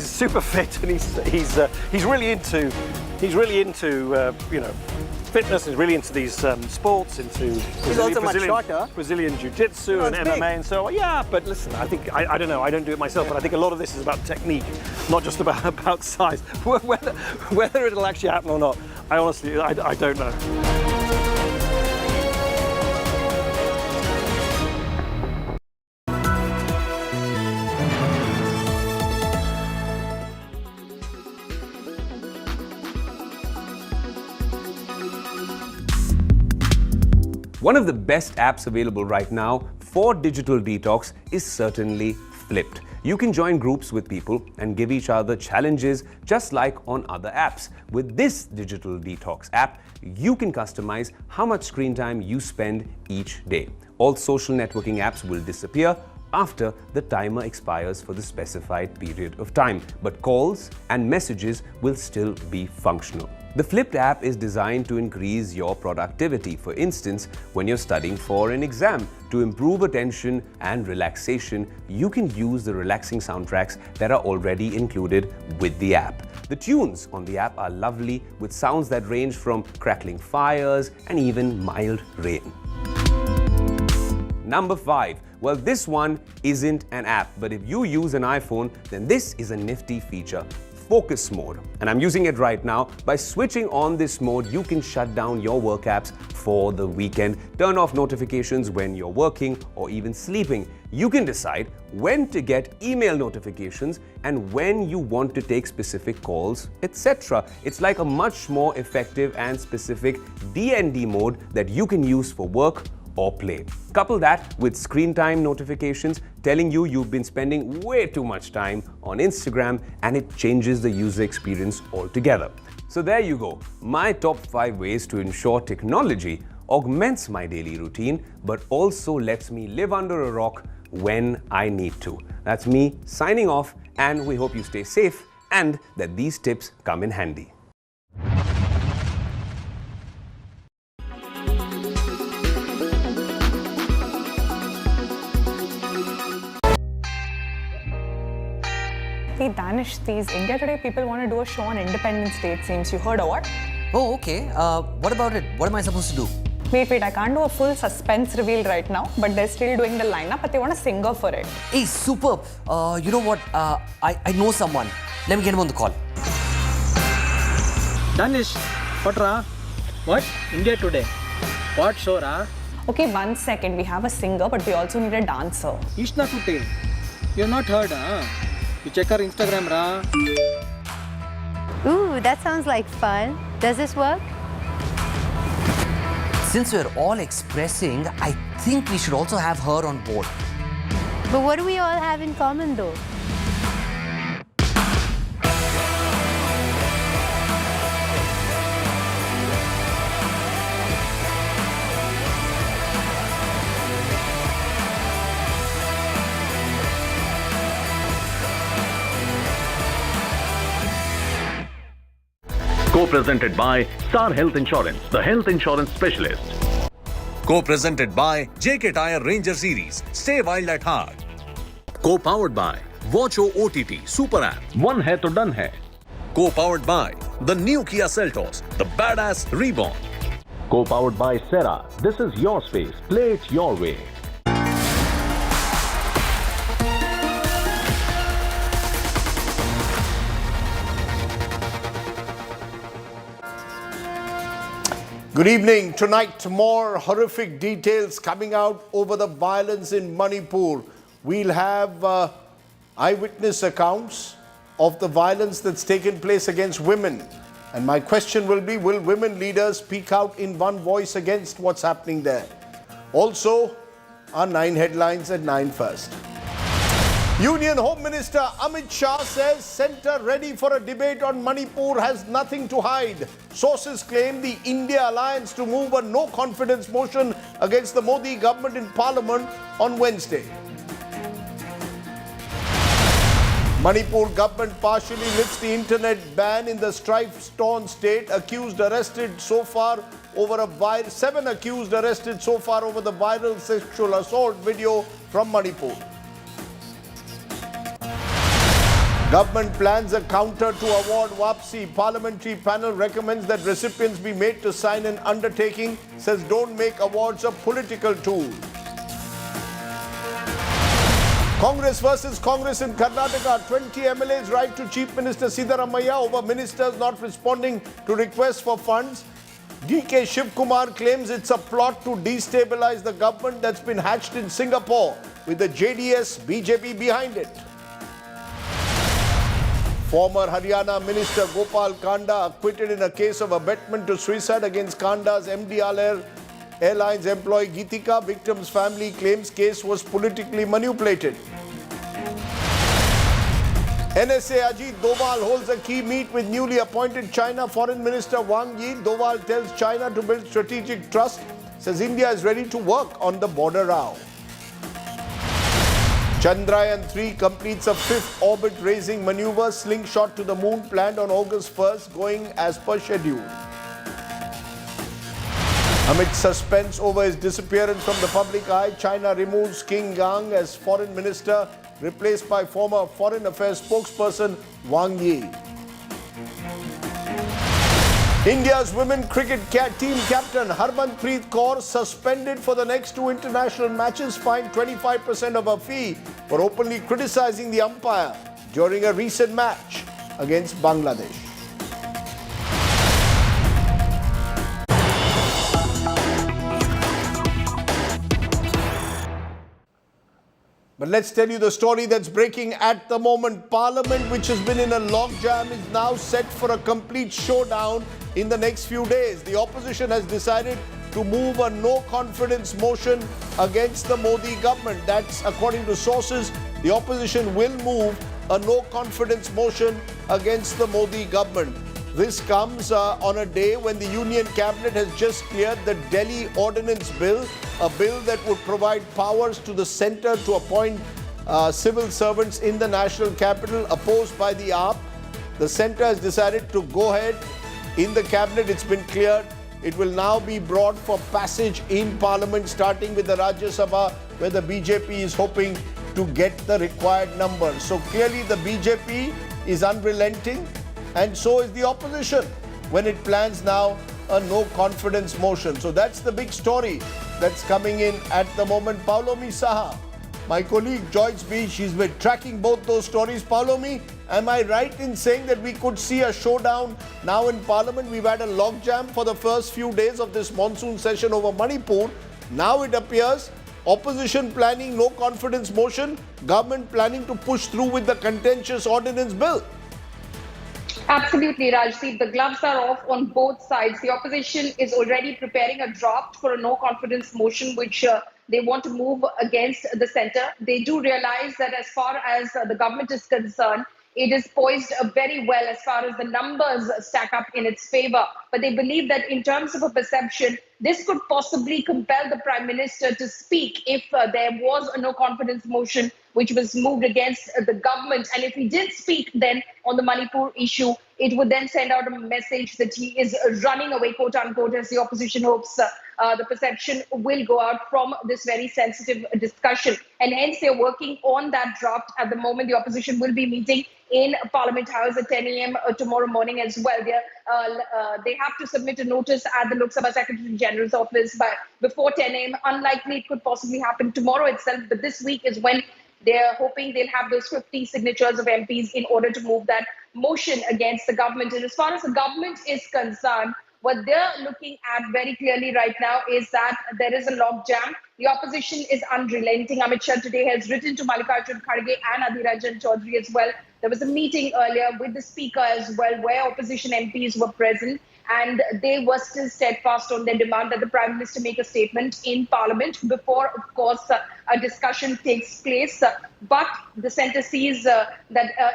super fit, and he's really into you know, fitness. Is really into these sports, into Brazilian jiu-jitsu and MMA and so on. Yeah, but listen, I think I don't know. I don't do it myself, but I think a lot of this is about technique, not just about size. Whether it'll actually happen or not, I honestly I don't know. One of the best apps available right now for digital detox is certainly Flipped. You can join groups with people and give each other challenges just like on other apps. With this digital detox app, you can customize how much screen time you spend each day. All social networking apps will disappear after the timer expires for the specified period of time, but calls and messages will still be functional. The Flipped app is designed to increase your productivity. For instance, when you're studying for an exam, to improve attention and relaxation, you can use the relaxing soundtracks that are already included with the app. The tunes on the app are lovely, with sounds that range from crackling fires and even mild rain. Number 5. Well, this one isn't an app, but if you use an iPhone, then this is a nifty feature. Focus mode. And I'm using it right now. By switching on this mode, you can shut down your work apps for the weekend, turn off notifications when you're working or even sleeping. You can decide when to get email notifications and when you want to take specific calls, etc. It's like a much more effective and specific DND mode that you can use for work or play. Couple that with screen time notifications telling you you've been spending way too much time on Instagram, and it changes the user experience altogether. So there you go, my top 5 ways to ensure technology augments my daily routine but also lets me live under a rock when I need to. That's me signing off, and we hope you stay safe and that these tips come in handy. Hey Danish, these India Today people want to do a show on Independence Day, it seems. You heard of what? Oh, okay. What about it? What am I supposed to do? Wait, I can't do a full suspense reveal right now, but they're still doing the lineup, but they want a singer for it. Hey, superb. You know what? I know someone. Let me get him on the call. Danish, what ra? What? India Today. What show ra? Okay, 1 second. We have a singer, but we also need a dancer. Ishna Kutte. You're not heard, huh? You check her Instagram, ra. Ooh, that sounds like fun. Does this work? Since we're all expressing, I think we should also have her on board. But what do we all have in common though? Co-presented by Star Health Insurance, the health insurance specialist. Co-presented by JK Tyre Ranger Series. Stay wild at heart. Co-powered by Watcho OTT Super App. One hai to done hai. Co-powered by the new Kia Seltos, the badass reborn. Co-powered by Sera. This is your space. Play it your way. Good evening. Tonight, more horrific details coming out over the violence in Manipur. We'll have eyewitness accounts of the violence that's taken place against women. And my question will be, will women leaders speak out in one voice against what's happening there? Also, our 9 headlines at 9 first. Union Home Minister Amit Shah says centre ready for a debate on Manipur, has nothing to hide. Sources claim the India alliance to move a no-confidence motion against the Modi government in Parliament on Wednesday. Manipur government partially lifts the internet ban in the strife-torn state. 7 accused arrested so far over the viral sexual assault video from Manipur. Government plans a counter to award Wapsi. Parliamentary panel recommends that recipients be made to sign an undertaking. Says don't make awards a political tool. Congress versus Congress in Karnataka. 20 MLAs write to Chief Minister Siddaramaiah over ministers not responding to requests for funds. DK Shivkumar claims it's a plot to destabilize the government that's been hatched in Singapore with the JDS BJP behind it. Former Haryana Minister Gopal Kanda acquitted in a case of abetment to suicide against Kanda's MD Airlines employee Geetika. Victim's family claims case was politically manipulated. NSA Ajit Doval holds a key meet with newly appointed China Foreign Minister Wang Yi. Doval tells China to build strategic trust. Says India is ready to work on the border row. Chandrayaan-3 completes a 5th orbit-raising maneuver. Slingshot to the moon planned on August 1st, going as per schedule. Amid suspense over his disappearance from the public eye, China removes King Gang as foreign minister, replaced by former foreign affairs spokesperson Wang Yi. India's women cricket team captain Harmanpreet Kaur suspended for the next 2 international matches, fined 25% of her fee for openly criticizing the umpire during a recent match against Bangladesh. But let's tell you the story that's breaking at the moment. Parliament, which has been in a logjam, is now set for a complete showdown in the next few days. The opposition has decided to move a no-confidence motion against the Modi government. That's according to sources. The opposition will move a no-confidence motion against the Modi government. This comes on a day when the Union Cabinet has just cleared the Delhi Ordinance Bill, a bill that would provide powers to the centre to appoint civil servants in the national capital, opposed by the AAP. The centre has decided to go ahead in the Cabinet. It's been cleared. It will now be brought for passage in Parliament, starting with the Rajya Sabha, where the BJP is hoping to get the required number. So clearly the BJP is unrelenting, and so is the opposition when it plans now a no-confidence motion. So that's the big story that's coming in at the moment. Paulomi Saha, my colleague joins me. She's been tracking both those stories. Paulomi, am I right in saying that we could see a showdown now in Parliament? We've had a logjam for the first few days of this monsoon session over Manipur. Now it appears opposition planning no-confidence motion, government planning to push through with the contentious ordinance bill. Absolutely, Rajdeep. The gloves are off on both sides. The opposition is already preparing a draft for a no-confidence motion, which they want to move against the centre. They do realize that as far as the government is concerned, it is poised very well as far as the numbers stack up in its favour. But they believe that in terms of a perception, this could possibly compel the Prime Minister to speak if there was a no-confidence motion which was moved against the government. And if he did speak then on the Manipur issue, it would then send out a message that he is running away, quote unquote, as the opposition hopes the perception will go out from this very sensitive discussion. And hence they're working on that draft at the moment. The opposition will be meeting in Parliament House at 10 a.m. Tomorrow morning as well. They have to submit a notice at the Lok Sabha Secretary General's office before 10 a.m. Unlikely it could possibly happen tomorrow itself, but this week is when they're hoping they'll have those 50 signatures of MPs in order to move that motion against the government. And as far as the government is concerned, what they're looking at very clearly right now is that there is a logjam. The opposition is unrelenting. Amit Shah today has written to Mallikarjun Kharge and Adjourned Choudhry as well. There was a meeting earlier with the speaker as well, where opposition MPs were present, and they were still steadfast on their demand that the Prime Minister make a statement in Parliament before, of course, a discussion takes place. But the centre sees that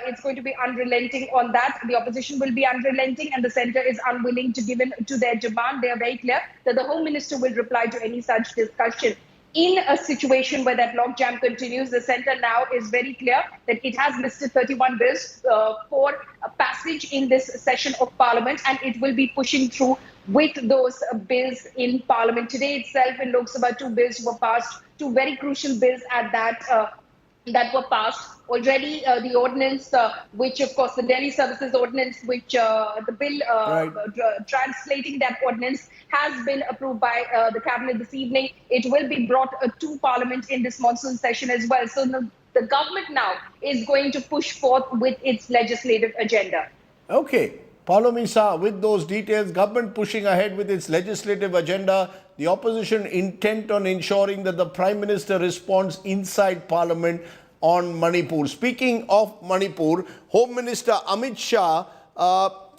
it's going to be unrelenting on that. The opposition will be unrelenting, and the centre is unwilling to give in to their demand. They are very clear that the Home Minister will reply to any such discussion. In a situation where that logjam continues, the centre now is very clear that it has listed 31 bills for passage in this session of Parliament, and it will be pushing through with those bills in Parliament. Today itself in Lok Sabha, 2 bills were passed, 2 very crucial bills at that were passed. Already the ordinance, which of course the Delhi Services Ordinance, which the bill translating that ordinance has been approved by the Cabinet this evening. It will be brought to Parliament in this monsoon session as well. So the government now is going to push forth with its legislative agenda. Okay. Paulo Misa, with those details, government pushing ahead with its legislative agenda, the opposition intent on ensuring that the Prime Minister responds inside Parliament on Manipur. Speaking of Manipur, Home Minister Amit Shah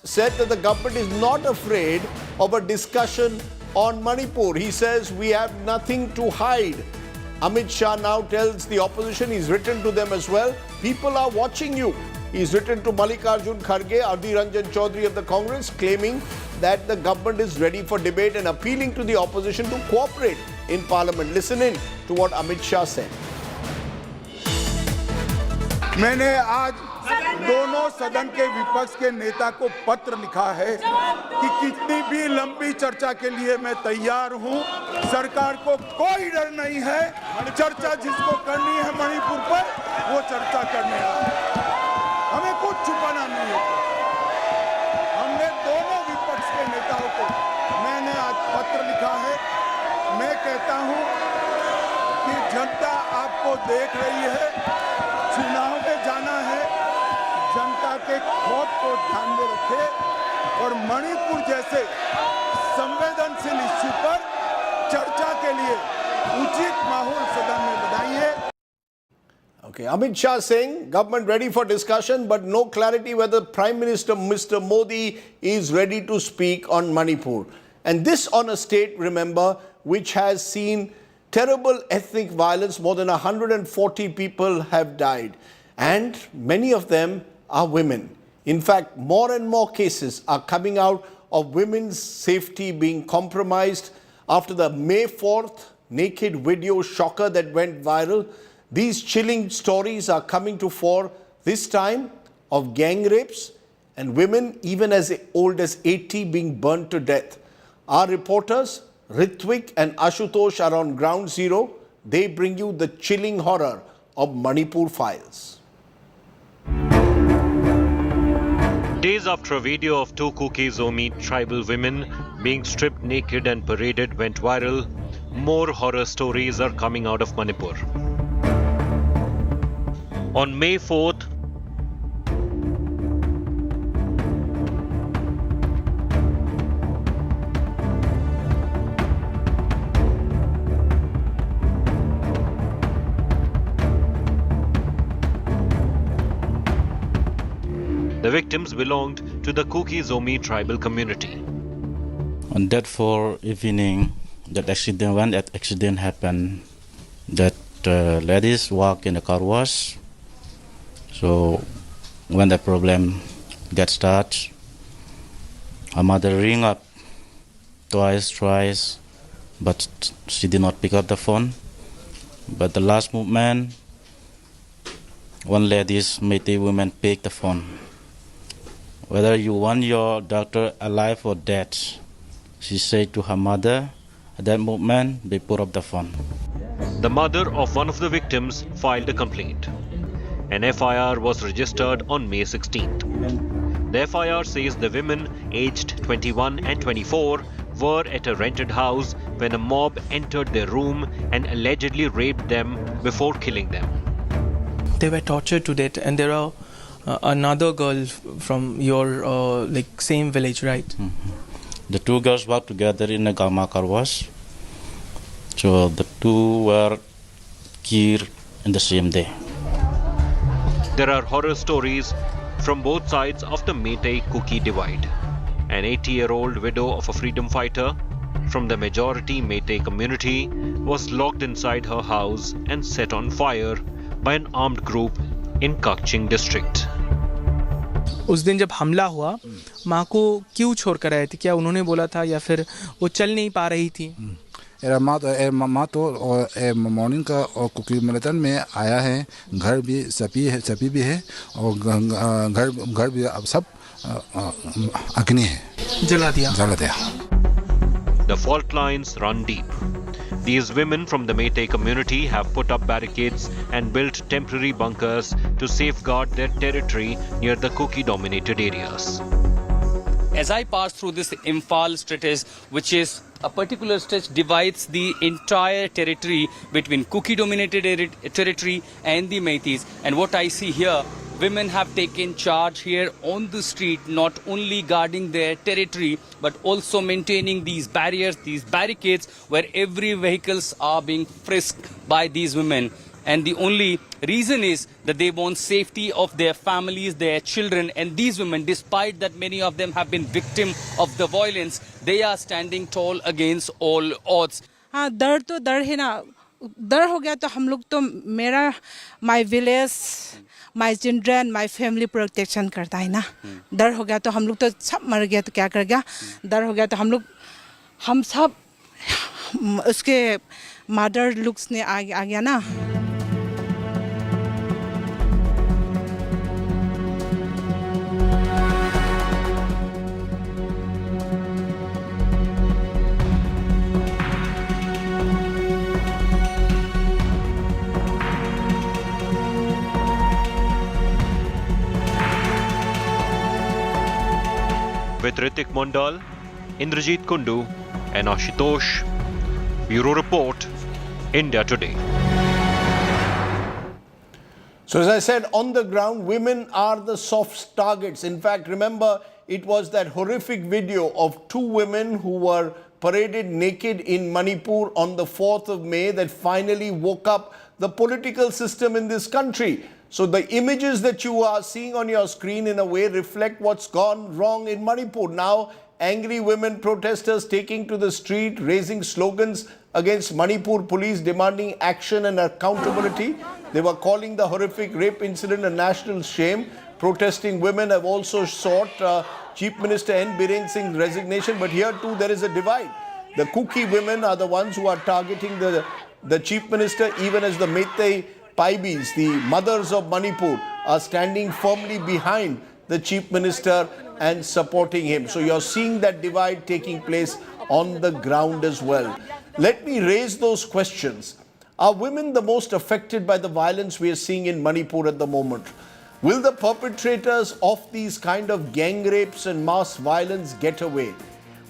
said that the government is not afraid of a discussion on Manipur. He says we have nothing to hide. Amit Shah now tells the opposition, he's written to them as well, people are watching you. He's written to Mallikarjun Kharge, Adjourned Choudhry of the Congress, claiming that the government is ready for debate and appealing to the opposition to cooperate in Parliament. Listen in to what Amit Shah said. मैंने आज दोनों सदन के विपक्ष के नेता को पत्र लिखा है कि कितनी भी लंबी चर्चा के लिए मैं तैयार हूं। सरकार को कोई डर नहीं है। चर्चा जिसको करनी है मणिपुर पर, वो चर्चा करने आए। हमें कुछ छुपाना नहीं है। हमने दोनों विपक्ष के नेताओं को मैंने आज पत्र लिखा है। मैं कहता हूं कि जनता आपको देख रही है। चुनाव में जाना है, जनता के खौफ को ध्यान में रखें और मणिपुर जैसे संवेदनशील इश्यू पर चर्चा के लिए उचित माहौल सदन में बनाइए। Okay, Amit Shah saying government ready for discussion, but no clarity whether Prime Minister Mr. Modi is ready to speak on Manipur. And this on a state, remember, which has seen terrible ethnic violence. More than 140 people have died, and many of them are women. In fact, more and more cases are coming out of women's safety being compromised after the May 4th naked video shocker that went viral. These chilling stories are coming to fore, this time of gang rapes and women even as old as 80 being burnt to death. Our reporters Ritvik and Ashutosh are on ground zero. They bring you the chilling horror of Manipur files. Days after a video of 2 Kuki-Zomi tribal women being stripped naked and paraded went viral, more horror stories are coming out of Manipur. On May 4th, the victims belonged to the Kuki-Zomi tribal community. On that 4 evening, when that accident happened, that ladies walk in the car wash. So when the problem gets started, her mother ring up twice, but she did not pick up the phone. But the last movement, one lady's Métis woman picked the phone. whether you want your daughter alive or dead, she said to her mother at that moment before of the phone. The mother of one of the victims filed a complaint. An FIR was registered on May 16th. The FIR says the women aged 21 and 24 were at a rented house when a mob entered their room and allegedly raped them before killing them. They were tortured to death, and there are another girl from your like same village, right? The two girls worked together in a Gama car wash. So the two were killed in the same day. There are horror stories from both sides of the Meitei-Kuki divide. An 80-year-old widow of a freedom fighter from the majority Meitei community was locked inside her house and set on fire by an armed group in Kakching district. उस दिन जब हमला हुआ, माँ को क्यों छोड़ कर आए थे? क्या उन्होंने बोला था या फिर वो चल नहीं पा रही थी? माँ तो मॉर्निंग का और कुकी मैराथन में आया है, घर भी सभी भी है और घर भी अब सब अग्नि है, जला दिया। The fault lines run deep. These women from the Meitei community have put up barricades and built temporary bunkers to safeguard their territory near the Kuki-dominated areas. As I pass through this Imphal stretch, which is a particular stretch divides the entire territory between Kuki-dominated territory and the Meiteis. And what I see here, women have taken charge here on the street, not only guarding their territory, but also maintaining these barriers, these barricades, where every vehicles are being frisked by these women. And the only reason is that they want safety of their families, their children, and these women, despite that many of them have been victim of the violence, they are standing tall against all odds. हाँ, डर तो डर है ना, डर हो गया तो हम लोग तो मेरा my village, my children, my family protection करता है ना, डर हो गया तो हम लोग तो सब मर गया तो क्या कर गया, डर हो गया तो हम सब उसके mother looks ने आ गया ना. With Ritik Mondal, Indrajit Kundu and Ashutosh, Bureau Report, India Today. So as I said, on the ground, women are the soft targets. In fact, remember, it was that horrific video of two women who were paraded naked in Manipur on the 4th of May that finally woke up the political system in this country. So the images that you are seeing on your screen in a way reflect what's gone wrong in Manipur. Now, angry women protesters taking to the street, raising slogans against Manipur police, demanding action and accountability. They were calling the horrific rape incident a national shame. Protesting women have also sought Chief Minister N. Biren Singh's resignation. But here too there is a divide. The Kuki women are the ones who are targeting the Chief Minister, even as the Meitei Paibis, the mothers of Manipur, are standing firmly behind the Chief Minister and supporting him. So you're seeing that divide taking place on the ground as well. Let me raise those questions. Are women the most affected by the violence we are seeing in Manipur at the moment? Will the perpetrators of these kind of gang rapes and mass violence get away?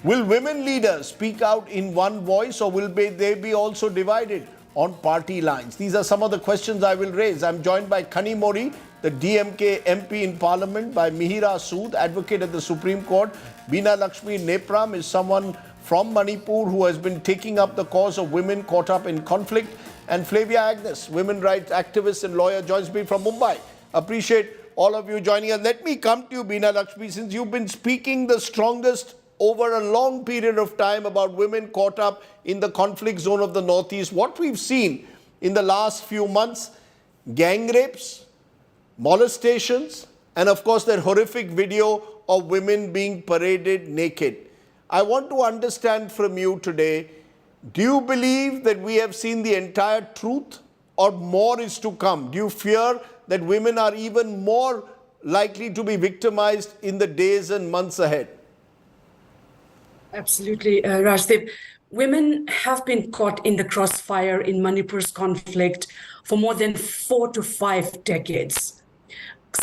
Will women leaders speak out in one voice, or will they be also divided on party lines? These are some of the questions I will raise. I'm joined by Khani Mori, the DMK MP in Parliament, by Mihira Sood, advocate at the Supreme Court. Beena Lakshmi Nepram is someone from Manipur who has been taking up the cause of women caught up in conflict. And Flavia Agnes, women rights activist and lawyer, joins me from Mumbai. Appreciate all of you joining us. Let me come to you, Beena Lakshmi, since you've been speaking the strongest over a long period of time about women caught up in the conflict zone of the Northeast. What we've seen in the last few months, gang rapes, molestations, and of course that horrific video of women being paraded naked. I want to understand from you today, do you believe that we have seen the entire truth, or more is to come? Do you fear that women are even more likely to be victimized in the days and months ahead? Absolutely, Rajdeep. Women have been caught in the crossfire in Manipur's conflict for more than 4 to 5 decades.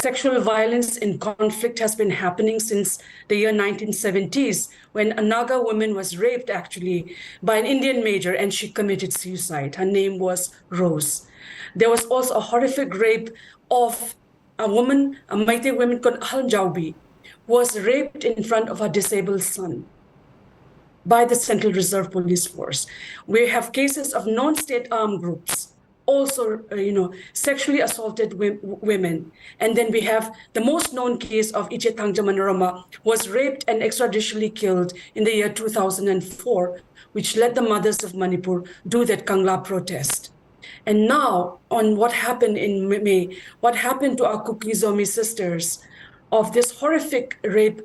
Sexual violence in conflict has been happening since the year 1970s, when a Naga woman was raped actually by an Indian major and she committed suicide. Her name was Rose. There was also a horrific rape of a woman, a Meitei woman called Aljaubi, was raped in front of her disabled son by the Central Reserve Police Force. We have cases of non-state armed groups also, sexually assaulted women. And then we have the most known case of Iche Thangja Manorama, was raped and extrajudicially killed in the year 2004, which led the mothers of Manipur do that Kangla protest. And now, on what happened in May, what happened to our Kuki Zomi sisters of this horrific rape,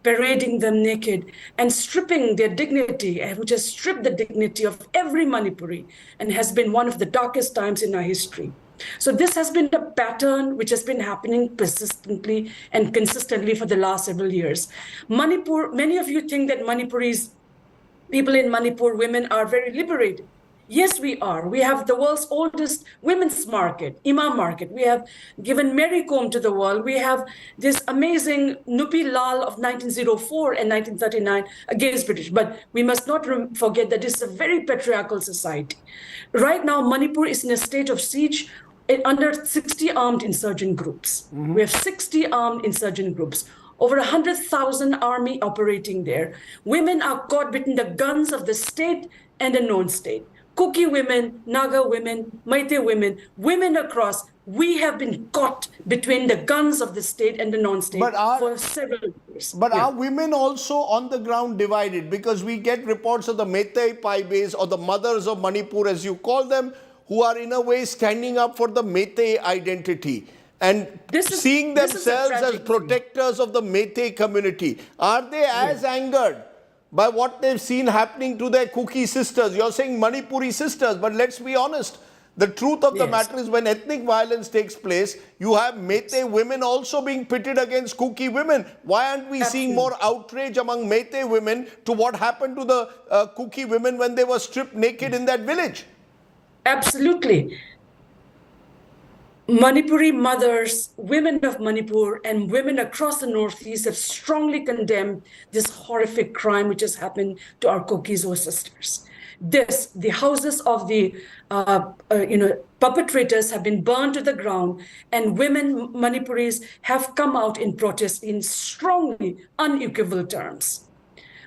parading them naked and stripping their dignity, which has stripped the dignity of every Manipuri and has been one of the darkest times in our history. So this has been a pattern which has been happening persistently and consistently for the last several years. Manipur, many of you think that people in Manipur, women are very liberated. Yes, we are. We have the world's oldest women's market, Imam market. We have given Mary Kom to the world. We have this amazing Nupi Lal of 1904 and 1939 against British. But we must not forget that this is a very patriarchal society. Right now, Manipur is in a state of siege under 60 armed insurgent groups. We have 60 armed insurgent groups. Over 100,000 army operating there. Women are caught between the guns of the state and the non-state. Kuki women, Naga women, Meitei women, women across, we have been caught between the guns of the state and the non-state for several years. But are women also on the ground divided? Because we get reports of the Meitei Paibes or the mothers of Manipur, as you call them, who are in a way standing up for the Meitei identity and seeing themselves as protectors of the Meitei community. Are they as angered by what they've seen happening to their Kuki sisters? You're saying Manipuri sisters, but let's be honest. The truth of the matter is when ethnic violence takes place, you have Meitei women also being pitted against Kuki women. Why aren't we seeing more outrage among Meitei women to what happened to the Kuki women when they were stripped naked in that village? Absolutely. Manipuri mothers, women of Manipur, and women across the Northeast have strongly condemned this horrific crime which has happened to our Kokizo sisters. The houses of the perpetrators have been burned to the ground, and women Manipuris have come out in protest in strongly unequivocal terms.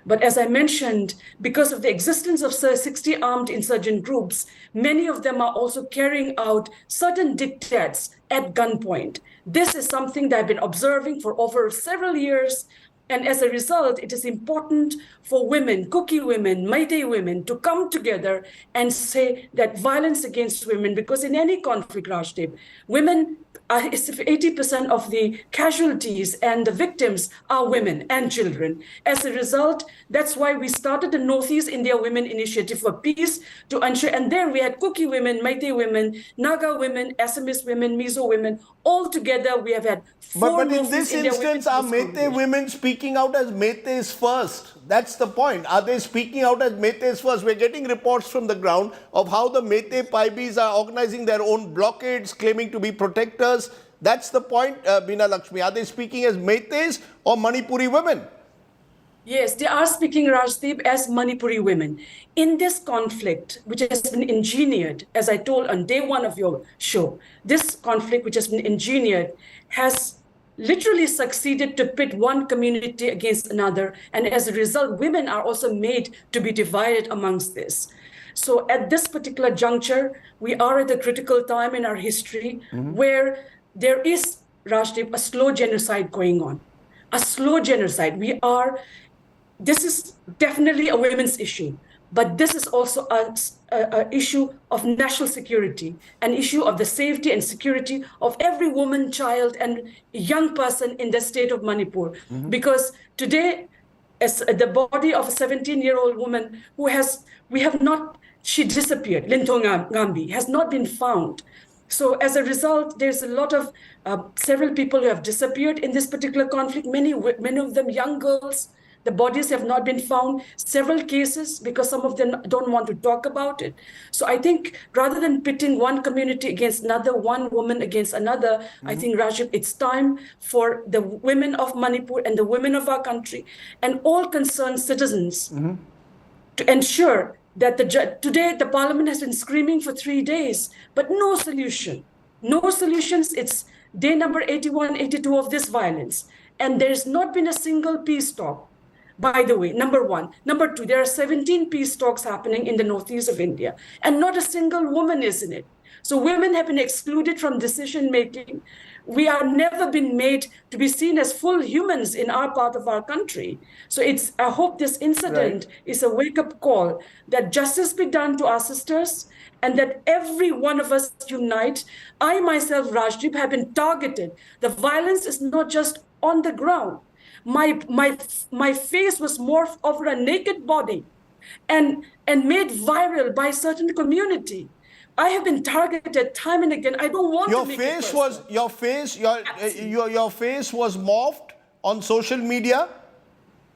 But as I mentioned, because of the existence of 60 armed insurgent groups, many of them are also carrying out certain dictates at gunpoint. This is something that I've been observing for over several years. And as a result, it is important for women, Kuki women, Meitei women, to come together and say that violence against women, because in any conflict, Rajdeep, women, 80% of the casualties and the victims are women and children. As a result, that's why we started the Northeast India Women Initiative for Peace to ensure, and there we had Kuki women, Meitei women, Naga women, Assamese women, Mizo women, all together we have had four But in this instance, are Meitei women speaking out as Meiteis first? That's the point. Are they speaking out as Meiteis first? We're getting reports from the ground of how the Meitei Paibis are organizing their own blockades, claiming to be protectors. That's the point, Bina Lakshmi. Are they speaking as Meiteis or Manipuri women? Yes, they are speaking, Rajdeep, as Manipuri women. In this conflict, which has been engineered, as I told on day one of your show, this conflict, which has been engineered, has literally succeeded to pit one community against another. And as a result, women are also made to be divided amongst this. So at this particular juncture, we are at a critical time in our history where there is, Rajdeep, a slow genocide going on. A slow genocide. This is definitely a women's issue, but this is also an issue of national security, an issue of the safety and security of every woman, child, and young person in the state of Manipur. Because today, as the body of a 17-year-old woman she disappeared, Linthong Ngambi, has not been found. So as a result, there's a lot of several people who have disappeared in this particular conflict. Many of them young girls. The bodies have not been found. Several cases because some of them don't want to talk about it. So I think rather than pitting one community against another, one woman against another, I think, Rajiv, it's time for the women of Manipur and the women of our country and all concerned citizens to ensure that today the parliament has been screaming for 3 days, but no solution. No solutions. It's day number 81, 82 of this violence. And there's not been a single peace talk. By the way, number one. Number two, there are 17 peace talks happening in the northeast of India, and not a single woman is in it. So women have been excluded from decision making. We are never been made to be seen as full humans in our part of our country. So I hope this incident is a wake-up call that justice be done to our sisters and that every one of us unite. I myself, Rajdeep, have been targeted. The violence is not just on the ground. My face was morphed over a naked body and made viral by a certain community. I have been targeted time and again. I don't want to make it personal. Your face was morphed on social media?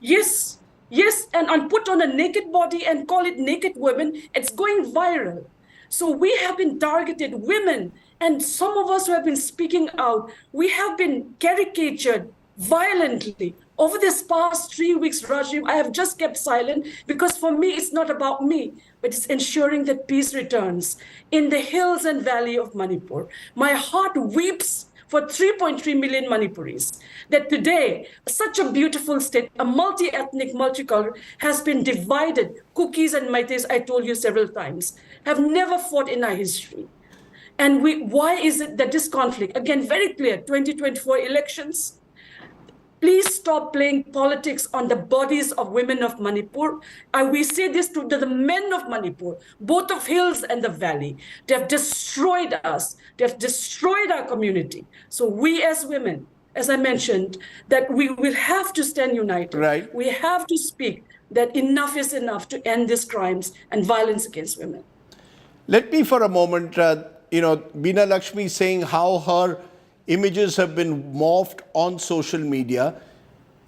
Yes, and put on a naked body and call it naked women. It's going viral. So we have been targeted, women, and some of us who have been speaking out, we have been caricatured violently. Over this past 3 weeks, Rajiv, I have just kept silent because for me, it's not about me, but it's ensuring that peace returns in the hills and valley of Manipur. My heart weeps for 3.3 million Manipuris, that today, such a beautiful state, a multi-ethnic, multicultural, has been divided. Kukis and Meiteis, I told you several times, have never fought in our history. And why is it that this conflict, again, very clear, 2024 elections, please stop playing politics on the bodies of women of Manipur. We say this to the men of Manipur, both of hills and the valley. They have destroyed us. They have destroyed our community. So we as women, as I mentioned, that we will have to stand united. Right. We have to speak that enough is enough to end these crimes and violence against women. Let me for a moment, Beena Lakshmi saying how her images have been morphed on social media.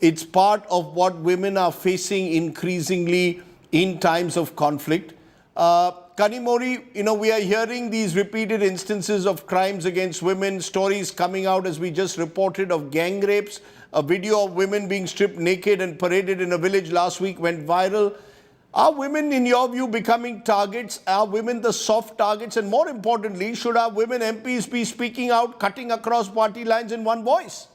It's part of what women are facing increasingly in times of conflict. Kanimori, we are hearing these repeated instances of crimes against women, stories coming out as we just reported of gang rapes. A video of women being stripped naked and paraded in a village last week went viral. Are women, in your view, becoming targets? Are women the soft targets? And more importantly, should our women MPs be speaking out, cutting across party lines in one voice?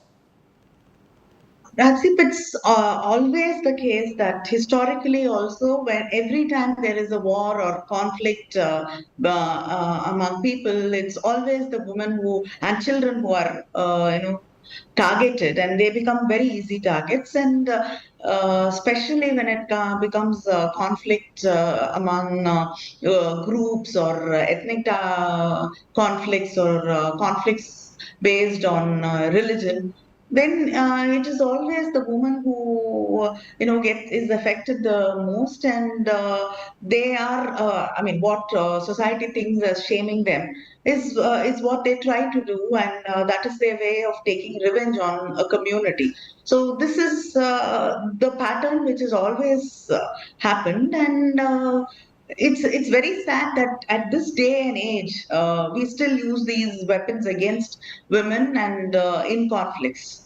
Raksip, it's always the case that historically also, when every time there is a war or conflict among people, it's always the women and children who are, targeted, and they become very easy targets. And especially when it becomes conflict among groups or ethnic conflicts or conflicts based on religion, then it is always the woman who is affected the most, and they are what society thinks as shaming them is what they try to do, and that is their way of taking revenge on a community. So this is the pattern which has always happened, and it's very sad that at this day and age we still use these weapons against women and in conflicts.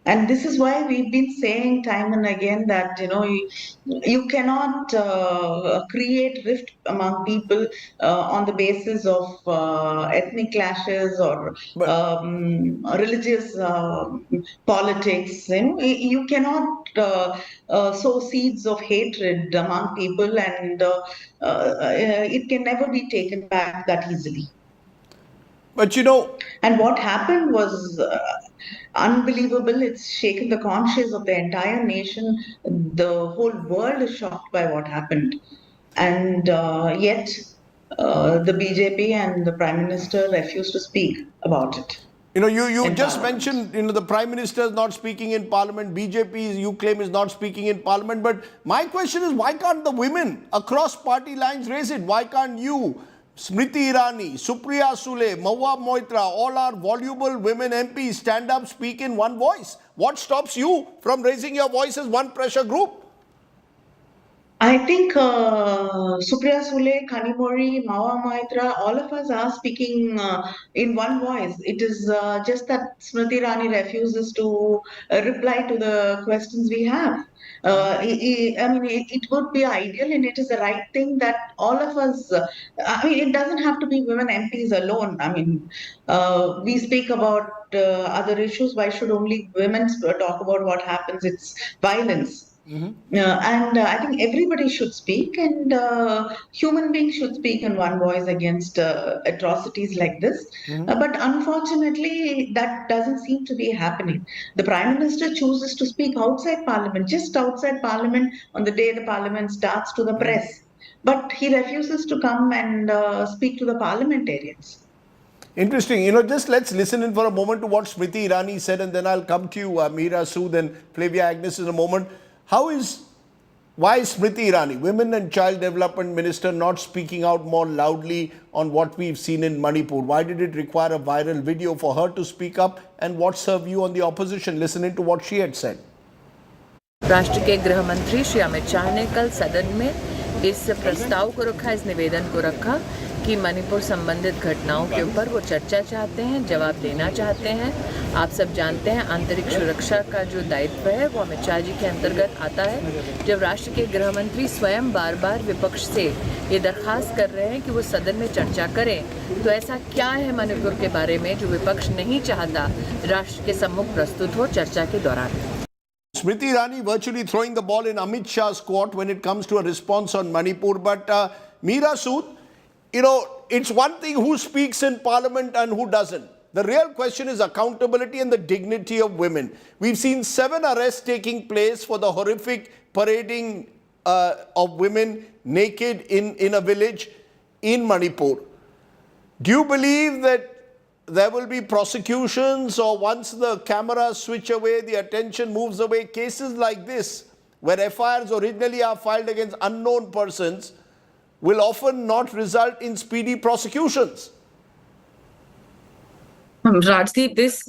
And this is why we've been saying time and again that you cannot create rift among people on the basis of ethnic clashes or religious politics. You cannot sow seeds of hatred among people, and it can never be taken back that easily. But and what happened was unbelievable. It's shaken the conscience of the entire nation. The whole world is shocked by what happened. And yet the BJP and the Prime Minister refuse to speak about it. You just mentioned, the Prime Minister is not speaking in Parliament. BJP, you claim, is not speaking in Parliament. But my question is, why can't the women across party lines raise it? Why can't you Smriti Irani, Supriya Sule, Mahua Moitra, all are voluble women MPs, stand up, speak in one voice. What stops you from raising your voice as one pressure group? I think Supriya Sule, Kanimori, Mawa Maitra, all of us are speaking in one voice. It is just that Smriti Irani refuses to reply to the questions we have. I mean, it would be ideal and it is the right thing that all of us, I mean, it doesn't have to be women MPs alone. I mean, we speak about other issues. Why should only women talk about what happens? It's violence. And I think everybody should speak, and human beings should speak in one voice against atrocities like this. But unfortunately, that doesn't seem to be happening. The Prime Minister chooses to speak outside Parliament, just outside Parliament, on the day the Parliament starts to the press. But he refuses to come and speak to the parliamentarians. Interesting. Just let's listen in for a moment to what Smriti Irani said, and then I'll come to you, Meera Sood and Flavia Agnes in a moment. Why is Smriti Irani, Women and Child Development Minister, not speaking out more loudly on what we've seen in Manipur? Why did it require a viral video for her to speak up? And what's her view on the opposition? Listen in to what she had said. राष्ट्र के गृह मंत्री श्री अमित शाह ने कल सदन में इस प्रस्ताव को रखा, इस निवेदन को रखा कि मणिपुर संबंधित घटनाओं के ऊपर वो चर्चा चाहते हैं, जवाब देना चाहते हैं। आप सब जानते हैं आंतरिक सुरक्षा का जो दायित्व है वो अमित शाह जी के अंतर्गत आता है। जब राष्ट्र के गृह मंत्री स्वयं बार बार विपक्ष से ये दरख्वास्त कर रहे हैं कि वो सदन में चर्चा करें, तो ऐसा क्या है मणिपुर के बारे में जो विपक्ष नहीं चाहता राष्ट्र के सम्मुख प्रस्तुत हो चर्चा के दौरान। Smriti Irani virtually throwing the ball in Amit Shah's court when it comes to a response on Manipur. But Meera Sood, it's one thing who speaks in Parliament and who doesn't. The real question is accountability and the dignity of women. We've seen 7 arrests taking place for the horrific parading of women naked in a village in Manipur. Do you believe that there will be prosecutions, or once the cameras switch away, the attention moves away, cases like this, where FIRs originally are filed against unknown persons, will often not result in speedy prosecutions? Rajdeep, this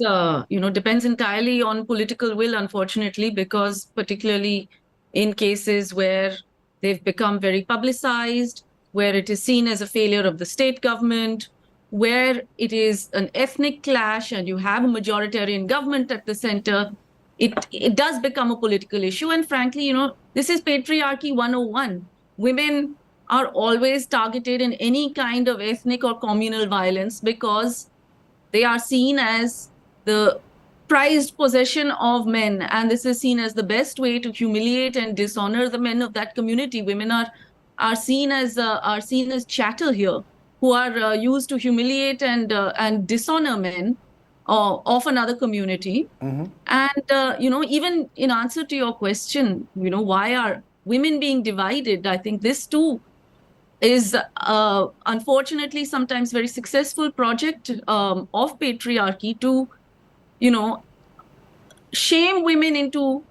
depends entirely on political will, unfortunately, because particularly in cases where they've become very publicized, where it is seen as a failure of the state government, where it is an ethnic clash and you have a majoritarian government at the center, it does become a political issue. And frankly, this is patriarchy 101. Women are always targeted in any kind of ethnic or communal violence because they are seen as the prized possession of men, and this is seen as the best way to humiliate and dishonor the men of that community. Women are seen as chattel here, who are used to humiliate and dishonor men of another community. And even in answer to your question, why are women being divided? I think this too is unfortunately sometimes very successful project of patriarchy to shame women into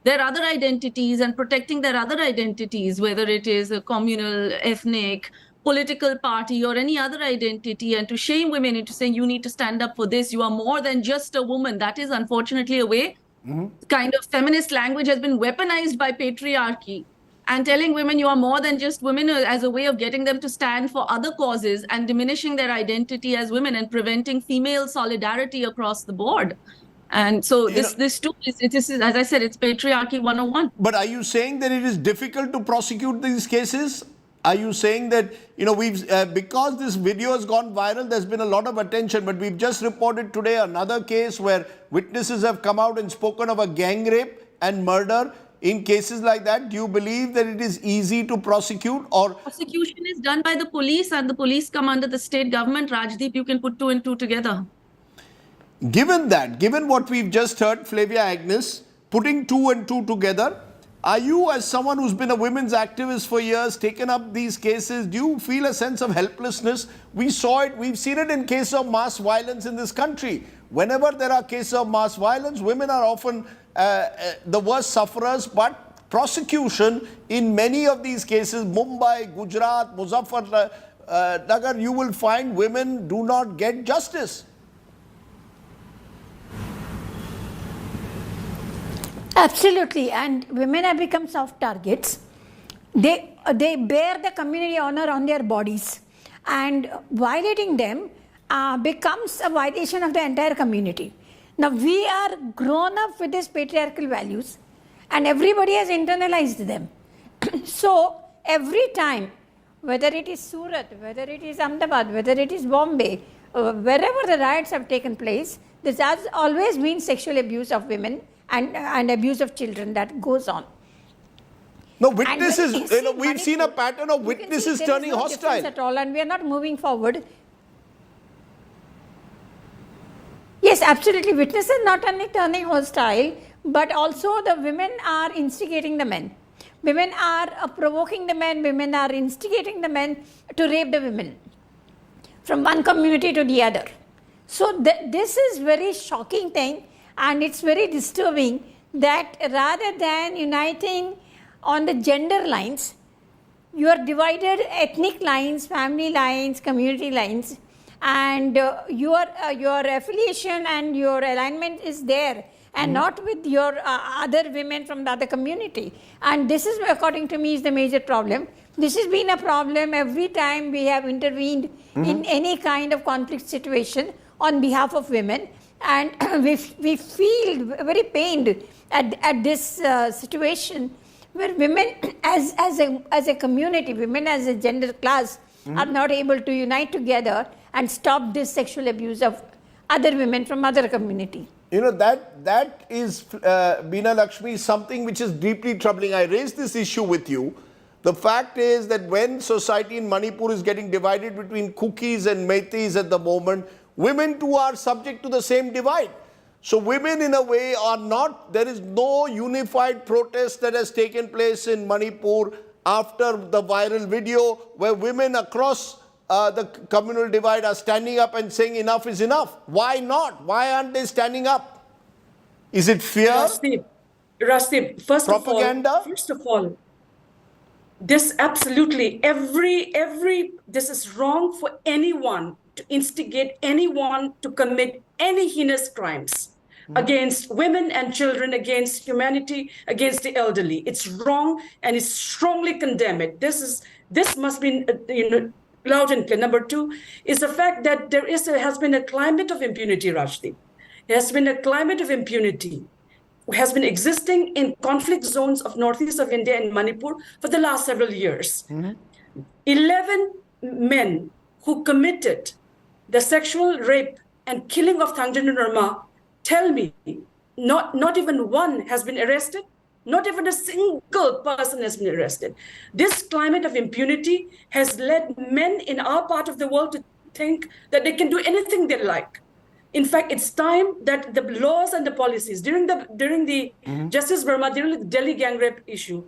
their other identities and protecting their other identities, whether it is a communal, ethnic, political party or any other identity, and to shame women into saying you need to stand up for this, you are more than just a woman. That is unfortunately a way kind of feminist language has been weaponized by patriarchy, and telling women you are more than just women as a way of getting them to stand for other causes and diminishing their identity as women and preventing female solidarity across the board. And so this too is, as I said, it's patriarchy 101. But are you saying that it is difficult to prosecute these cases? Are you saying that, because this video has gone viral, there's been a lot of attention, but we've just reported today another case where witnesses have come out and spoken of a gang rape and murder. In cases like that, do you believe that it is easy to prosecute? Or prosecution is done by the police, and the police come under the state government. Rajdeep, you can put 2 and 2 together. Given what we've just heard, Flavia Agnes, putting 2 and 2 together, are you, as someone who's been a women's activist for years, taken up these cases, do you feel a sense of helplessness? We saw it, we've seen it in case of mass violence in this country. Whenever there are cases of mass violence, women are often the worst sufferers, but prosecution in many of these cases, Mumbai, Gujarat, Nagar, you will find women do not get justice. Absolutely, and women have become soft targets. They bear the community honor on their bodies, and violating them becomes a violation of the entire community. Now we are grown up with these patriarchal values, and everybody has internalized them. So every time, whether it is Surat, whether it is Ahmedabad, whether it is Bombay, wherever the riots have taken place, there has always been sexual abuse of women and abuse of children that goes on. No, witnesses, we've seen a pattern of witnesses turning hostile. At all, and we are not moving forward. Yes, absolutely. Witnesses not only turning hostile, but also the women are instigating the men. Women are provoking the men, women are instigating the men to rape the women from one community to the other. So this is very shocking thing, and it's very disturbing that rather than uniting on the gender lines, you are divided ethnic lines, family lines, community lines, and your affiliation and your alignment is there, and not with your other women from the other community. And this is, according to me, is the major problem. This has been a problem every time we have intervened in any kind of conflict situation on behalf of women, and we feel very pained at this situation where women as a community, women as a gender class are not able to unite together and stop this sexual abuse of other women from other community. That is, Beena Lakshmi, something which is deeply troubling. I raised this issue with you. The fact is that when society in Manipur is getting divided between Kukis and Meiteis at the moment, women too are subject to the same divide. So women in a way are not, there is no unified protest that has taken place in Manipur after the viral video where women across the communal divide are standing up and saying enough is enough. Why not? Why aren't they standing up? Is it fear? Rasdeep, first of all, this absolutely, this is wrong for anyone to instigate anyone to commit any heinous crimes against women and children, against humanity, against the elderly. It's wrong, and it's strongly condemned. This must be loud and clear. Number two is the fact that there has been a climate of impunity, Rajdeep. There has been a climate of impunity has been existing in conflict zones of northeast of India and Manipur for the last several years. 11 men who committed the sexual rape and killing of Thangjin Norma, tell me, not even one has been arrested, not even a single person has been arrested. This climate of impunity has led men in our part of the world to think that they can do anything they like. In fact, it's time that the laws and the policies during the Justice Verma, during the Delhi gang rape issue,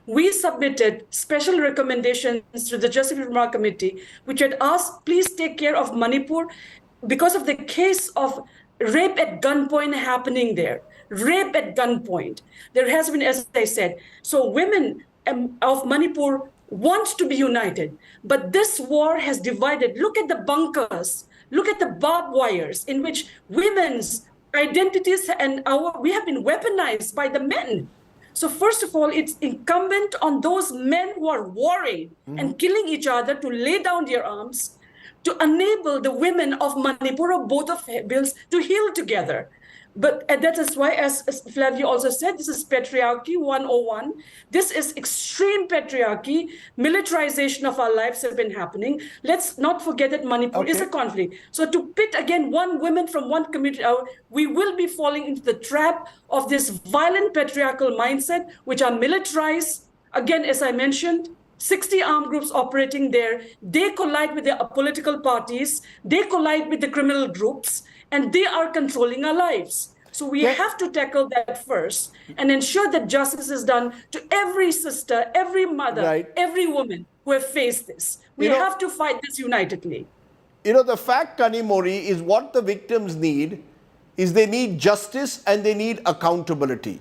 we submitted special recommendations to the Justice Verma Committee, which had asked, please take care of Manipur because of the case of rape at gunpoint happening there. Rape at gunpoint. There has been, as I said, so women of Manipur want to be united, but this war has divided. Look at the bunkers. Look at the barbed wires in which women's identities and we have been weaponized by the men. So first of all, it's incumbent on those men who are warring and killing each other to lay down their arms, to enable the women of Manipur or both of bills to heal together. But that is why, as Flavia also said, this is patriarchy 101. This is extreme patriarchy. Militarization of our lives have been happening. Let's not forget that Manipur is a conflict. So to pit again one woman from one community, we will be falling into the trap of this violent patriarchal mindset, which are militarized. Again, as I mentioned, 60 armed groups operating there. They collide with the political parties. They collide with the criminal groups. And they are controlling our lives. So we have to tackle that first and ensure that justice is done to every sister, every mother, every woman who have faced this. We have to fight this unitedly. The fact, Kanimori, is what the victims need is they need justice and they need accountability.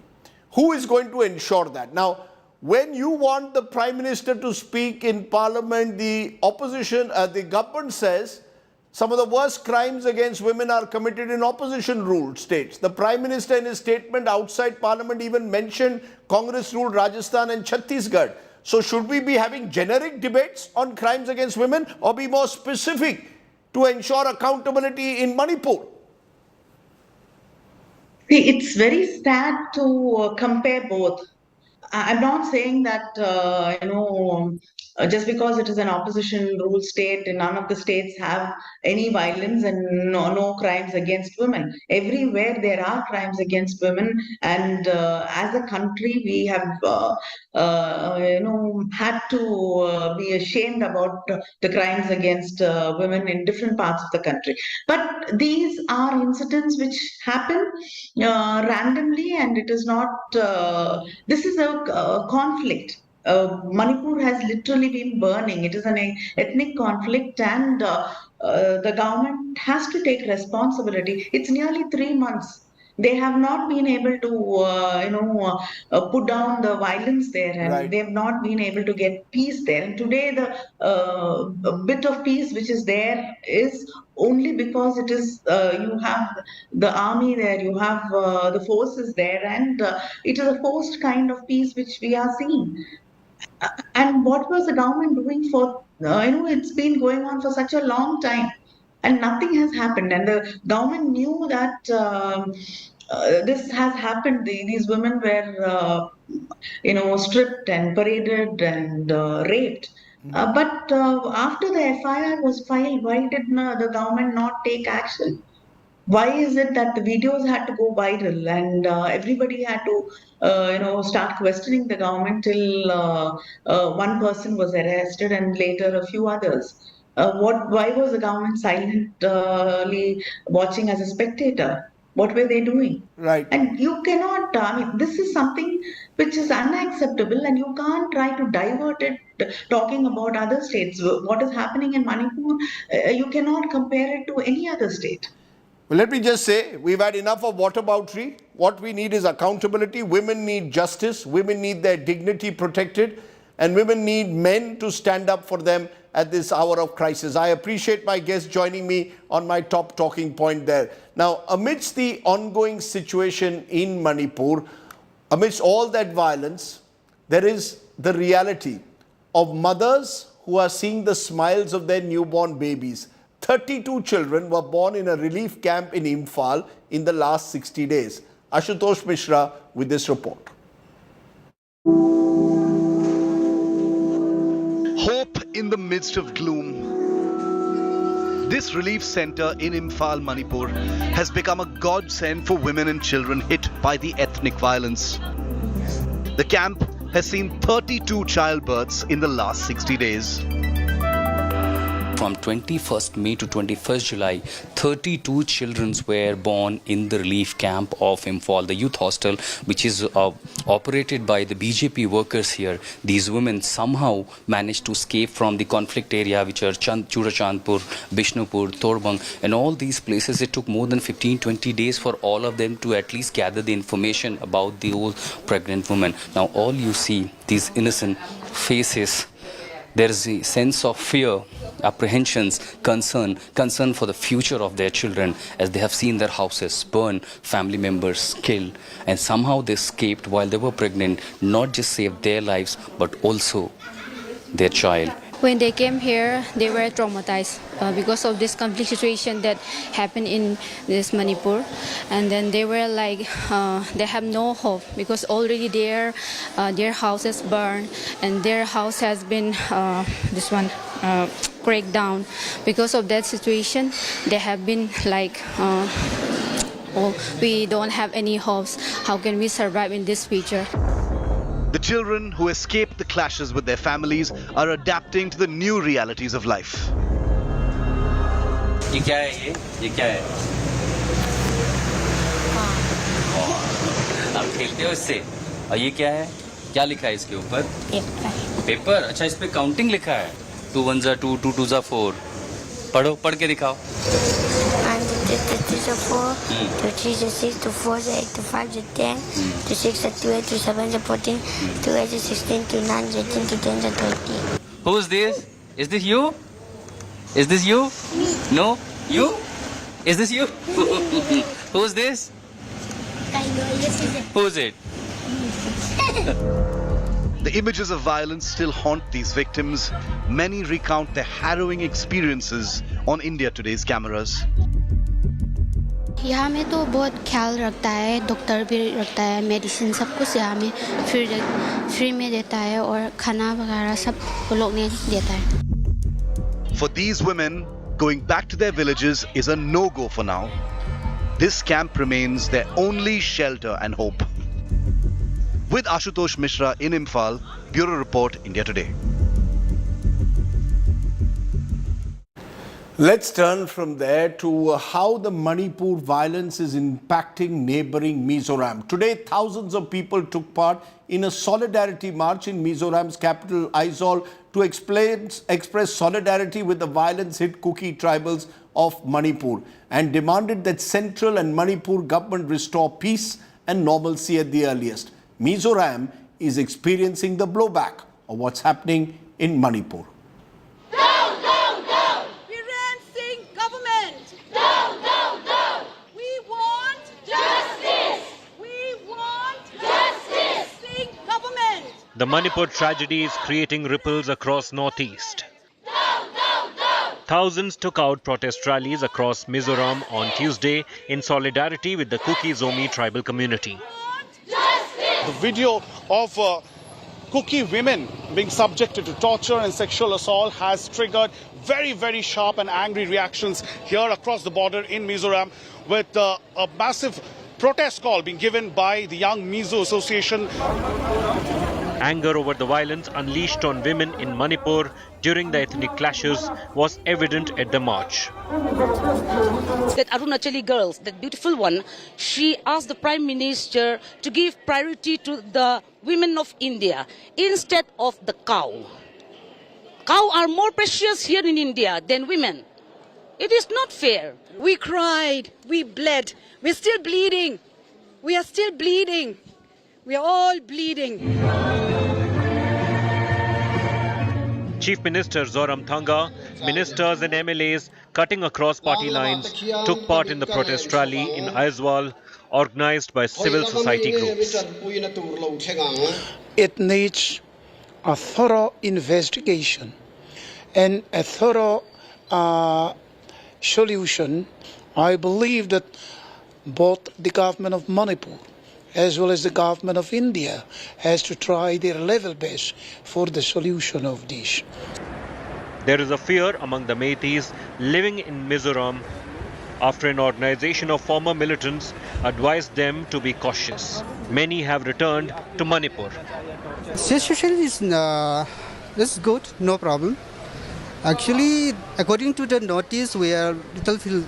Who is going to ensure that? Now, when you want the Prime Minister to speak in Parliament, the opposition, the government says some of the worst crimes against women are committed in opposition-ruled states. The Prime Minister in his statement outside Parliament even mentioned Congress-ruled Rajasthan and Chhattisgarh. So should we be having generic debates on crimes against women or be more specific to ensure accountability in Manipur? See, it's very sad to compare both. I'm not saying that, just because it is an opposition ruled state, none of the states have any violence and no crimes against women. Everywhere there are crimes against women, and as a country, we have, had to be ashamed about the crimes against women in different parts of the country. But these are incidents which happen randomly, and it is not. This is a conflict. Manipur has literally been burning. It is an ethnic conflict, and the government has to take responsibility. It's nearly 3 months. They have not been able to, put down the violence there, and they have not been able to get peace there. And today, the bit of peace which is there is only because it is you have the army there, you have the forces there, and it is a forced kind of peace which we are seeing. And what was the government doing for? It's been going on for such a long time, and nothing has happened. And the government knew that this has happened. These women were, stripped and paraded and raped. But after the FIR was filed, why did the government not take action? Why is it that the videos had to go viral and everybody had to, start questioning the government till one person was arrested and later a few others? Why was the government silently watching as a spectator? What were they doing? Right. And you cannot, this is something which is unacceptable, and you can't try to divert it talking about other states. What is happening in Manipur, you cannot compare it to any other state. Well, let me just say, we've had enough of whataboutery. What we need is accountability. Women need justice. Women need their dignity protected. And women need men to stand up for them at this hour of crisis. I appreciate my guest joining me on my top talking point there. Now, amidst the ongoing situation in Manipur, amidst all that violence, there is the reality of mothers who are seeing the smiles of their newborn babies. 32 children were born in a relief camp in Imphal in the last 60 days. Ashutosh Mishra with this report. Hope in the midst of gloom. This relief center in Imphal, Manipur has become a godsend for women and children hit by the ethnic violence. The camp has seen 32 childbirths in the last 60 days. From 21st May to 21st July, 32 children were born in the relief camp of Imphal, the youth hostel, which is operated by the BJP workers here. These women somehow managed to escape from the conflict area, which are Churachandpur, Bishnupur, Torbang, and all these places. It took more than 15-20 days for all of them to at least gather the information about the old pregnant woman. Now all you see, these innocent faces, there is a sense of fear, apprehensions, concern for the future of their children, as they have seen their houses burn, family members killed, and somehow they escaped while they were pregnant, not just saved their lives, but also their child. When they came here, they were traumatized because of this conflict situation that happened in this Manipur. And then they were like, they have no hope because already their houses burned and their house has been, cracked down. Because of that situation, they have been like, we don't have any hopes. How can we survive in this future? The children who escaped the clashes with their families are adapting to the new realities of life. ये क्या है ये क्या है? आप खेलते हो इससे? और ये क्या है? क्या लिखा है इसके ऊपर? पेपर। अच्छा, इस पे काउंटिंग लिखा है। 2 1s are 2, 2 2s are 4. पढ़ो, पढ़ के दिखाओ। 2 to 4, 2 3 to 6, 2 4 to 8, 2 5 to 10, 2 6 to 8, 2 7 to 14, 2 8 to 16, 2 9 to 18, to 10 to 20. Who's this? Is this you? Is this you? Me. No? You? Is this you? Who's this? Who's it? The images of violence still haunt these victims. Many recount their harrowing experiences on India Today's cameras. यहाँ में तो बहुत ख्याल रखता है, doctor भी रखता है, मेडिसिन सब कुछ यहाँ में फ्री में देता है और खाना वगैरह सब वो लोग ने देता है. For these women, going back to their villages is a no-go for now. This camp remains their only shelter and hope. With Ashutosh Mishra in Imphal, Bureau Report, India Today. Let's turn from there to how the Manipur violence is impacting neighboring Mizoram. Today, thousands of people took part in a solidarity march in Mizoram's capital, Aizawl, to express solidarity with the violence-hit Kuki tribals of Manipur and demanded that central and Manipur government restore peace and normalcy at the earliest. Mizoram is experiencing the blowback of what's happening in Manipur. The Manipur tragedy is creating ripples across Northeast. Thousands took out protest rallies across Mizoram on Tuesday in solidarity with the Kuki-Zomi tribal community. The video of Kuki women being subjected to torture and sexual assault has triggered very, very sharp and angry reactions here across the border in Mizoram, with a massive protest call being given by the Young Mizo Association. Anger over the violence unleashed on women in Manipur during the ethnic clashes was evident at the march. That Arunachali girls, that beautiful one, she asked the Prime Minister to give priority to the women of India instead of the cow. Cows are more precious here in India than women. It is not fair. We cried, we bled, we're still bleeding. We are still bleeding. We are all bleeding. Chief Minister Zoram Thanga, ministers and MLAs cutting across party lines took part in the protest rally in Aizawl, organized by civil society groups. It needs a thorough investigation and a thorough solution. I believe that both the government of Manipur as well as the government of India has to try their level best for the solution of this. There is a fear among the Meiteis living in Mizoram after an organization of former militants advised them to be cautious. Many have returned to Manipur. Situation is good, no problem. Actually, according to the notice, we are little feel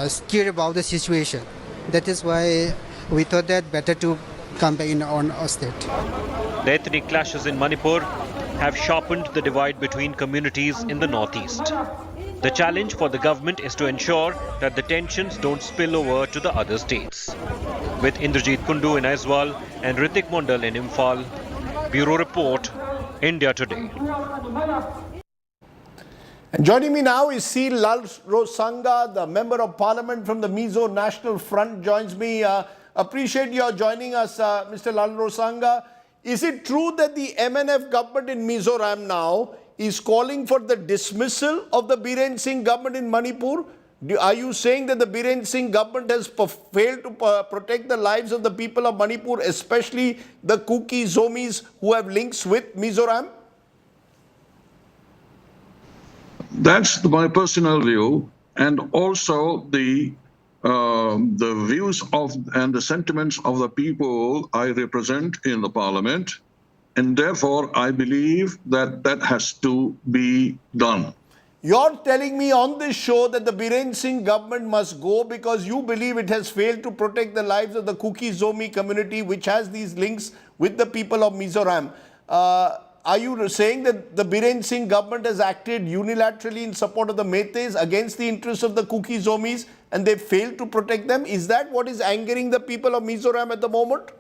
scared about the situation. That is why we thought that better to come back in on our state. The ethnic clashes in Manipur have sharpened the divide between communities in the northeast. The challenge for the government is to ensure that the tensions don't spill over to the other states. With Indrajit Kundu in Aizawl and Ritik Mondal in Imphal, Bureau Report, India Today. And joining me now is C. Lal Rosanga, the Member of Parliament from the Mizo National Front, joins me. Appreciate your joining us, Mr. Lal Rosanga. Is it true that the MNF government in Mizoram now is calling for the dismissal of the Biren Singh government in Manipur? Are you saying that the Biren Singh government has failed to protect the lives of the people of Manipur, especially the Kuki Zomis who have links with Mizoram? That's my personal view, and also the views of and the sentiments of the people I represent in the parliament, and therefore I believe that that has to be done. You're telling me on this show that the Biren Singh government must go because you believe it has failed to protect the lives of the Kuki Zomi community, which has these links with the people of Mizoram. are you saying that the Biren Singh government has acted unilaterally in support of the Meiteis against the interests of the Kuki Zomis and they failed to protect them? Is that what is angering the people of Mizoram at the moment?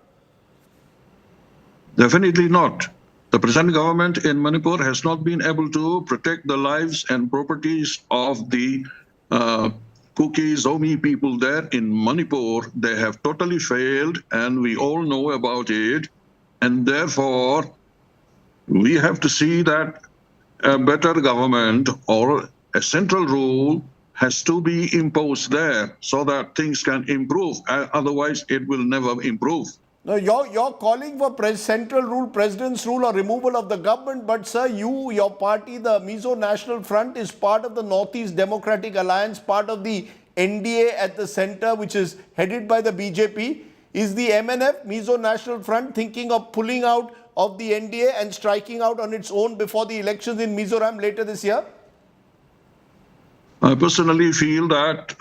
Definitely not. The present government in Manipur has not been able to protect the lives and properties of the Kuki Zomi people there in Manipur. They have totally failed, and we all know about it. And therefore, we have to see that a better government or a central rule has to be imposed there so that things can improve. Otherwise, it will never improve. No, you're calling for central rule, president's rule or removal of the government. But sir, your party, the Mizo National Front, is part of the Northeast Democratic Alliance, part of the NDA at the center, which is headed by the BJP. Is the MNF, Mizo National Front, thinking of pulling out of the NDA and striking out on its own before the elections in Mizoram later this year? I personally feel that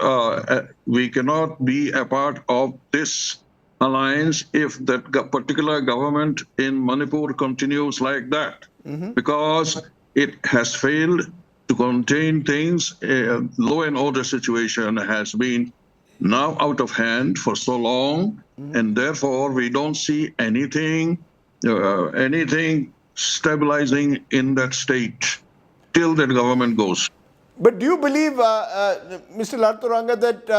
we cannot be a part of this alliance if that particular government in Manipur continues like that, because it has failed to contain things. Law and order situation has been now out of hand for so long, and therefore we don't see anything stabilizing in that state till that government goes. But do you believe, Mr. Larturanga, that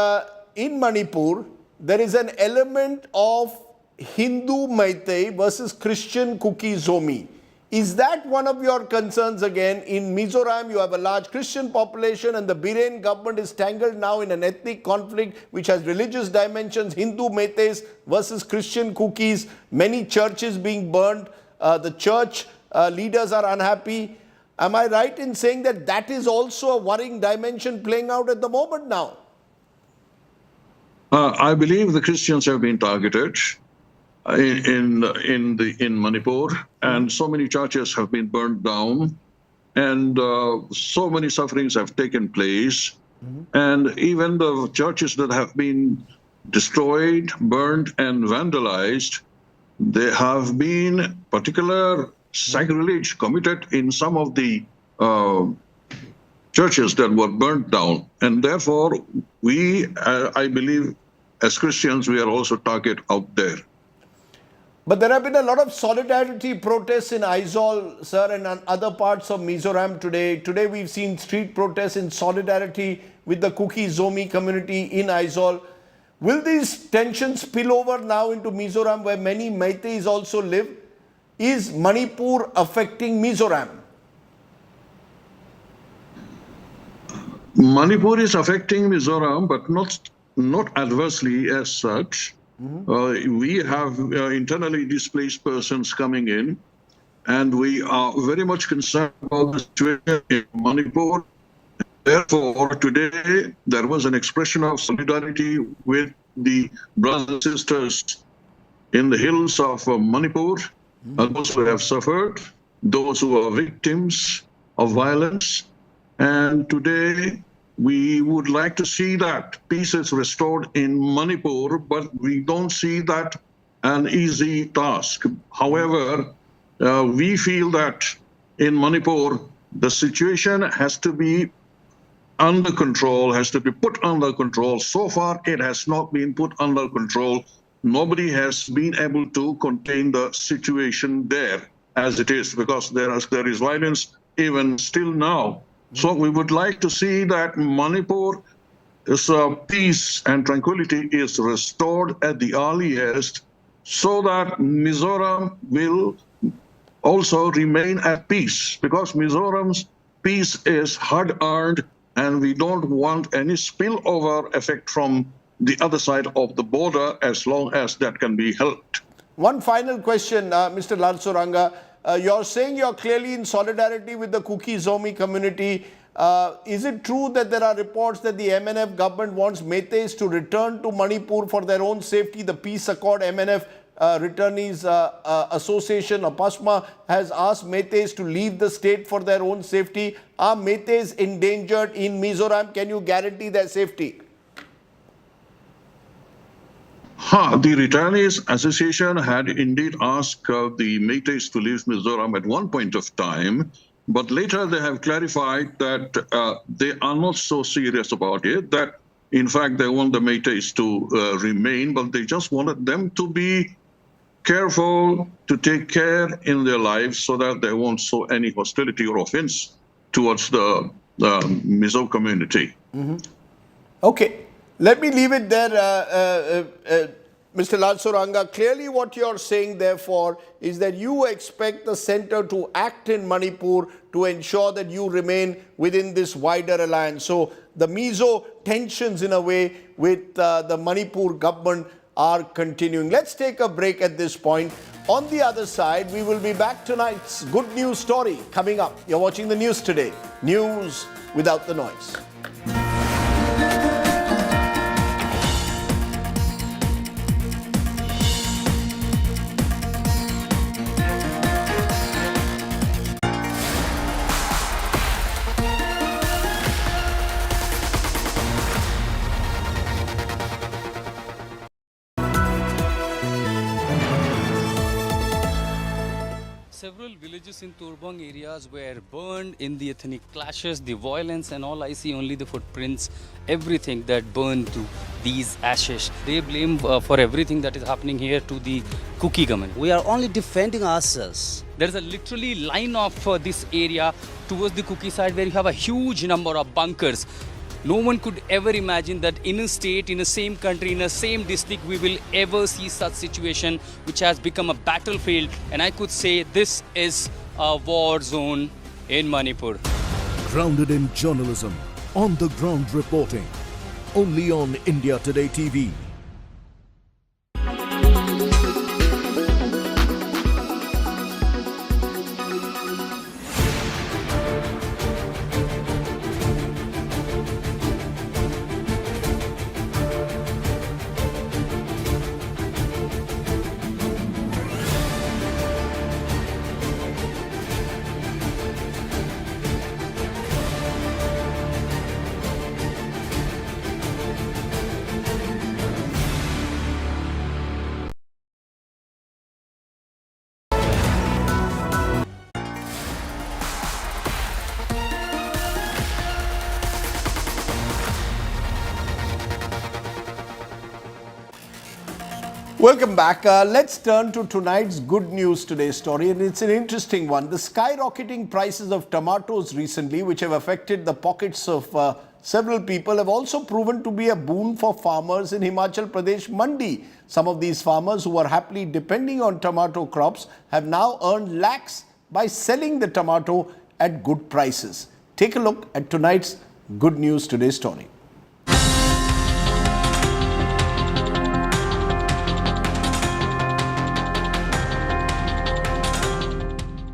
in Manipur, there is an element of Hindu Meitei versus Christian Kuki Zomi? Is that one of your concerns again? In Mizoram, you have a large Christian population and the Biren government is tangled now in an ethnic conflict which has religious dimensions, Hindu Meiteis versus Christian Kukis, many churches being burned, the church leaders are unhappy. Am I right in saying that that is also a worrying dimension playing out at the moment now? I believe the Christians have been targeted in Manipur, and so many churches have been burned down, and so many sufferings have taken place, and even the churches that have been destroyed, burned, and vandalized, there have been particular sacrilege committed in some of the churches that were burnt down, and therefore we, I believe, as Christians, we are also target out there. But there have been a lot of solidarity protests in Aizawl, sir, and on other parts of Mizoram today. Today we've seen street protests in solidarity with the Kuki Zomi community in Aizawl. Will these tensions spill over now into Mizoram, where many Meiteis also live? Is Manipur affecting Mizoram? Manipur is affecting Mizoram, but not adversely as such. We have internally displaced persons coming in, and we are very much concerned about the situation in Manipur. Therefore, today there was an expression of solidarity with the brothers and sisters in the hills of Manipur, those who have suffered, those who are victims of violence. And today we would like to see that peace is restored in Manipur, but we don't see that an easy task. However, we feel that in Manipur, the situation has to be under control, has to be put under control. So far, it has not been put under control. Nobody has been able to contain the situation there as it is, because there is violence even still now. So we would like to see that Manipur peace and tranquility is restored at the earliest, so that Mizoram will also remain at peace, because Mizoram's peace is hard-earned, and we don't want any spillover effect from the other side of the border as long as that can be helped. One final question, Mr. Larturanga. You're saying you're clearly in solidarity with the Kuki Zomi community. Is it true that there are reports that the MNF government wants Meiteis to return to Manipur for their own safety? The Peace Accord MNF Returnees Association, or PASMA, has asked Meiteis to leave the state for their own safety. Are Meiteis endangered in Mizoram? Can you guarantee their safety? The Retirees Association had indeed asked the Métis to leave Mizoram at one point of time, but later they have clarified that they are not so serious about it, that in fact they want the Métis to remain, but they just wanted them to be careful, to take care in their lives so that they won't show any hostility or offense towards the Mizo community. Okay, let me leave it there, Mr. Lalsuranga. Clearly what you're saying, therefore, is that you expect the centre to act in Manipur to ensure that you remain within this wider alliance. So the Mizo tensions, in a way, with the Manipur government are continuing. Let's take a break at this point. On the other side, we will be back tonight's good news story coming up. You're watching the news today. News without the noise. Several villages in Turbang areas were burned in the ethnic clashes, the violence and all. I see only the footprints, everything that burned to these ashes. They blame for everything that is happening here to the Kuki government. We are only defending ourselves. There is a literally line of this area towards the Kuki side where you have a huge number of bunkers. No one could ever imagine that in a state, in the same country, in the same district, we will ever see such situation which has become a battlefield. And I could say this is a war zone in Manipur. Grounded in journalism, on the ground reporting, only on India Today TV. Welcome back. Let's turn to tonight's good news today story, and it's an interesting one. The skyrocketing prices of tomatoes recently, which have affected the pockets of several people, have also proven to be a boon for farmers in Himachal Pradesh Mandi. Some of these farmers who are happily depending on tomato crops have now earned lakhs by selling the tomato at good prices. Take a look at tonight's good news today story.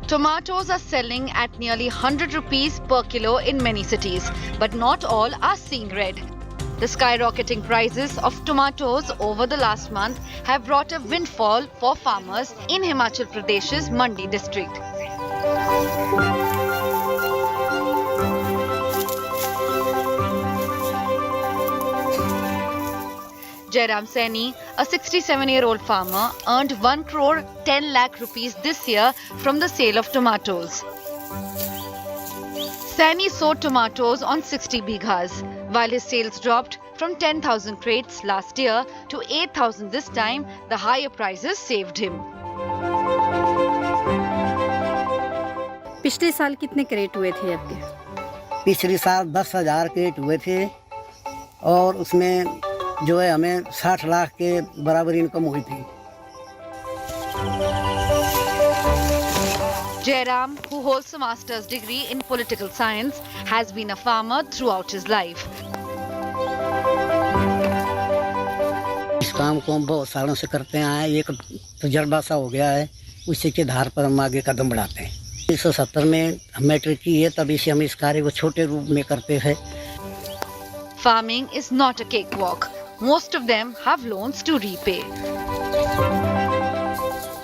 Tomatoes are selling at nearly 100 rupees per kilo in many cities, but not all are seeing red. The skyrocketing prices of tomatoes over the last month have brought a windfall for farmers in Himachal Pradesh's Mandi district. Jairam Saini, a 67-year-old farmer, earned 1 crore 10 lakh rupees this year from the sale of tomatoes. Saini sowed tomatoes on 60 bighas. While his sales dropped from 10,000 crates last year to 8,000 this time, the higher prices saved him. पिछले साल कितने crate हुए थे आपके? पिछले साल 10,000 crate हुए थे और उसमें जो है हमें 60 लाख के बराबर इनकम हुई थी। Jairam, who holds a master's degree in political science, has been a farmer throughout his life. इस काम को हम बहुत सालों से करते आए, एक तजुर्बा सा हो गया है, उसी के आधार पर हम आगे कदम बढ़ाते हैं। 1970 में मैट्रिक की है, तभी से हम इस कार्य को छोटे रूप में करते हैं। Farming is not a cakewalk. Most of them have loans to repay.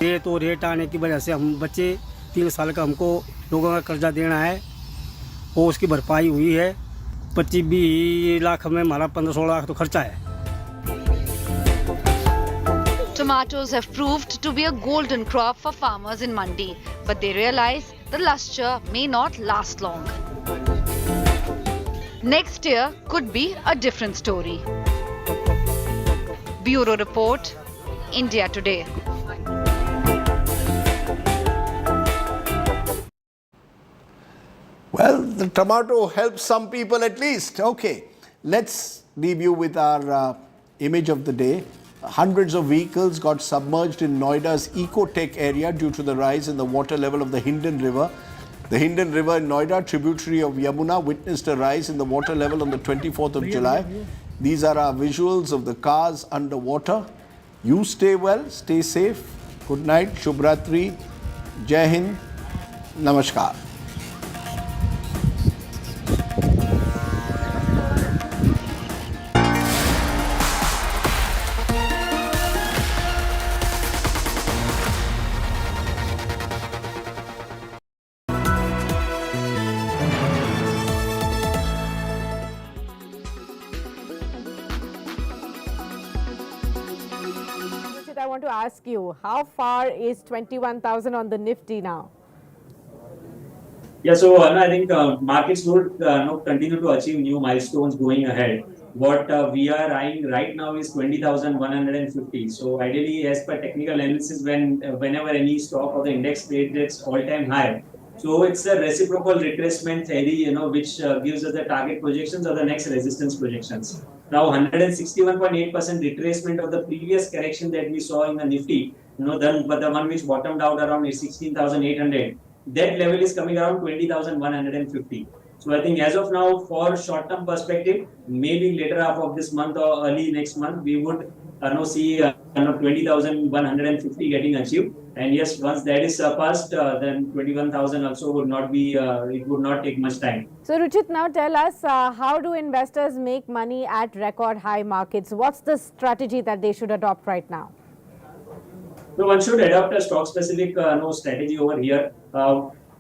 ये तो रेट आने की वजह से हम बच्चे 3 साल का हमको लोगों का कर्जा देना है, वो उसकी भरपाई हुई है। 25-20 लाख में हमारा 15-16 लाख तो खर्चा है। Tomatoes have proved to be a golden crop for farmers in Mandi, but they realize the luster may not last long. Next year could be a different story. Bureau Report, India Today. Well, the tomato helps some people at least. Okay, let's leave you with our image of the day. Hundreds of vehicles got submerged in Noida's Ecotech area due to the rise in the water level of the Hindon River. The Hindon River in Noida, tributary of Yamuna, witnessed a rise in the water level on the 24th of July. These are our visuals of the cars underwater. You stay well, stay safe. Good night, Shubhratri, Jai Hind, Namaskar. I want to ask you, how far is 21,000 on the Nifty now? Yeah, so I think markets would continue to achieve new milestones going ahead. What we are eyeing right now is 20,150. So ideally, as per technical analysis, whenever any stock or the index trades its all-time high, so it's a reciprocal retracement theory, which gives us the target projections or the next resistance projections. Now, 161.8% retracement of the previous correction that we saw in the Nifty, but the one which bottomed out around 16,800. That level is coming around 20,150. So I think as of now, for short-term perspective, maybe later half of this month or early next month, we would see 20,150 getting achieved. And yes, once that is surpassed, then 21,000 also would not be, it would not take much time. So Ruchit, now tell us, how do investors make money at record high markets? What's the strategy that they should adopt right now? So one should adopt a stock-specific strategy over here.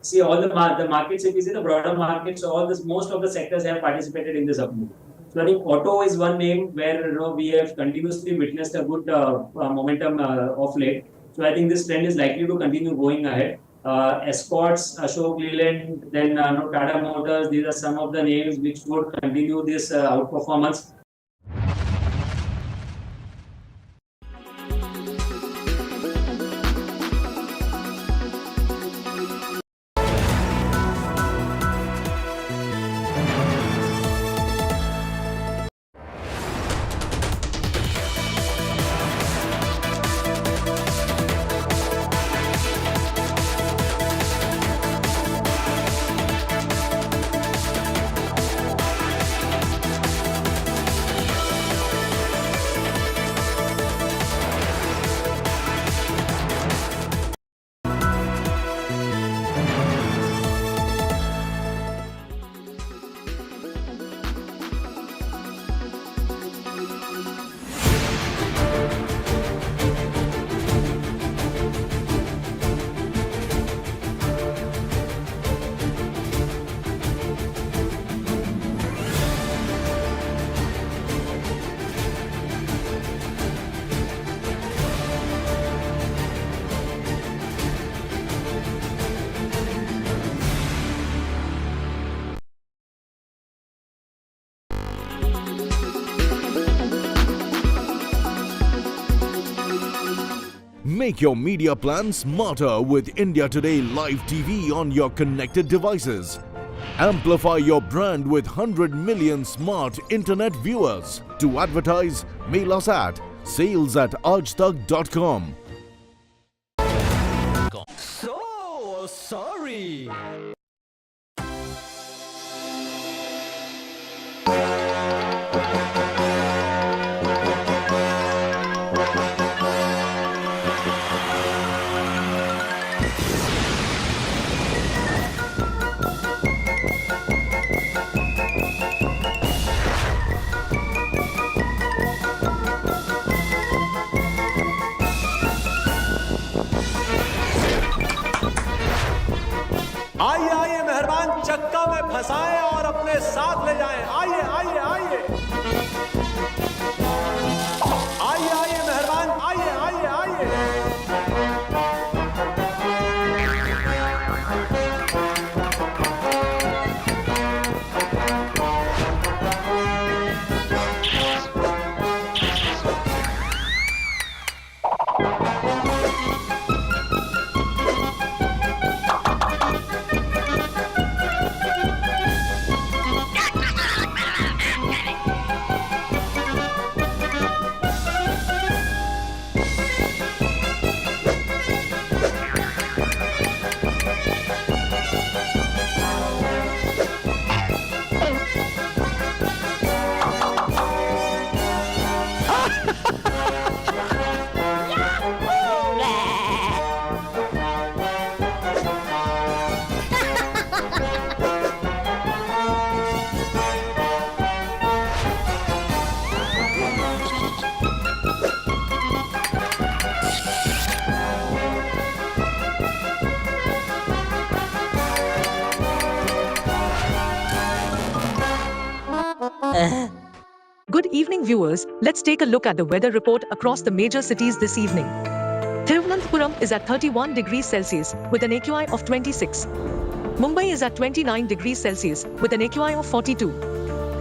See all the markets, if you see the broader markets, most of the sectors have participated in this up move. So I think auto is one name where we have continuously witnessed a good momentum of late. So I think this trend is likely to continue going ahead. Escorts, Ashok Leyland, then Tata Motors, these are some of the names which would continue this outperformance. Make your media plan smarter with India Today Live TV on your connected devices. Amplify your brand with 100 million smart internet viewers. To advertise, mail us at sales@aajtak.com. So sorry. Good evening, viewers. Let's take a look at the weather report across the major cities this evening. Thiruvananthapuram is at 31 degrees Celsius with an AQI of 26. Mumbai is at 29 degrees Celsius with an AQI of 42.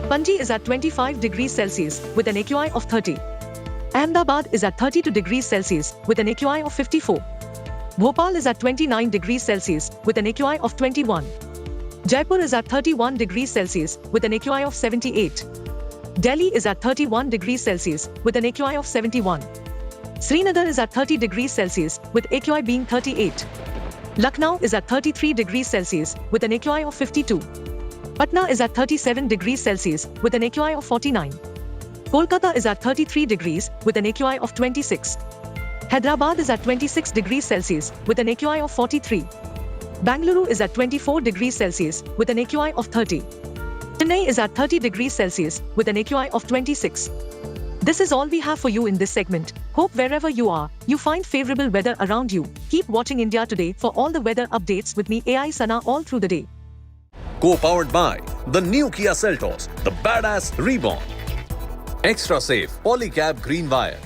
Panji is at 25 degrees Celsius with an AQI of 30. Ahmedabad is at 32 degrees Celsius with an AQI of 54. Bhopal is at 29 degrees Celsius with an AQI of 21. Jaipur is at 31 degrees Celsius with an AQI of 78. Delhi is at 31 degrees Celsius with an AQI of 71. Srinagar is at 30 degrees Celsius with AQI being 38. Lucknow is at 33 degrees Celsius with an AQI of 52. Patna is at 37 degrees Celsius with an AQI of 49. Kolkata is at 33 degrees with an AQI of 26. Hyderabad is at 26 degrees Celsius with an AQI of 43. Bangalore is at 24 degrees Celsius with an AQI of 30. Chennai is at 30 degrees Celsius with an AQI of 26. This is all we have for you in this segment. Hope wherever you are, you find favorable weather around you. Keep watching India Today for all the weather updates with me, AI Sana, all through the day. Co-powered by the new Kia Seltos, the badass reborn. Extra safe polycab green wire.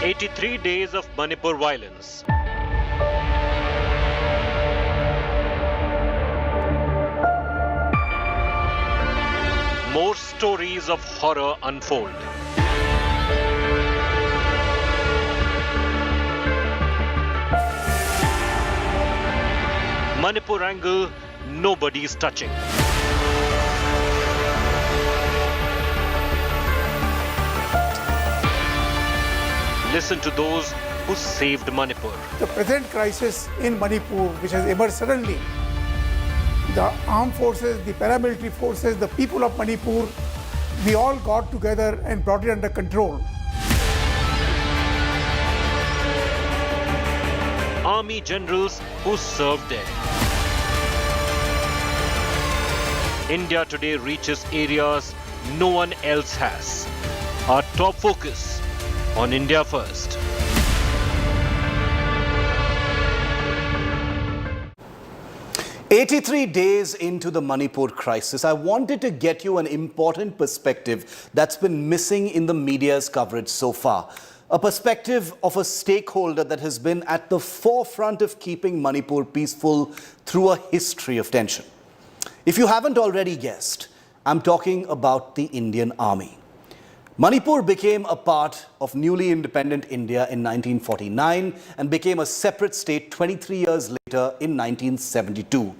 "83 days of Manipur violence. More stories of horror unfold. Manipur angle, nobody's touching. Listen to those who saved Manipur. The present crisis in Manipur, which has emerged suddenly, the armed forces, the paramilitary forces, the people of Manipur, we all got together and brought it under control. Army generals who served there. India Today reaches areas no one else has. Our top focus on India First. "83 days into the Manipur crisis, I wanted to get you an important perspective that's been missing in the media's coverage so far. A perspective of a stakeholder that has been at the forefront of keeping Manipur peaceful through a history of tension. If you haven't already guessed, I'm talking about the Indian Army. Manipur became a part of newly independent India in 1949 and became a separate state 23 years later in 1972.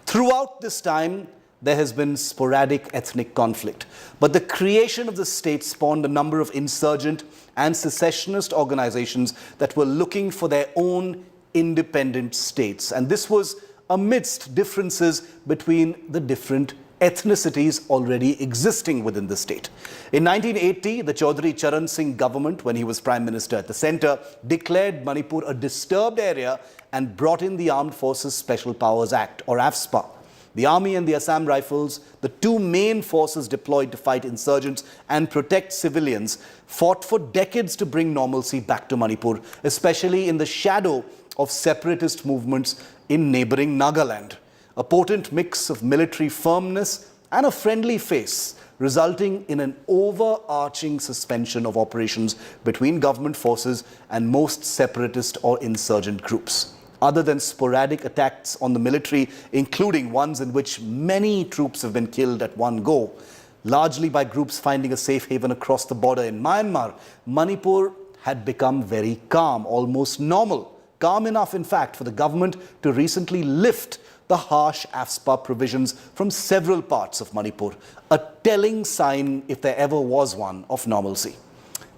Throughout this time, there has been sporadic ethnic conflict, but the creation of the state spawned a number of insurgent and secessionist organizations that were looking for their own independent states. And this was amidst differences between the different ethnicities already existing within the state. In 1980, the Chaudhry Charan Singh government, when he was Prime Minister at the centre, declared Manipur a disturbed area and brought in the Armed Forces Special Powers Act, or AFSPA. The Army and the Assam Rifles, the two main forces deployed to fight insurgents and protect civilians, fought for decades to bring normalcy back to Manipur, especially in the shadow of separatist movements in neighbouring Nagaland. A potent mix of military firmness and a friendly face, resulting in an overarching suspension of operations between government forces and most separatist or insurgent groups. Other than sporadic attacks on the military, including ones in which many troops have been killed at one go, largely by groups finding a safe haven across the border in Myanmar, Manipur had become very calm, almost normal. Calm enough, in fact, for the government to recently lift the harsh AFSPA provisions from several parts of Manipur, a telling sign, if there ever was one, of normalcy.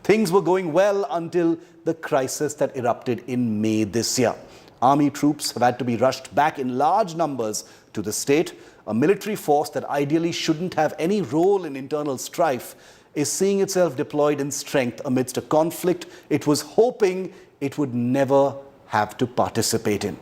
Things were going well until the crisis that erupted in May this year. Army troops have had to be rushed back in large numbers to the state. A military force that ideally shouldn't have any role in internal strife is seeing itself deployed in strength amidst a conflict it was hoping it would never have to participate in.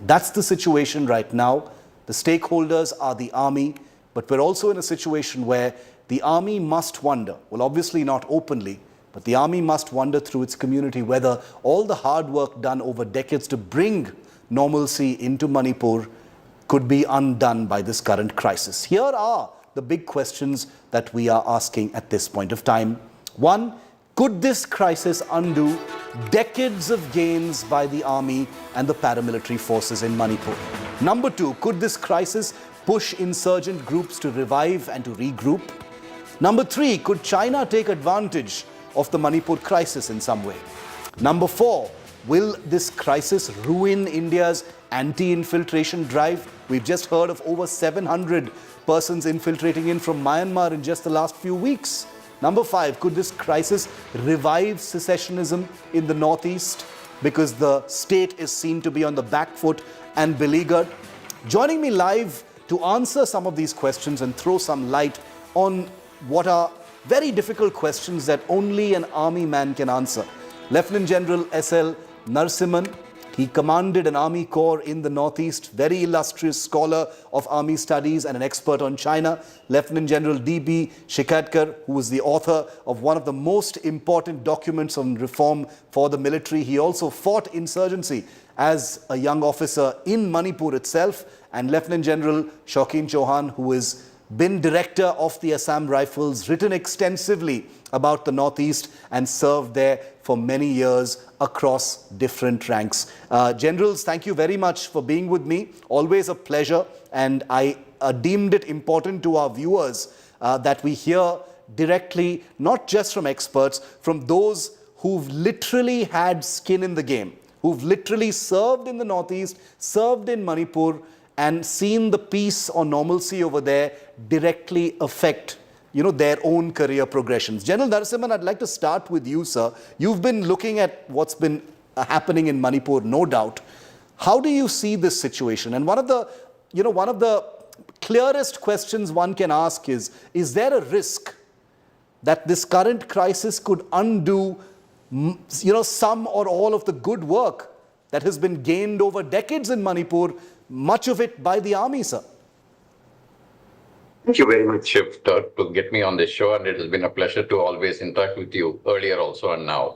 That's the situation right now. The stakeholders are the army, but we're also in a situation where the army must wonder, well, obviously not openly, but the army must wonder through its community whether all the hard work done over decades to bring normalcy into Manipur could be undone by this current crisis. Here are the big questions that we are asking at this point of time. One, could this crisis undo decades of gains by the army and the paramilitary forces in Manipur? Number two, could this crisis push insurgent groups to revive and to regroup? Number three, could China take advantage of the Manipur crisis in some way? Number four, will this crisis ruin India's anti-infiltration drive? We've just heard of over 700 persons infiltrating in from Myanmar in just the last few weeks. Number five, could this crisis revive secessionism in the Northeast because the state is seen to be on the back foot and beleaguered? Joining me live to answer some of these questions and throw some light on what are very difficult questions that only an army man can answer. Lieutenant General S.L. Narasimhan, he commanded an army corps in the Northeast, very illustrious scholar of army studies and an expert on China. Lieutenant General D.B. Shikadkar, who was the author of one of the most important documents on reform for the military. He also fought insurgency as a young officer in Manipur itself. And Lieutenant General Shaukin Chauhan, who has been director of the Assam Rifles, written extensively about the Northeast and served there for many years across different ranks. Generals, thank you very much for being with me. Always a pleasure, and I deemed it important to our viewers that we hear directly, not just from experts, from those who've literally had skin in the game, who've literally served in the Northeast, served in Manipur, and seen the peace or normalcy over there directly affect, their own career progressions. General Narasimhan, I'd like to start with you, sir. You've been looking at what's been happening in Manipur, no doubt. How do you see this situation? And one of the clearest questions one can ask is there a risk that this current crisis could undo, some or all of the good work that has been gained over decades in Manipur, much of it by the army, sir? Thank you very much, Shiv, to get me on this show, and it has been a pleasure to always interact with you earlier also and now.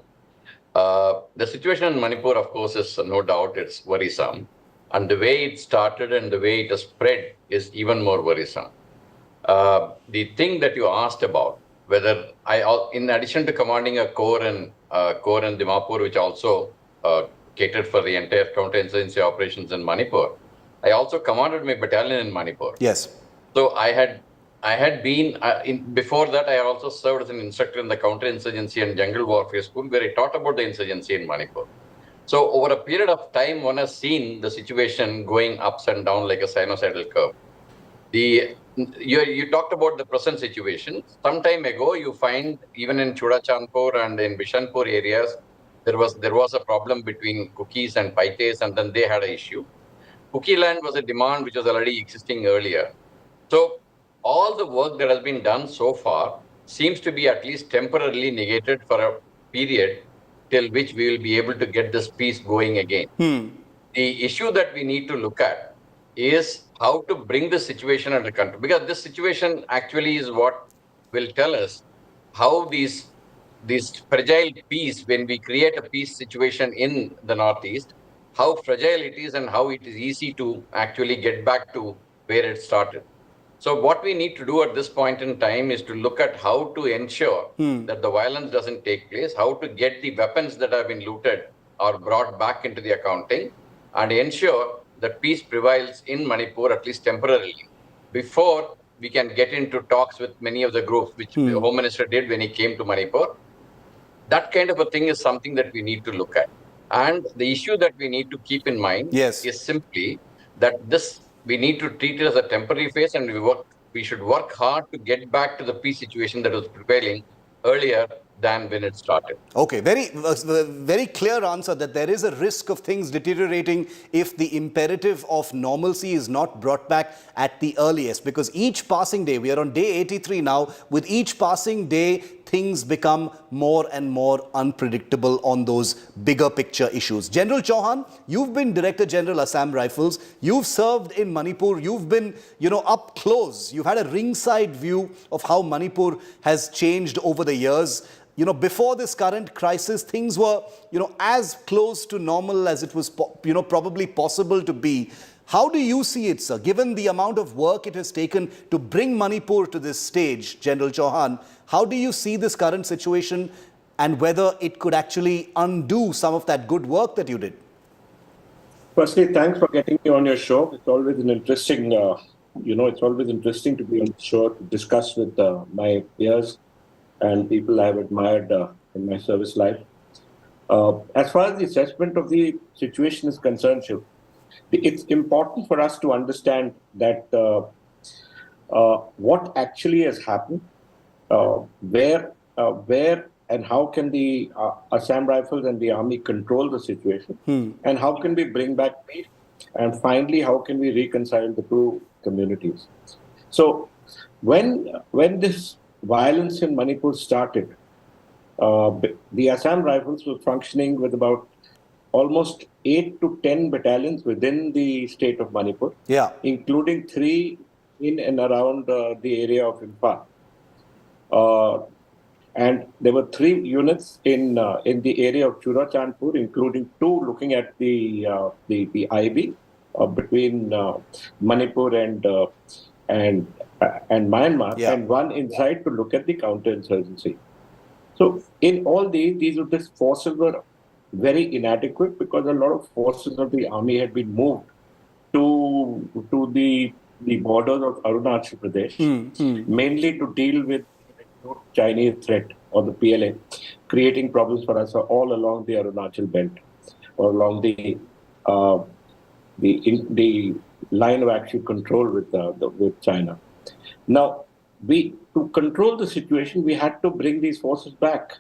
The situation in Manipur, of course, is no doubt it's worrisome, and the way it started and the way it has spread is even more worrisome. The thing that you asked about, whether in addition to commanding a corps in Dimapur, which also catered for the entire counterinsurgency operations in Manipur, I also commanded my battalion in Manipur. Yes. So I had been, before that, I also served as an instructor in the counterinsurgency and jungle warfare school, where I taught about the insurgency in Manipur. So over a period of time, one has seen the situation going ups and down like a sinusoidal curve. You talked about the present situation. Some time ago, you find even in Chudachandpur and in Bishanpur areas, there was a problem between Cookies and Paites, and then they had an issue. Cookie land was a demand which was already existing earlier. So all the work that has been done so far seems to be at least temporarily negated for a period till which we will be able to get this peace going again. The issue that we need to look at is how to bring the situation under control, because this situation actually is what will tell us how these fragile peace, when we create a peace situation in the Northeast, how fragile it is and how it is easy to actually get back to where it started. So what we need to do at this point in time is to look at how to ensure that the violence doesn't take place, how to get the weapons that have been looted or brought back into the accounting, and ensure that peace prevails in Manipur, at least temporarily, before we can get into talks with many of the groups, which the Home Minister did when he came to Manipur. That kind of a thing is something that we need to look at. And the issue that we need to keep in mind is simply that we need to treat it as a temporary phase, and we should work hard to get back to the peace situation that was prevailing earlier than when it started. Okay, very clear answer that there is a risk of things deteriorating if the imperative of normalcy is not brought back at the earliest, because each passing day, we are on day 83 now, with each passing day things become more and more unpredictable on those bigger picture issues. General Chauhan, you've been Director General Assam Rifles. You've served in Manipur. You've been, up close. You've had a ringside view of how Manipur has changed over the years. Before this current crisis, things were, as close to normal as it was, probably possible to be. How do you see it, sir? Given the amount of work it has taken to bring Manipur to this stage, General Chauhan, how do you see this current situation and whether it could actually undo some of that good work that you did? Firstly, thanks for getting me on your show. It's always an interesting, it's always interesting to be on the show to discuss with my peers and people I've admired in my service life. As far as the assessment of the situation is concerned, Shiv, it's important for us to understand that what actually has happened, where and how can the Assam Rifles and the army control the situation, and how can we bring back peace, and finally, how can we reconcile the two communities. So when this violence in Manipur started, the Assam Rifles were functioning with about almost 8 to 10 battalions within the state of Manipur, including 3 in and around the area of Imphal. And there were 3 units in the area of Churachandpur, including 2 looking at the IB between Manipur and Myanmar, and 1 inside to look at the counterinsurgency. So in all these forces were very inadequate because a lot of forces of the army had been moved to the borders of Arunachal Pradesh, mainly to deal with the Chinese threat or the PLA, creating problems for us all along the Arunachal belt or along the line of actual control with China. Now, to control the situation, we had to bring these forces back.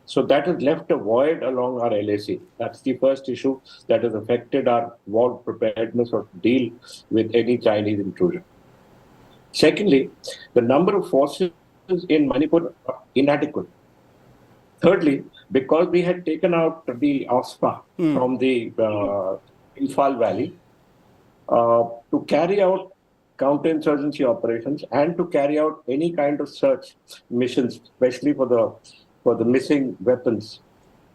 So that has left a void along our LAC. That's the first issue that has affected our war preparedness or deal with any Chinese intrusion. Secondly, the number of forces in Manipur are inadequate. Thirdly, because we had taken out the OSPA from the Imphal Valley to carry out counterinsurgency operations and to carry out any kind of search missions, especially for the missing weapons,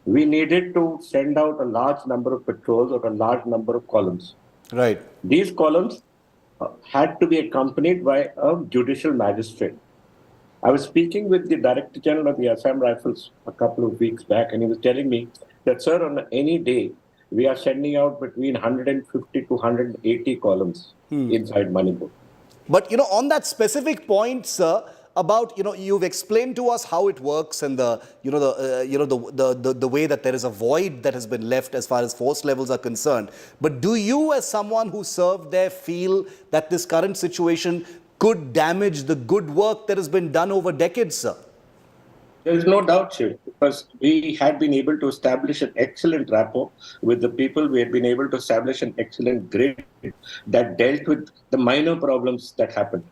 we needed to send out a large number of patrols or a large number of columns. Right. These columns had to be accompanied by a judicial magistrate. I was speaking with the Director General of the Assam Rifles a couple of weeks back, and he was telling me that, sir, on any day, we are sending out between 150 to 180 columns inside Manipur. But, on that specific point, sir, about, you've explained to us how it works and the way that there is a void that has been left as far as force levels are concerned. But do you, as someone who served there, feel that this current situation could damage the good work that has been done over decades, sir? There is no doubt, Shiv, because we had been able to establish an excellent rapport with the people. We had been able to establish an excellent grid that dealt with the minor problems that happened.